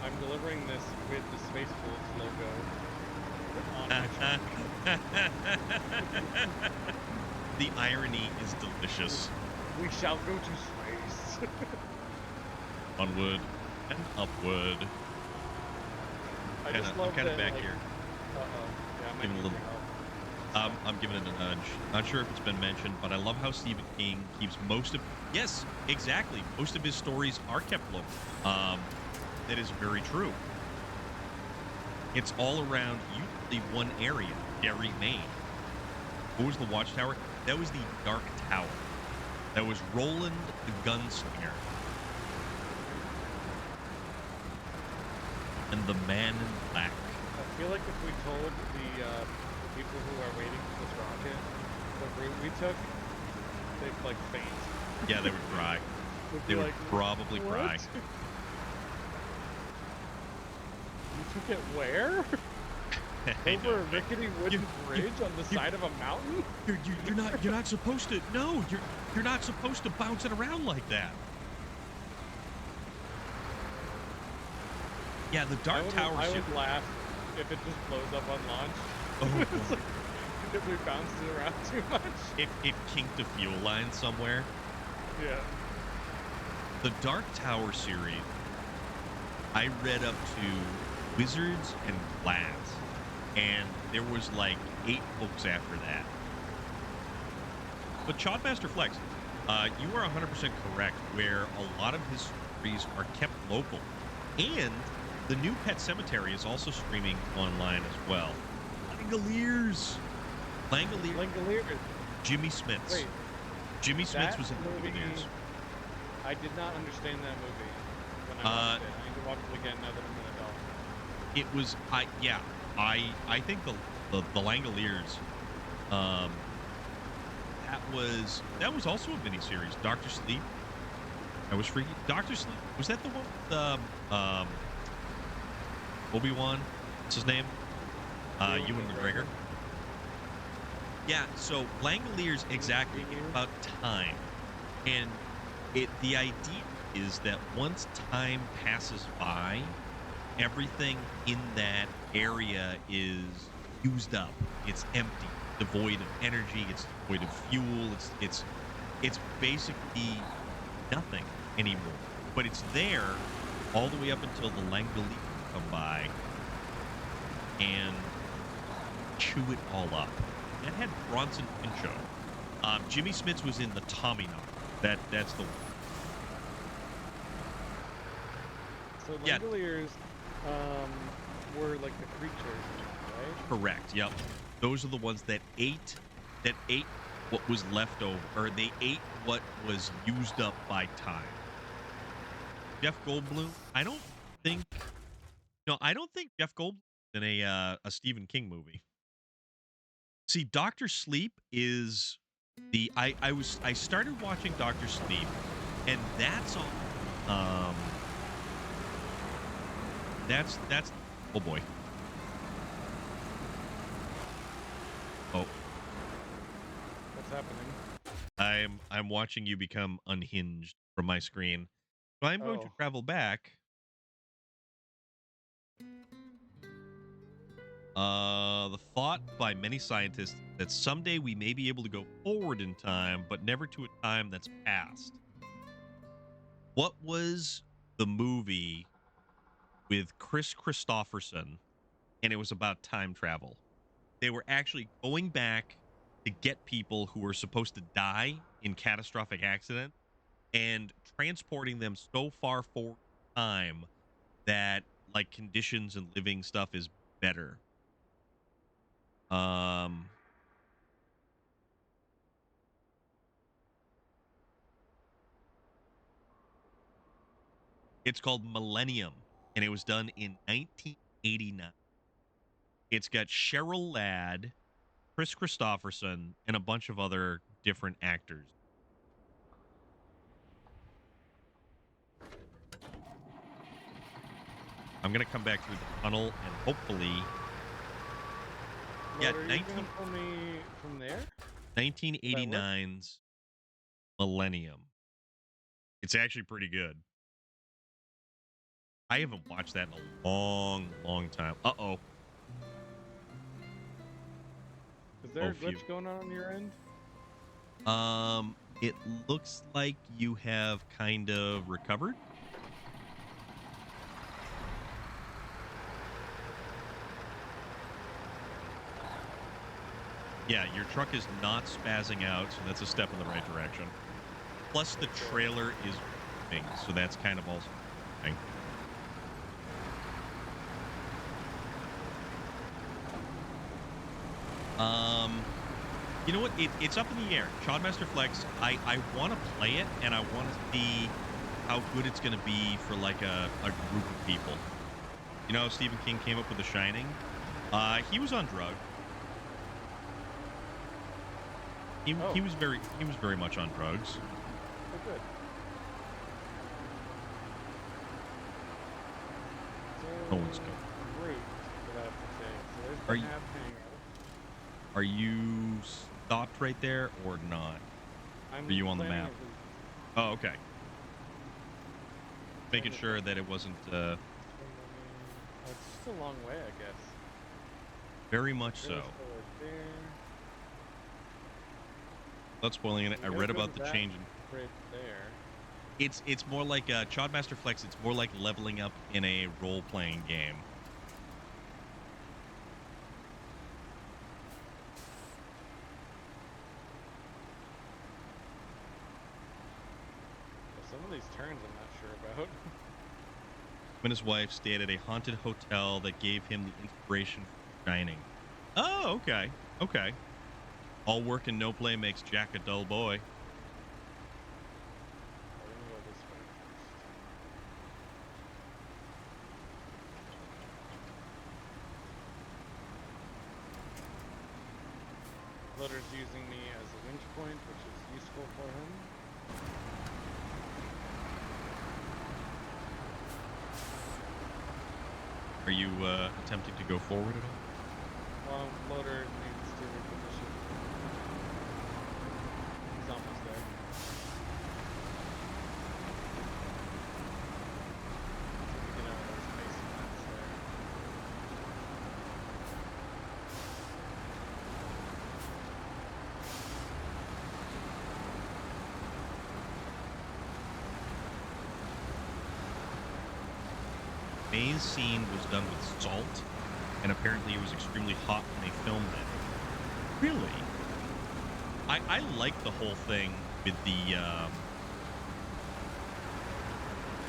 I'm delivering this with the Space Wolves logo on my truck. The irony is delicious. We shall go to space. Onward and upward. I just love I'm kind of that, back like, here. Uh-oh. Yeah, I might Giving a need little- your help. I'm giving it a nudge. Not sure if it's been mentioned, but I love how Stephen King keeps most of... Yes, exactly. Most of his stories are kept local. That is very true. It's all around usually one area, Derry, Maine. What was the watchtower? That was the Dark Tower. That was Roland the Gunslinger. And the Man in Black. I feel like if we told the people who are waiting for this rocket the route we took, they'd like faint. Yeah, they would cry. They'd They be would like, probably "What? cry. You took it where? I know, Over a right? rickety wooden bridge on the side of a mountain? You're not supposed to. No, you're not supposed to bounce it around like that. Yeah, the Dark Tower. I would laugh if it just blows up on launch. Oh, It's like, if we bounced it around too much. it kinked a fuel line somewhere. Yeah. The Dark Tower series, I read up to Wizards and Glass, and there was like 8 books after that. But Chodmaster Flex, you are 100% correct, where a lot of his stories are kept local. And the new Pet Cemetery is also streaming online as well. Langoliers! Langolier. Jimmy Smits. Wait, Jimmy Smits that was in the movie- Langoliers. I did not understand that movie when I watched it. I need to watch it again now that I'm an adult. It was I think the Langoliers. Um, that was also a miniseries. Doctor Sleep. That was freaky. Doctor Sleep, was that the one with Obi-Wan? What's his name? Ewan McGregor. Yeah. So Langoliers exactly about time, and the idea is that once time passes by, everything in that area is used up. It's empty, devoid of energy. It's devoid of fuel. It's basically nothing anymore. But it's there all the way up until the Langoliers come by and chew it all up. That had Bronson Pinchot. Jimmy Smits was in the Tommyknocker. That's the one. So Yeah. Langoliers were like the creatures, right? Correct. Yep. Those are the ones that ate what was left over, or they ate what was used up by time. Jeff Goldblum. I don't think Jeff Goldblum in a Stephen King movie. See, Doctor Sleep is I started watching Doctor Sleep, and that's on that's oh boy. Oh, What's happening? I'm watching you become unhinged from my screen. So I'm going to Oh. travel back. The thought by many scientists that someday we may be able to go forward in time, but never to a time that's past. What was the movie with Chris Christopherson, and it was about time travel? They were actually going back to get people who were supposed to die in catastrophic accident and transporting them so far forward in time that like conditions and living stuff is better. It's called Millennium, and it was done in 1989. It's got Cheryl Ladd, Chris Christopherson, and a bunch of other different actors. I'm gonna come back through the tunnel and hopefully, yeah, Are you gonna tell me from there? 1989's Millennium. It's actually pretty good. I haven't watched that in a long, long time. Uh-oh. Is there a glitch going on your end? It looks like you have kind of recovered. Yeah, your truck is not spazzing out, so that's a step in the right direction. Plus, the trailer is moving, so that's kind of also thing. You know what? It's up in the air. Childmaster Flex, I want to play it, and I want to see how good it's going to be for, like, a group of people. You know how Stephen King came up with The Shining? He was on drugs. He was very much on drugs. Oh, good. So, No one's good. Great, what I have to say. So there's Are the you- Hab hangout. Are you stopped right there or not? I'm Are you on the planning map? a route. Oh, okay. Making sure that it wasn't It's just a long way, I guess. very much so. There's the right there. Without spoiling it, I We read gotta go about the back change in right there. it's more like Childmaster Flex, it's more like leveling up in a role-playing game. Some of these turns I'm not sure about. Him and his wife stayed at a haunted hotel that gave him the inspiration for Shining. Oh, okay. Okay. All work and no play makes Jack a dull boy. We're gonna go this way first. Loader's using me as a winch point, which is useful for him. Are you attempting to go forward at all? Well, Loader needs to reposition. He's almost there. So we get out of those basic nets there. Maze scene was done with salt, and apparently it was extremely hot when they filmed it. Really? I like the whole thing with the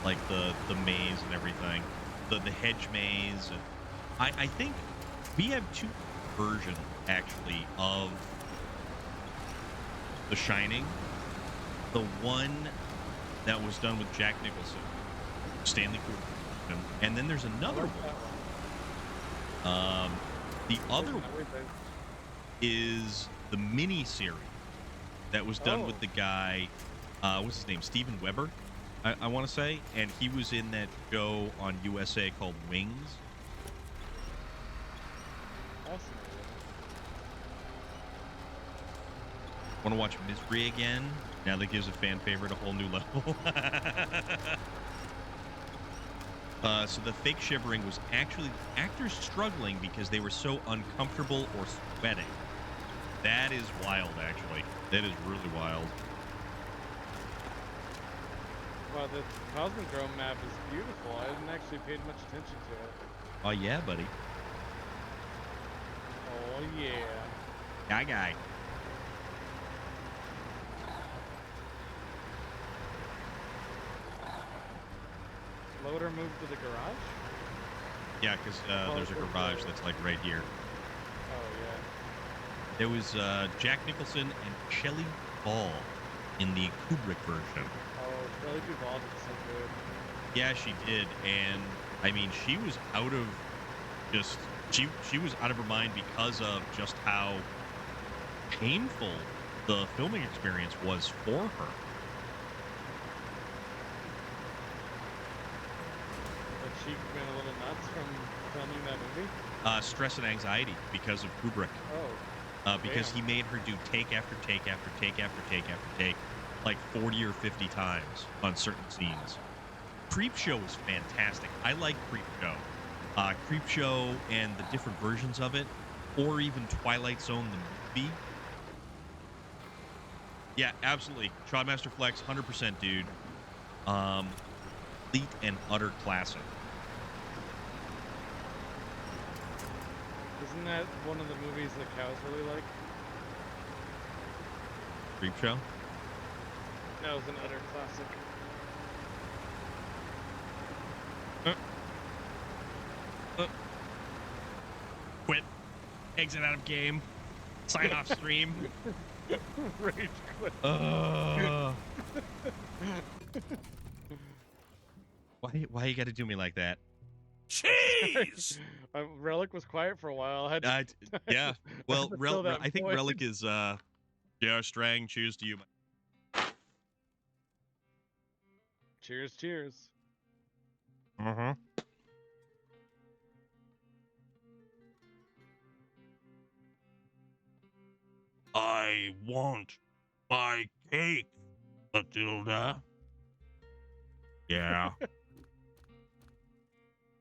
like the maze and everything, the hedge maze. And I think we have two versions actually of The Shining. The one that was done with Jack Nicholson, Stanley Kubrick, and then there's another one. The other one is the mini series that was done with the guy, what's his name, Steven Weber, I want to say, and he was in that show on USA called Wings. Fascinating. Want to watch Misery again? Now that gives a fan favorite a whole new level. So the fake shivering was actually actors struggling because they were so uncomfortable or sweating. That is wild, actually. That is really wild. Wow, the Cosmodrome map is beautiful. I hadn't actually paid much attention to it. Oh, yeah, buddy. Oh, yeah. Guy. Loader moved to the garage? Yeah, because there's a garage that's like right here. Oh, yeah. There was Jack Nicholson and Shelley Ball in the Kubrick version. Oh, Shelley Duvall did so good. Yeah, she did, and I mean, she was out of just she was out of her mind because of just how painful the filming experience was for her. But she went a little nuts from filming that movie? Stress and anxiety because of Kubrick. Oh. Because Damn. he made her do take after take after take after take after take, like 40 or 50 times on certain scenes. Creepshow was fantastic. I like Creepshow. Creepshow and the different versions of it, or even Twilight Zone, the movie. Yeah, absolutely. Trodmaster Flex, 100%, dude. Complete and utter classic. Isn't that one of the movies that cows really like? Creepshow? That was an utter classic. Quit. Exit out of game. Sign off stream. Rage quit. Why you got to do me like that? Jeez! Relic was quiet for a while. I had to, yeah. Well, I think void. Relic is yeah, Strang, cheers to you. Cheers. Uh-huh. I want my cake, Matilda. Yeah.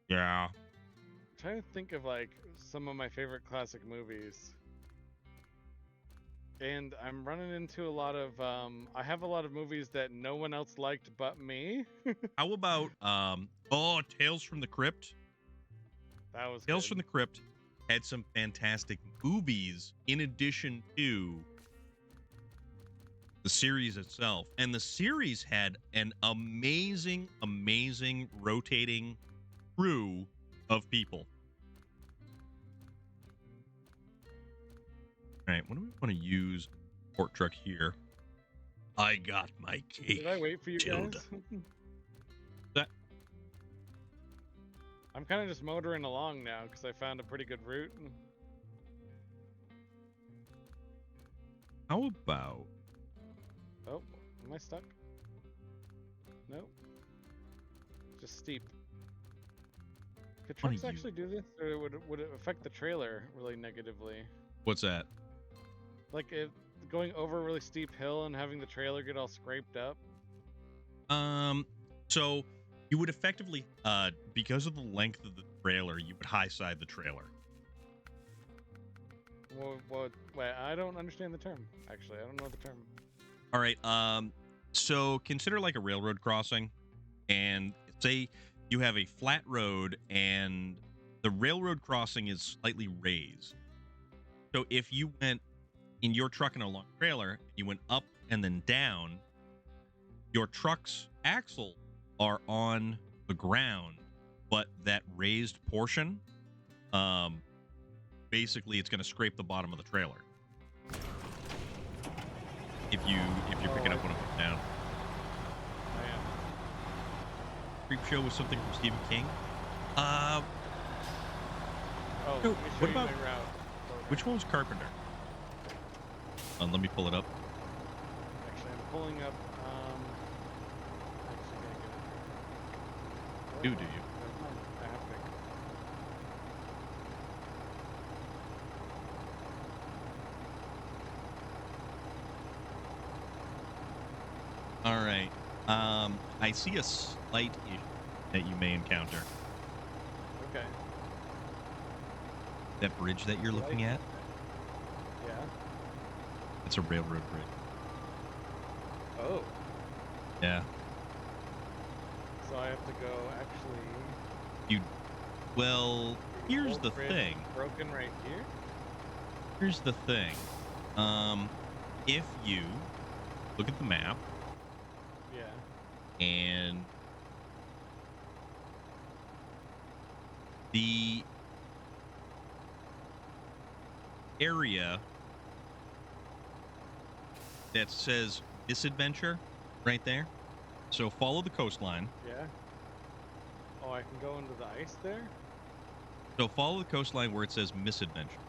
Yeah. I'm trying to think of like some of my favorite classic movies. And I'm running into a lot of I have a lot of movies that no one else liked but me. How about Tales from the Crypt? That was Tales good. from the Crypt had some fantastic movies in addition to the series itself. And the series had an amazing rotating crew of people. All right, what do we want to use port truck here? I got my cake. Did I wait for you Tilda. guys? That I'm kind of just motoring along now because I found a pretty good route. How about... Oh, am I stuck? Nope. Just steep. Could What are trucks you... actually do this, or would it affect the trailer really negatively? What's that? Like if going over a really steep hill and having the trailer get all scraped up? So you would effectively, because of the length of the trailer, you would high side the trailer. Wait, I don't understand the term. Actually, I don't know the term. All right. So consider like a railroad crossing, and say you have a flat road, and the railroad crossing is slightly raised. So if you went in your truck in a long trailer, you went up and then down, your truck's axle are on the ground, but that raised portion, basically it's going to scrape the bottom of the trailer. If you're picking up when it went down. I am. Creep Show was something from Stephen King. Oh, no, let me show what you about- my route. Which one was Carpenter? Let me pull it up. Actually, I'm pulling up. Actually, gotta get it. Do you? Never mind. I have to. All right. I see a slight issue that you may encounter. Okay. That bridge that you're looking at, Yeah. it's a railroad bridge. Oh. Yeah. So I have to go. Actually. Well, here's old the bridge thing. Broken right here. Here's the thing. If you look at the map Yeah. and the area that says misadventure right there. So follow the coastline. Yeah. Oh, I can go into the ice there. So follow the coastline where it says misadventure.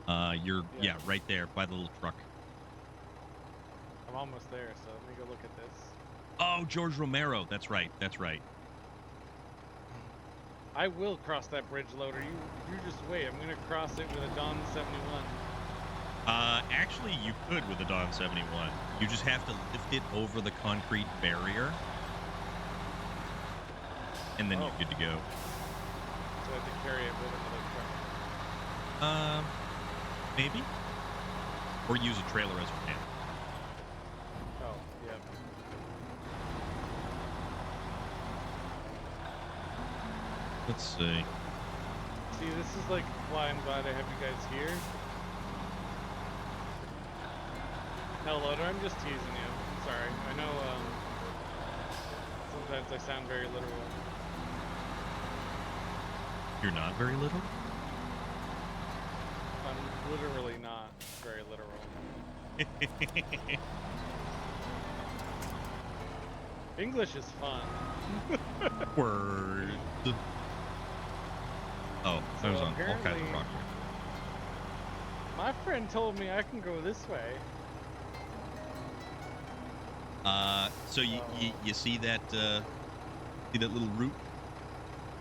Yeah, right there by the little truck. I'm almost there, so let me go look at this. Oh, George Romero. That's right. That's right. I will cross that bridge, Loader. You just wait. I'm gonna cross it with a Dawn 71. Actually, you could with a Dawn 71. You just have to lift it over the concrete barrier, and then you're good to go. So I have to carry it with another truck. Maybe, or use a trailer as a ramp. Oh, yep. Let's see. See, this is like why I'm glad I have you guys here. No, Loader, I'm just teasing you. Sorry. I know, sometimes I sound very literal. You're not very little? I'm literally not very literal. English is fun. Word. Oh, I was on all kinds of apparently- rock. My friend told me I can go this way. So you see that little route?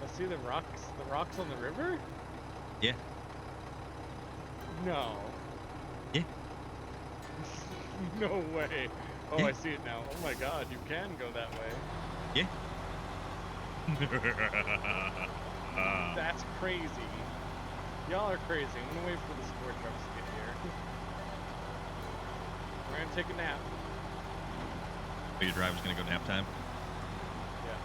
I see the rocks on the river? Yeah. No. Yeah. No way. Oh, Yeah. I see it now. Oh my god, you can go that way. Yeah. That's crazy. Y'all are crazy. I'm gonna wait for the support trucks to get here. We're gonna take a nap. Oh, your driver's gonna go nap time? Yeah.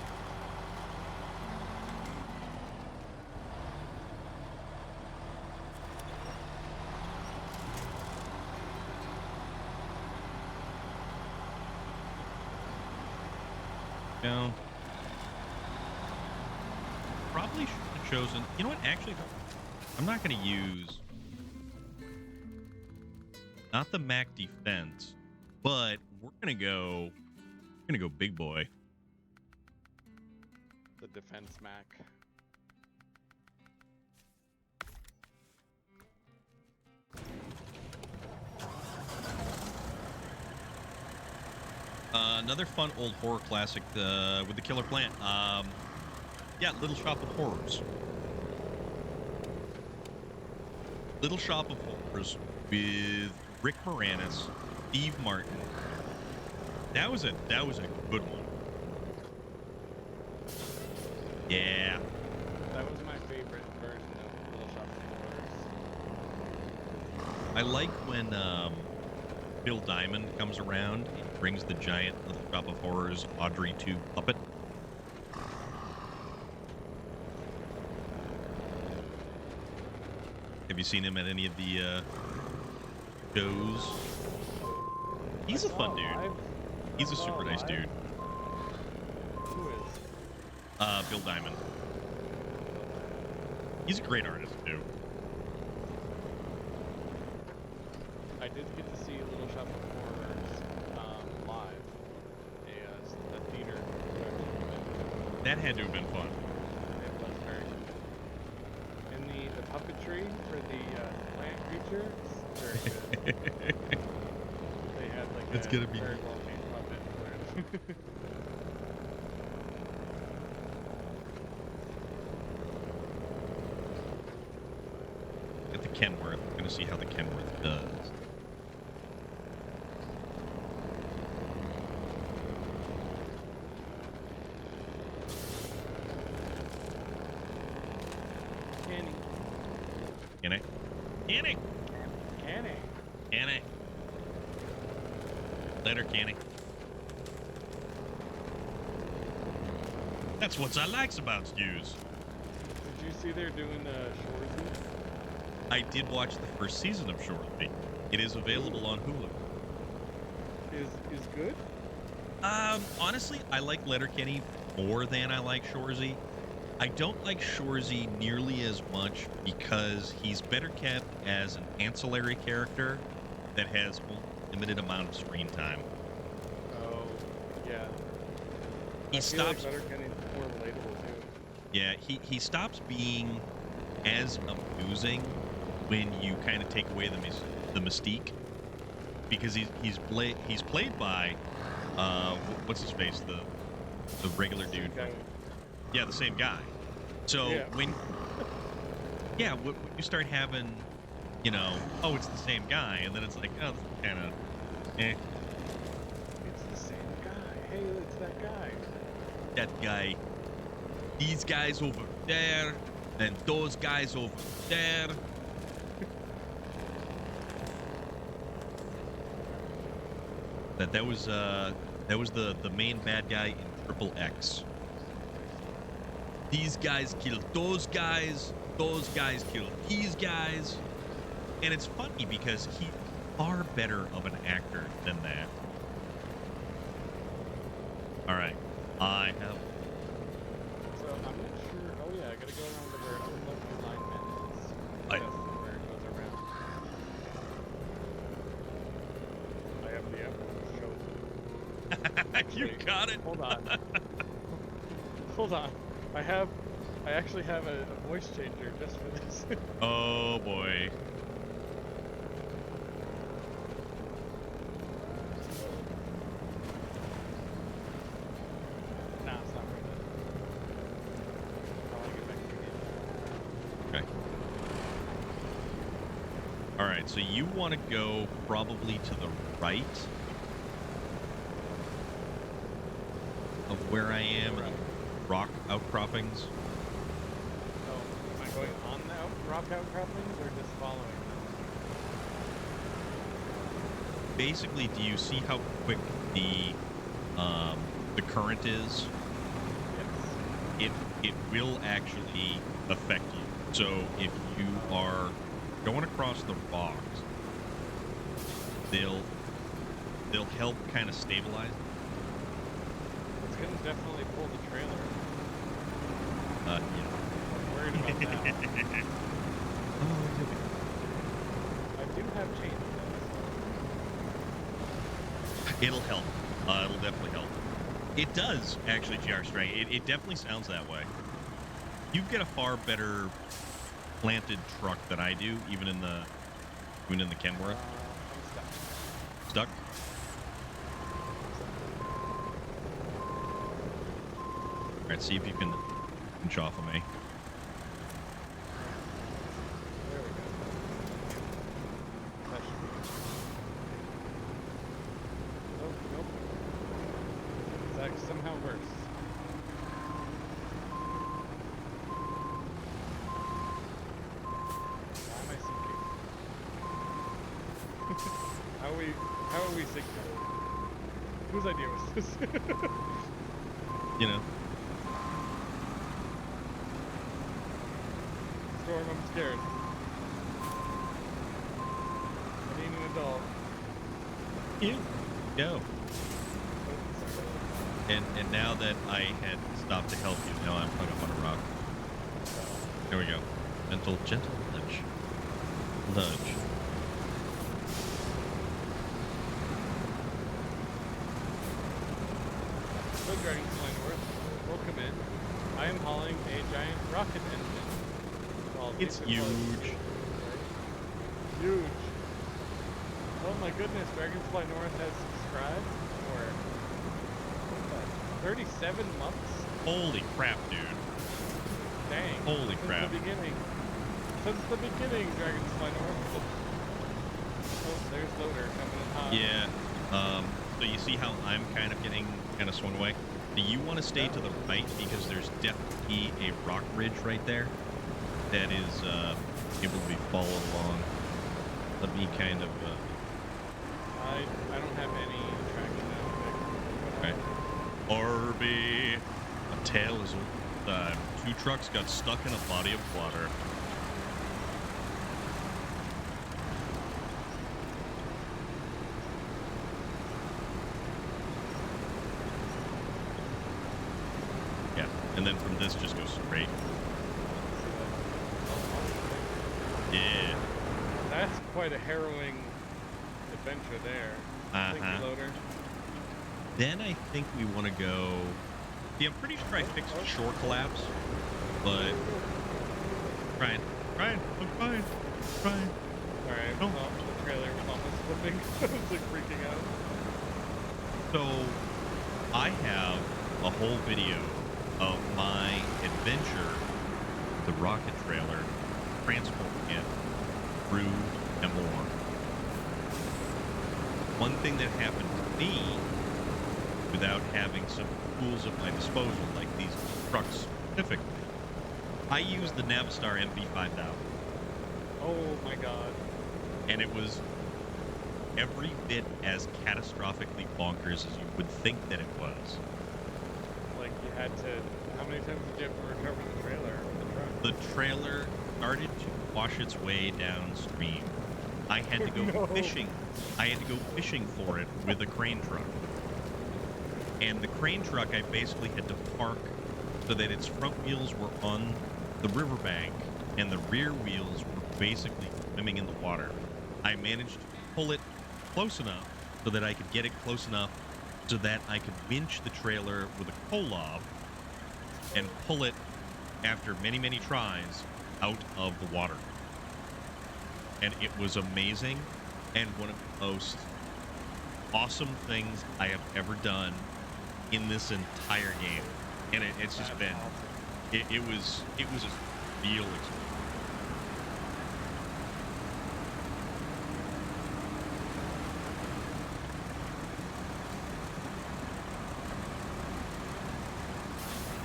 No. Probably should have chosen. You know what? Actually, I'm not going to use not the Mac Defense, but we're going to go big boy. The defense Mac. Another fun old horror classic with the killer plant. Yeah, Little Shop of Horrors. Little Shop of Horrors with Rick Moranis, Steve Martin. That was a good one. Yeah. That was my favorite version of Little Shop of Horrors. I like when Bill Diamond comes around and brings the giant Little Shop of Horrors Audrey 2 puppet. Have you seen him at any of the shows? He's a fun dude. He's a super nice dude. Who is? Bill Diamond. He's a great artist too. I did get to see Little Shop of Horrors live. A theater. That had to have been fun. It was very good. And the puppetry for the plant creature is very good. They had like It's a gonna be very well made puppet for it. At the Kenworth. I'm gonna see how the Kenworth does. Canny. Can I? Canny! Canny. Canny! Later, Canny. That's what I likes about Stews. Did you see they're doing Shoresy? I did watch the first season of Shoresy. It is available on Hulu. Is good? Honestly, I like Letterkenny more than I like Shoresy. I don't like Shoresy nearly as much because he's better kept as an ancillary character that has a limited amount of screen time. Oh, yeah. He stops. Like Letterkenny's more relatable too. Yeah, he stops being as amusing when you kind of take away the mystique, because he's played by what's his face, the regular dude. Yeah, the same guy. So yeah. when you start having, oh, it's the same guy, and then it's like, oh, kind of, eh. It's the same guy. Hey, it's that guy. That guy. These guys over there, and those guys over there. That was the main bad guy in Triple X. These guys killed those guys killed these guys. And it's funny because he's far better of an actor than that. Alright. I have... So I'm not sure. Oh yeah, I gotta go around to where unlucky alignment is. That's where it goes around. I have the episode. You got it. Hold on. Hold on. I actually have a voice changer just for this. Oh boy. Nah, it's not worth it. I want to get back to the game. Okay. Alright, so you want to go probably to the right of where I am in the rock outcroppings. Oh, am I going on the rock outcroppings or just following them? Basically, do you see how quick the current is? Yes. It will actually affect you. So if you are going across the rocks, they'll help kind of stabilize. It's gonna definitely pull the trailer. Yeah. I'm worried about that. I do have chains though. It'll help. It'll definitely help. It does, actually, GR Stray. It definitely sounds that way. You get a far better planted truck than I do, even in the Kenworth. I'm stuck. Stuck? right, see if you can inch off of me. There we go. That should be good. Nope, nope. It's actually somehow worse. Why am I sinking? How are we sinking? Whose idea was this? You know, Storm, I'm scared. I need an adult. you go. And now that I had stopped to help you, now I'm hung up on a rock. There we go. Gentle nudge. Nudge. So Dragonfly North, welcome in. I am hauling a giant rocket engine. called It's Interplug. huge. Huge. Oh my goodness, Dragonfly North has subscribed for what, 37 months? Holy crap, dude. Dang. Holy crap. Since the beginning. Since the beginning, Dragonfly North. Oh, there's Loader coming in hot. Yeah. So you see how I'm kind of getting swung away? Do you want to stay to the right because there's definitely a rock ridge right there that is able to be followed along? Let me kind of. I don't have any traction now. Okay. RB. A tail is all the time. 2 trucks got stuck in a body of water. Yeah, and then from this just goes straight. Yeah. That's quite a harrowing adventure there. Thank you, Loader. Then I think we want to go. Yeah, I'm pretty sure I fixed the shore collapse, but trying, I'm fine. Alright, Oh. well, the trailer was almost flipping. I was like freaking out. So I have a whole video of my adventure with the rocket trailer transporting it through Amur. One thing that happened to me without having some tools at my disposal, like these trucks specifically, I used the Navistar MV5000, Oh my god. and it was every bit as catastrophically bonkers as you would think that it was. Like you had to. How many times did you have to recover the trailer or the truck? The trailer started to wash its way downstream. I had to go No. fishing. I had to go fishing for it with a crane truck. And the crane truck, I basically had to park so that its front wheels were on the riverbank and the rear wheels were basically swimming in the water. I managed to pull it close enough so that I could get it close enough so that I could winch the trailer with a Kolob and pull it after many, many tries out of the water. And it was amazing and one of the most awesome things I have ever done in this entire game. And it's just been, Awesome. it was a real experience.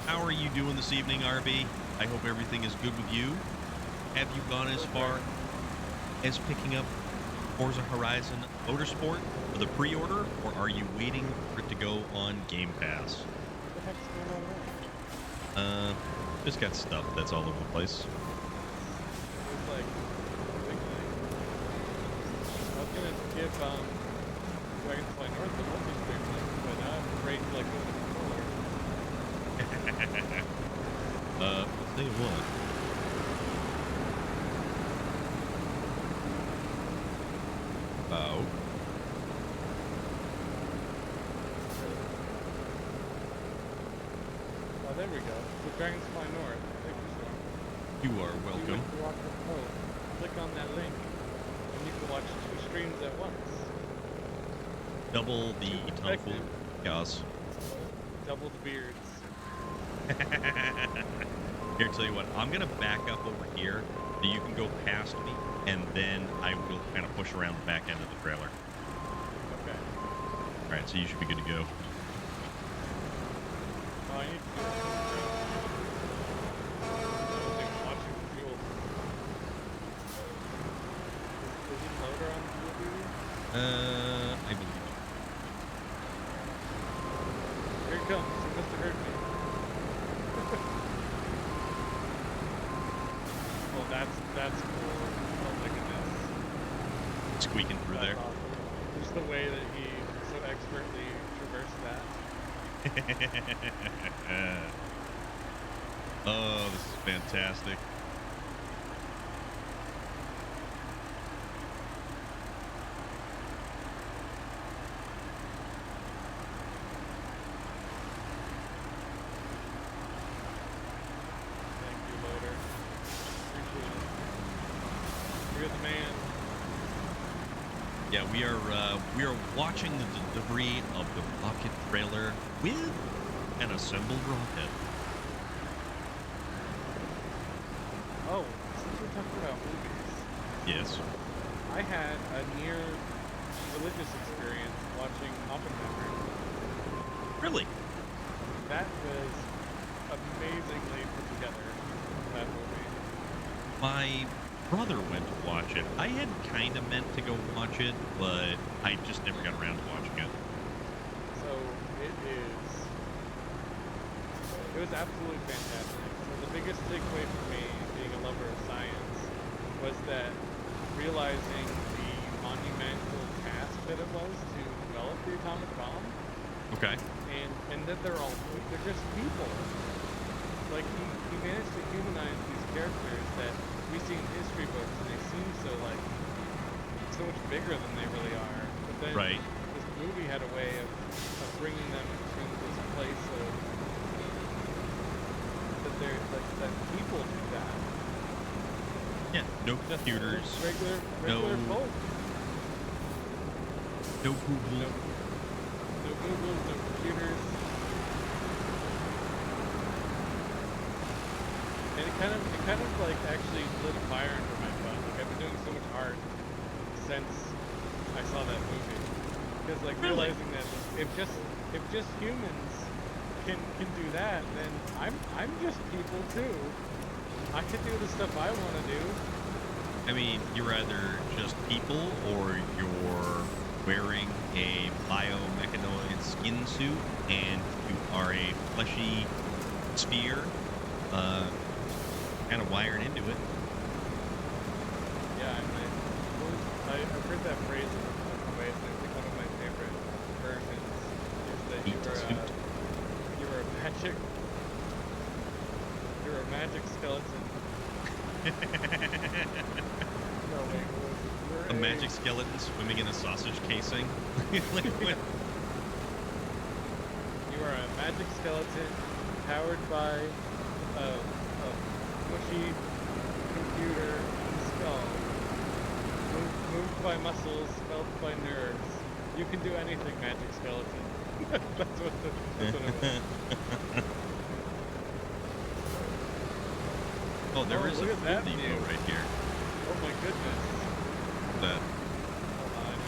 How are you doing this evening, RB? I hope everything is good with you. Have you gone as far as picking up Forza Horizon Motorsport for the pre-order, or are you waiting for it to go on Game Pass? What the heck's going on there? Just got stuff that's all over the place. It was like big thing. I was gonna give Dragonfly North the multiplayer link, but now I'm afraid to like go to the controller. I'll tell you what. Oh. Oh, there we go. The Dragonfly North. Thank you, Storm. You are welcome. You want to watch the code, click on that link, and you can watch 2 streams at once. Double the tomfoolery. Chaos. Double the beards. Here, tell you what, I'm gonna back up over here so you can go past me, and then I will kind of push around the back end of the trailer. Okay. All right, so you should be good to go. Oh, I need to do that. Watching the fuel. Is he motor on the fuel duty? I believe it. Here he comes. He must have heard me. Well, that's cool. Oh my goodness. Squeaking through That's there. awesome. Just the way that he so expertly traversed that. Oh, this is fantastic. Thank you, loader. Appreciate it. You're the man. Yeah, we are watching the delivery of the rocket trailer with an assembled rocket. Oh, since we're talking about movies, Yes. I had a near religious experience watching Oppenheimer. Really? That was amazingly put together, that movie. My brother went to watch it. I had kind of meant to go watch it, but I just never got around to watching it. So it was absolutely fantastic. So the biggest takeaway for me, being a lover of science, was that realizing the monumental task that it was to develop the atomic bomb, Okay. and that they're just people. Like he managed to humanize these characters that we see in history books, and they seem so so much bigger than they really are. But then Right. this movie had a way of bringing them into this place of that they're that people do that. Yeah. No Just computers. regular no- folk. No Google. No Googles, no computers. And it kind of like actually lit a fire under my butt. Like I've been doing so much art since I saw that movie. Because like Really? realizing that if just humans can do that, then I'm just people too. I can do the stuff I want to do. I mean, you're either just people or you're wearing a biomechanoid skin suit and you are a fleshy sphere, kind of wired into it. Yeah, I've heard that phrase in different ways, and I think one of my favorite versions is that Eat suit. you were a magic skeleton. No, wait, what was it? A magic skeleton swimming in a sausage casing. Like, what? You are a magic skeleton powered by a mushy computer skull, moved by muscles, felt by nerves. You can do anything, magic skeleton. That's what it was. Oh, there Oh, is a look at fuel that depot view. right here. Oh my goodness. That Hold on, I need to-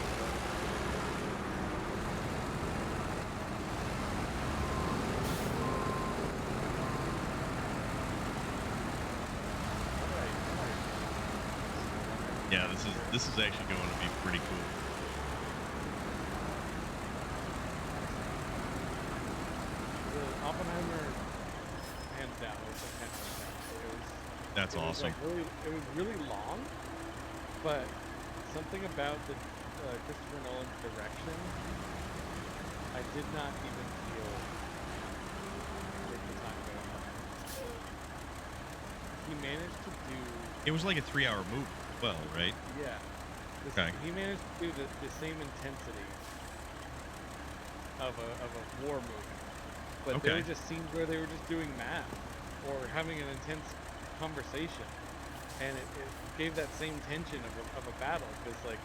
Alright. yeah, this is actually going to be pretty cool. The Oppenheimer, hands down, was a fantastic. That's It was awesome. it was really long, but something about the Christopher Nolan's direction, I did not even feel like the time going on. He managed to do, It was like a 3-hour movie as well, right? yeah, Okay. he managed to do the same intensity of a war movie, but there Okay. were just scenes where they were just doing math or having an intense conversation, and it gave that same tension of a battle, because like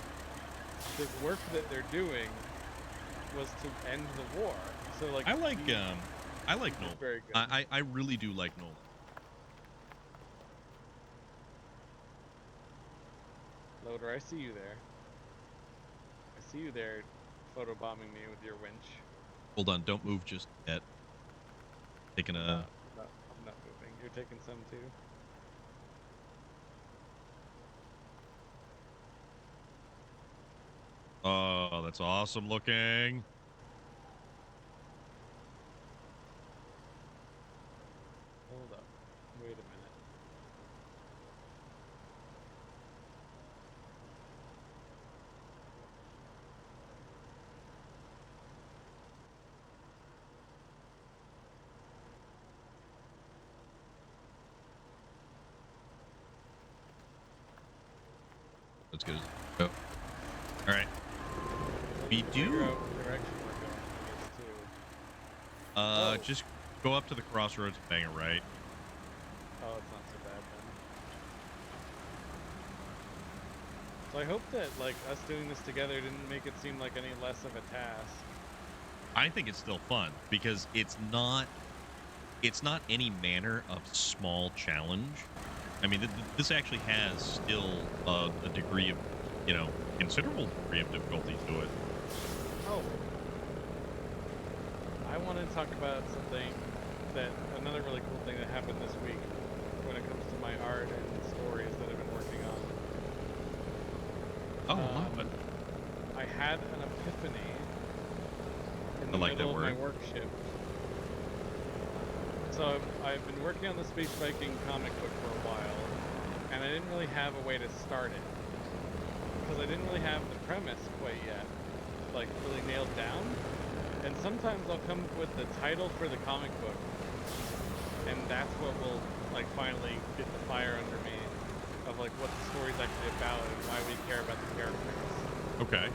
the work that they're doing was to end the war. So like I like he- I like He's Nolan. very good. I really do like Nolan. Loader, I see you there. I see you there, photobombing me with your winch. Hold on, don't move just yet. Taking I'm a. not. I'm not moving. You're taking some too. Oh, that's awesome looking. Hold up. Wait a minute. That's good. Go. All right. I We need to figure do. out what direction we're going, I guess, too. Oh. Just go up to the crossroads and bang it right. Oh, it's not so bad then. So I hope that, like, us doing this together didn't make it seem like any less of a task. I think it's still fun because it's not any manner of small challenge. I mean, this actually has still a degree of, considerable degree of difficulty to it. Oh. I want to talk about something another really cool thing that happened this week when it comes to my art and stories that I've been working on. Oh, love it. I had an epiphany in I the like that middle of my word. work shift. So I've been working on the Space Viking comic book for a while, and I didn't really have a way to start it. Because I didn't really have the premise quite yet, like, really nailed down. And sometimes I'll come up with the title for the comic book, and that's what will, like, finally get the fire under me of, like, what the story's actually about and why we care about the characters. Okay.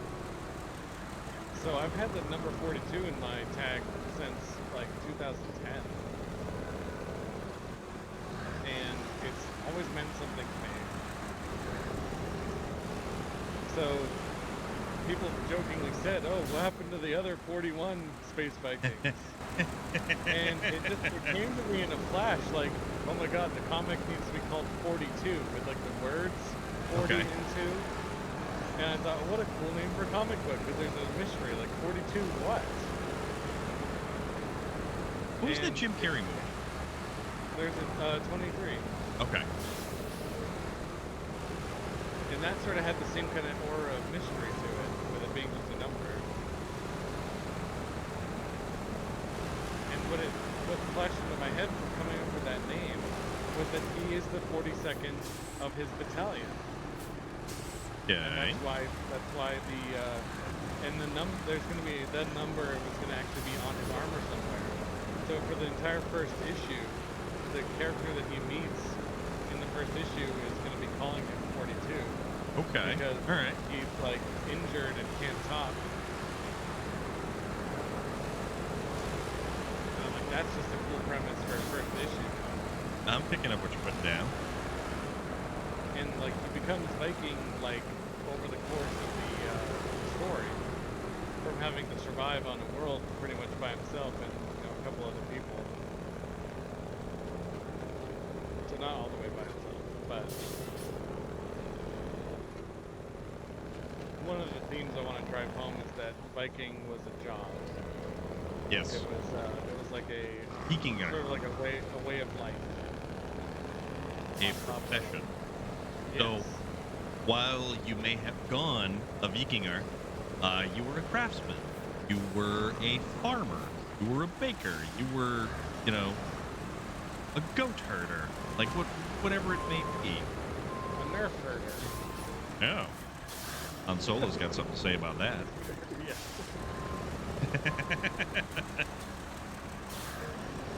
So I've had the number 42 in my tag since, like, 2010. And it's always meant something to me. So people jokingly said, oh, what happened to the other 41 Space Vikings? And it came to me in a flash, like, oh my god, the comic needs to be called 42, with, like, the words 40 Okay. and 2. And I thought, what a cool name for a comic book, because there's a mystery, like, 42 what? What was that Jim Carrey movie? There's a 23. Okay. And that sort of had the same kind of aura of mystery to it, with it being just a number. And what flashed into my head from coming up with that name was that he is the 42nd of his battalion. Yeah. And that's why there's going to be, that number was going to actually be on his armor somewhere. So for the entire first issue, the character that he meets in the first issue is going to be calling him 42. Okay. Because all right. he's, like, injured and can't talk. And I'm like, that's just a cool premise for a first issue. I'm picking up what you're putting down. And, like, he becomes Viking, like, over the course of the story. From having to survive on a world pretty much by himself and, a couple other people. So not all the way by himself, but one of the themes I want to drive home is that Viking was a job. Yes. It was like a Vikinger. sort of like a way of life. A profession. Yes. So, while you may have gone a Vikinger, you were a craftsman. You were a farmer. You were a baker. You were, a goat herder. Like whatever it may be. A nerf herder. Yeah. Han Solo's got something to say about that. Yes.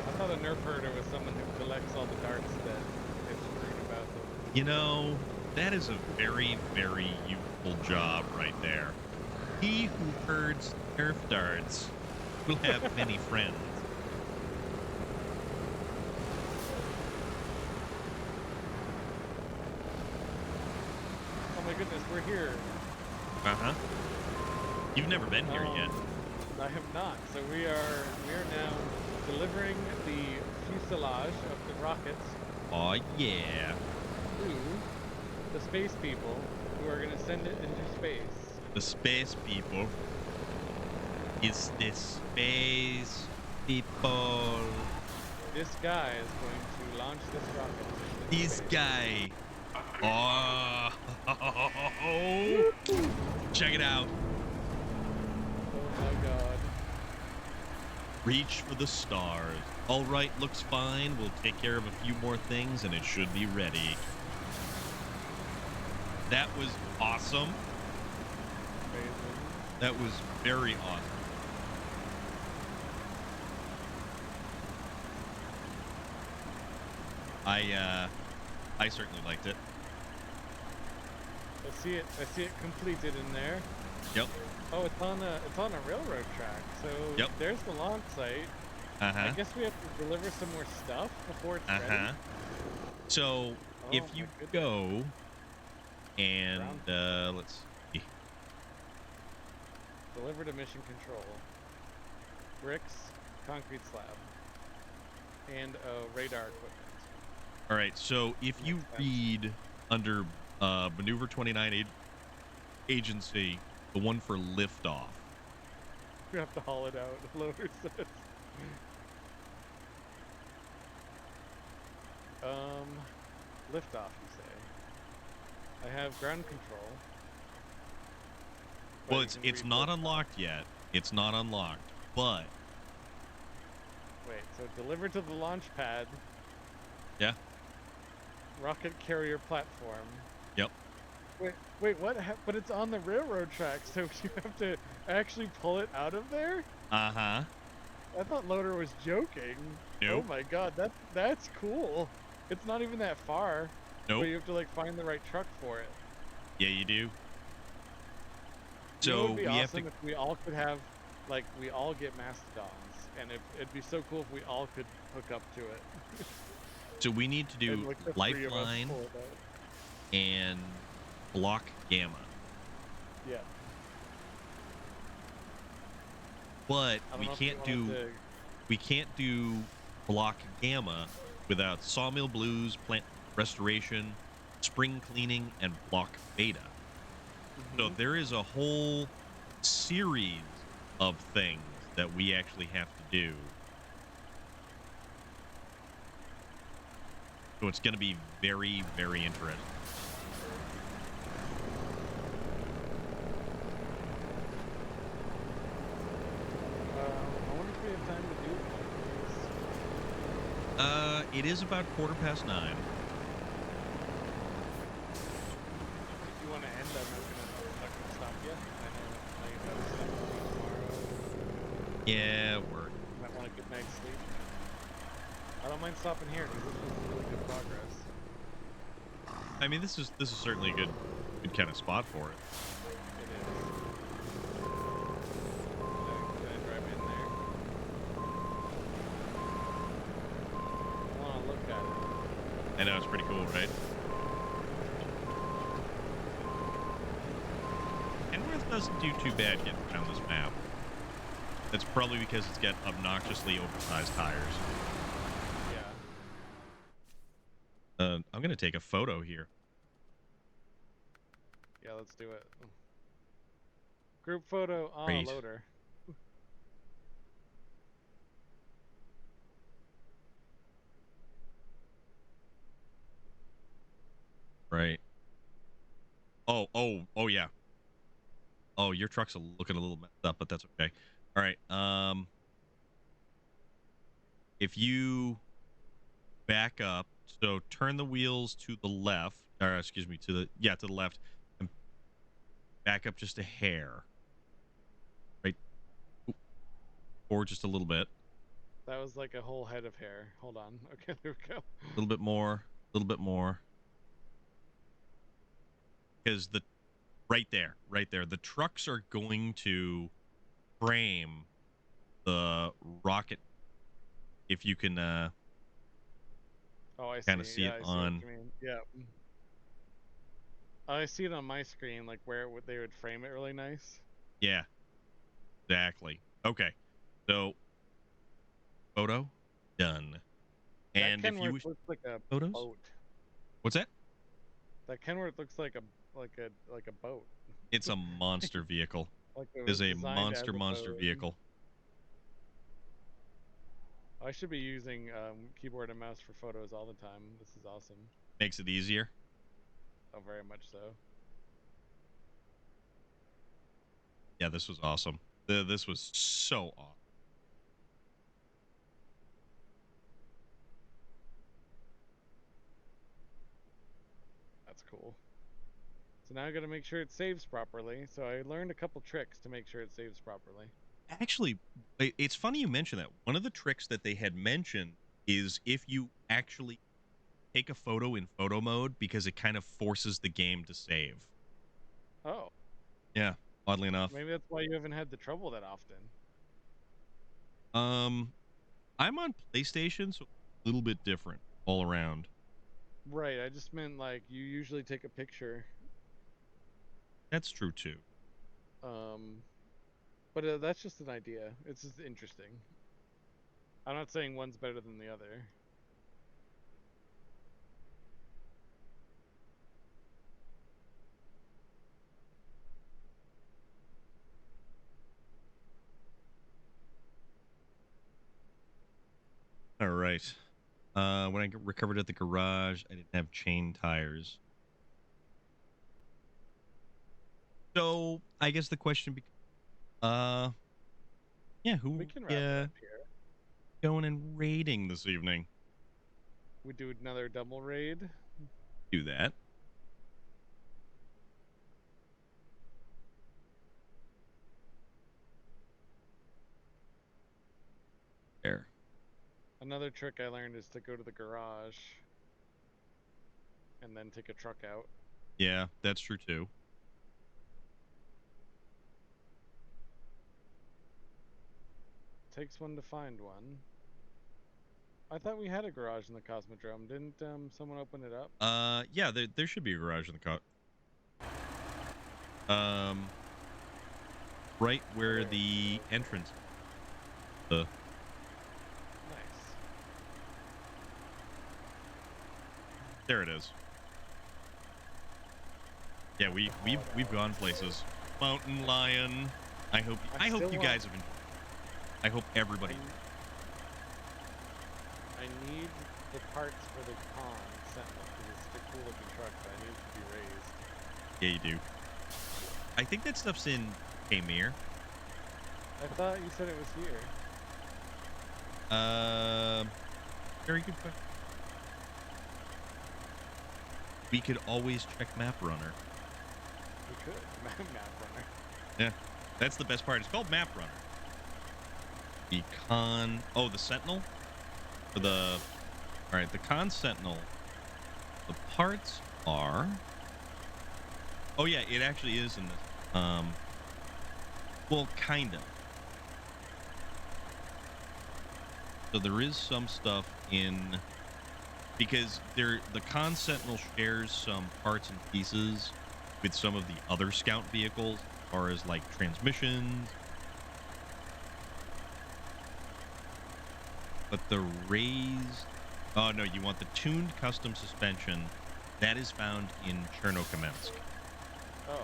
I thought a nerf herder was someone who collects all the darts that get screwed about them. That is a very, very useful job right there. He who herds Nerf darts will have many friends. Oh my goodness, we're here. Uh-huh. You've never been here yet. I have not. So we are now delivering the fuselage of the rockets Oh yeah. to the space people who are gonna send it into space. The space people. It's the space people. This guy is going to launch this rocket into This space. guy. Oh. Woo! Check it out. Oh my god. Reach for the stars. All right, looks fine. We'll take care of a few more things and it should be ready. That was awesome. Amazing. That was very awesome. I certainly liked it. I see it completed in there. Yep. Oh, it's on a railroad track. So Yep. there's the launch site. I guess we have to deliver some more stuff before it's ready. So Oh if my you goodness. go and Ground let's see. Deliver to mission control. Bricks, concrete slab, and radar equipment. All right. So if you Makes sense. read under maneuver 29 agency, the one for liftoff. We have to haul it out. Loader says. Liftoff, you say? I have ground control. Well, it's not unlocked yet. It's not unlocked, but Wait, so deliver to the launch pad. yeah. Rocket carrier platform. Yep. Wait, what? But it's on the railroad track, so you have to actually pull it out of there? Uh-huh. I thought Loader was joking. Nope. Oh my god, that's cool. It's not even that far. Nope. But you have to like find the right truck for it. Yeah, you do. You know So what would be we have awesome to. if we all could have, like, we all get mastodons, and it'd be so cool if we all could hook up to it. So we need to And do like the 3 of us lifeline pull it out. and block gamma, Yeah. but I don't we know if can't wanted do to- we can't do block gamma without sawmill blues, plant restoration, spring cleaning, and block beta. So Mhm. there is a whole series of things that we actually have to do. So it's going to be very, very interesting. I wonder if we have time to do one of these. It is about 9:15. If you want to end, I'm not gonna stop you. I know you got stuff to do tomorrow. Yeah, work. You might want a good night's sleep. I don't mind stopping here because this was really good progress. I mean, this is certainly a good kind of spot for it. It is. Can I drive in there? I want to look at it. I know, it's pretty cool, right? Kenworth doesn't do too bad getting around this map. That's probably because it's got obnoxiously oversized tires. Yeah. I'm gonna take a photo here. Yeah, let's do it. Group photo on Great. Loader. Right. Oh, yeah. Oh, your truck's looking a little messed up, but that's okay. All right. If you back up, so turn the wheels to the left, or excuse me, to the left, and back up just a hair. Right. Or just a little bit. That was like a whole head of hair. Hold on. Okay, there we go. A little bit more. A little bit more. Because right there, the trucks are going to frame the rocket. If you can Oh, I kind of see. see Yeah, it I see what on. you mean. Yeah. I see it on my screen, like where they would frame it really nice. Yeah, exactly. Okay. So photo done. That And if you Kenworth wish looks like a photos, boat. what's that? That Kenworth looks like a boat. It's a monster vehicle. Like it It is was a designed as a monster boat. vehicle. I should be using keyboard and mouse for photos all the time. This is awesome. Makes it easier. Oh, very much so. Yeah, this was awesome. This was so awesome. That's cool. So now I got to make sure it saves properly. So I learned a couple tricks to make sure it saves properly. Actually, it's funny you mention that. One of the tricks that they had mentioned is if you actually take a photo in photo mode because it kind of forces the game to save. Oh, Yeah, oddly enough. maybe that's why you haven't had the trouble that often. Um, I'm on PlayStation, so a little bit different all around. Right. I just meant like you usually take a picture. That's true too. Um, but that's just an idea. It's just interesting. I'm not saying one's better than the other. All right. When I recovered at the garage, I didn't have chain tires. So I guess the question becomes, yeah, We who can wrap it up here. going and raiding this evening? We do another double raid. Do that. There. Another trick I learned is to go to the garage and then take a truck out. Yeah, that's true too. Takes one to find one. I thought we had a garage in the Cosmodrome. Didn't someone open it up? Yeah, there should be a garage in the car. Um, right where There. the entrance. Uh, Nice. there it is. Yeah, we've gone places. Mountain Lion. I hope you guys have enjoyed. I hope everybody. I need the parts for the con Sentinel because it's a cool looking truck, but I need it to be raised. Yeah, you do. I think that stuff's in Amir. I thought you said it was here. Very good question. We could always check Map Runner. We could. Map runner. Yeah, that's the best part. It's called Map Runner. The con. Oh, the Sentinel. For the. All right, the con Sentinel. The parts are. Oh yeah, it actually is in this. Well, kind of. So there is some stuff in because the con Sentinel shares some parts and pieces with some of the other scout vehicles, as far as like transmissions. But the raised. Oh no, you want the tuned custom suspension. That is found in Chernokamsk. Oh.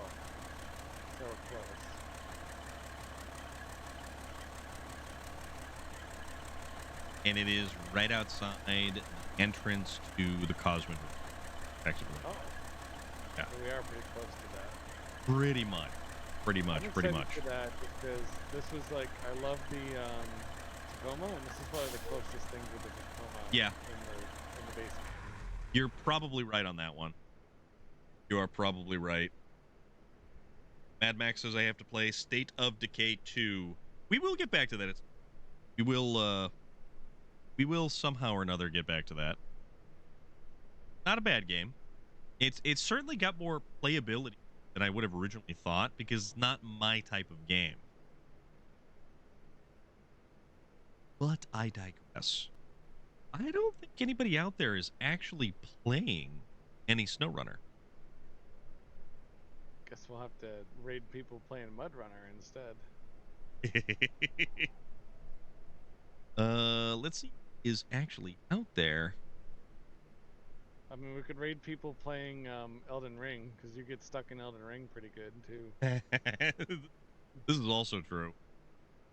So close. And it is right outside the entrance to the Cosmodrome, effectively. Oh. Yeah. So we are pretty close to that. Pretty much. Pretty much. I'm Pretty excited much. for that because this was like I love the Tacoma, and this is probably the closest thing to the Tacoma. Yeah. In the base game. You're probably right on that one. You are probably right. Mad Max says I have to play State of Decay 2. We will get back to that. We will somehow or another get back to that. Not a bad game. It's certainly got more playability than I would have originally thought because it's not my type of game. But I digress. I don't think anybody out there is actually playing any SnowRunner. Guess we'll have to raid people playing Mud Runner instead. Let's see. Is actually out there. I mean, we could raid people playing Elden Ring because you get stuck in Elden Ring pretty good too. This is also true.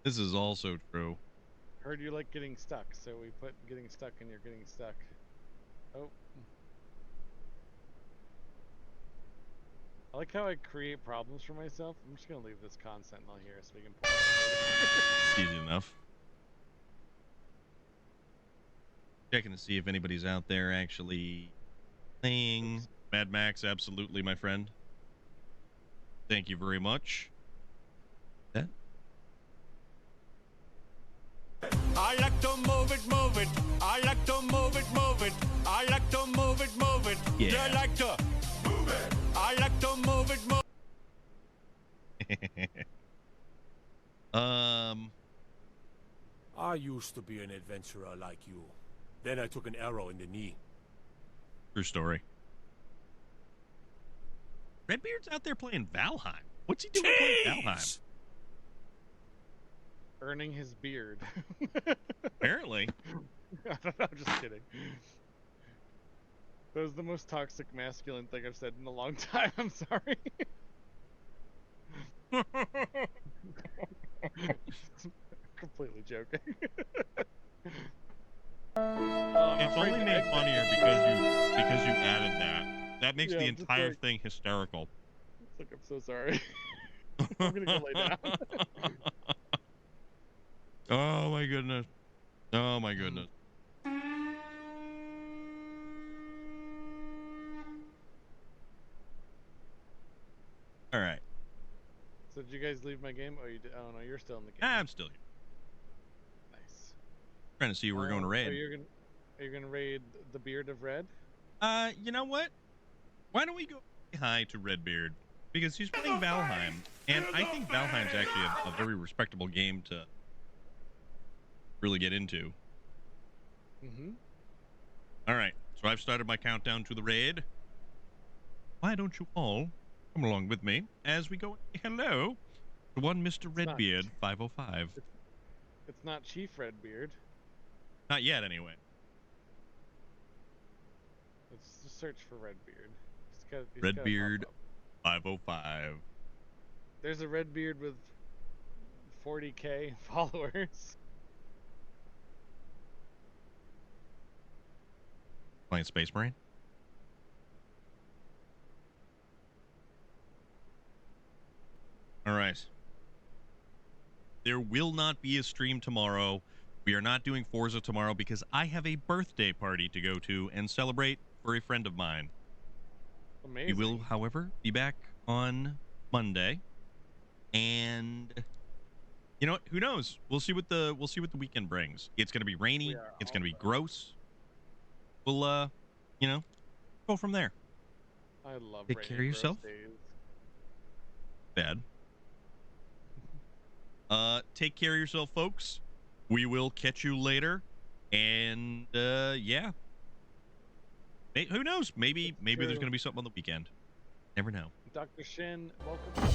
This is also true. Heard you like getting stuck, so we put getting stuck and you're getting stuck. Oh. I like how I create problems for myself. I'm just gonna leave this con sentinel here so we can pull it later. Easy enough. Checking to see if anybody's out there actually playing. Oops. Mad Max, absolutely, my friend. Thank you very much. That. I like to move it, move it. I like to move it, move it. I like to move it, move it. Yeah. You like to move it. I like to move it, move it. I used to be an adventurer like you. Then I took an arrow in the knee. True story. Redbeard's out there playing Valheim. What's he doing playing Valheim? Earning his beard. Apparently. I don't know, I'm just kidding. That was the most toxic masculine thing I've said in a long time. I'm sorry. Completely joking. It's only made funnier because you added that. That makes the entire thing hysterical. It's like, I'm so sorry. I'm gonna go lay down. Oh my goodness. Oh my goodness. All right. So did you guys leave my game? Oh, you did. Oh no, you're still in the game. I'm still here. Nice. Trying to see who we're going to raid. Are you gonna raid the Beard of Red? You know what? Why don't we go hi to Redbeard? Because he's playing Valheim, and I think Valheim's actually a very respectable game to really get into. Mm-hmm. All right, so I've started my countdown to the raid. Why don't you all come along with me as we go? Hello to one Mr. Redbeard 505. It's not Chief Redbeard. Not yet, anyway. Let's just search for Redbeard. Redbeard 505. There's a Redbeard with 40k followers. Playing Space Marine. All right. There will not be a stream tomorrow. We are not doing Forza tomorrow because I have a birthday party to go to and celebrate for a friend of mine. Amazing. We will, however, be back on Monday, and you know what? Who knows? We'll see what the weekend brings. It's going to be rainy. It's going to be gross. We'll, go from there. I love Take care of yourself. Days. Bad. Take care of yourself, folks. We will catch you later, and yeah. Who knows? Maybe there's going to be something on the weekend. Never know. Dr. Shin, welcome.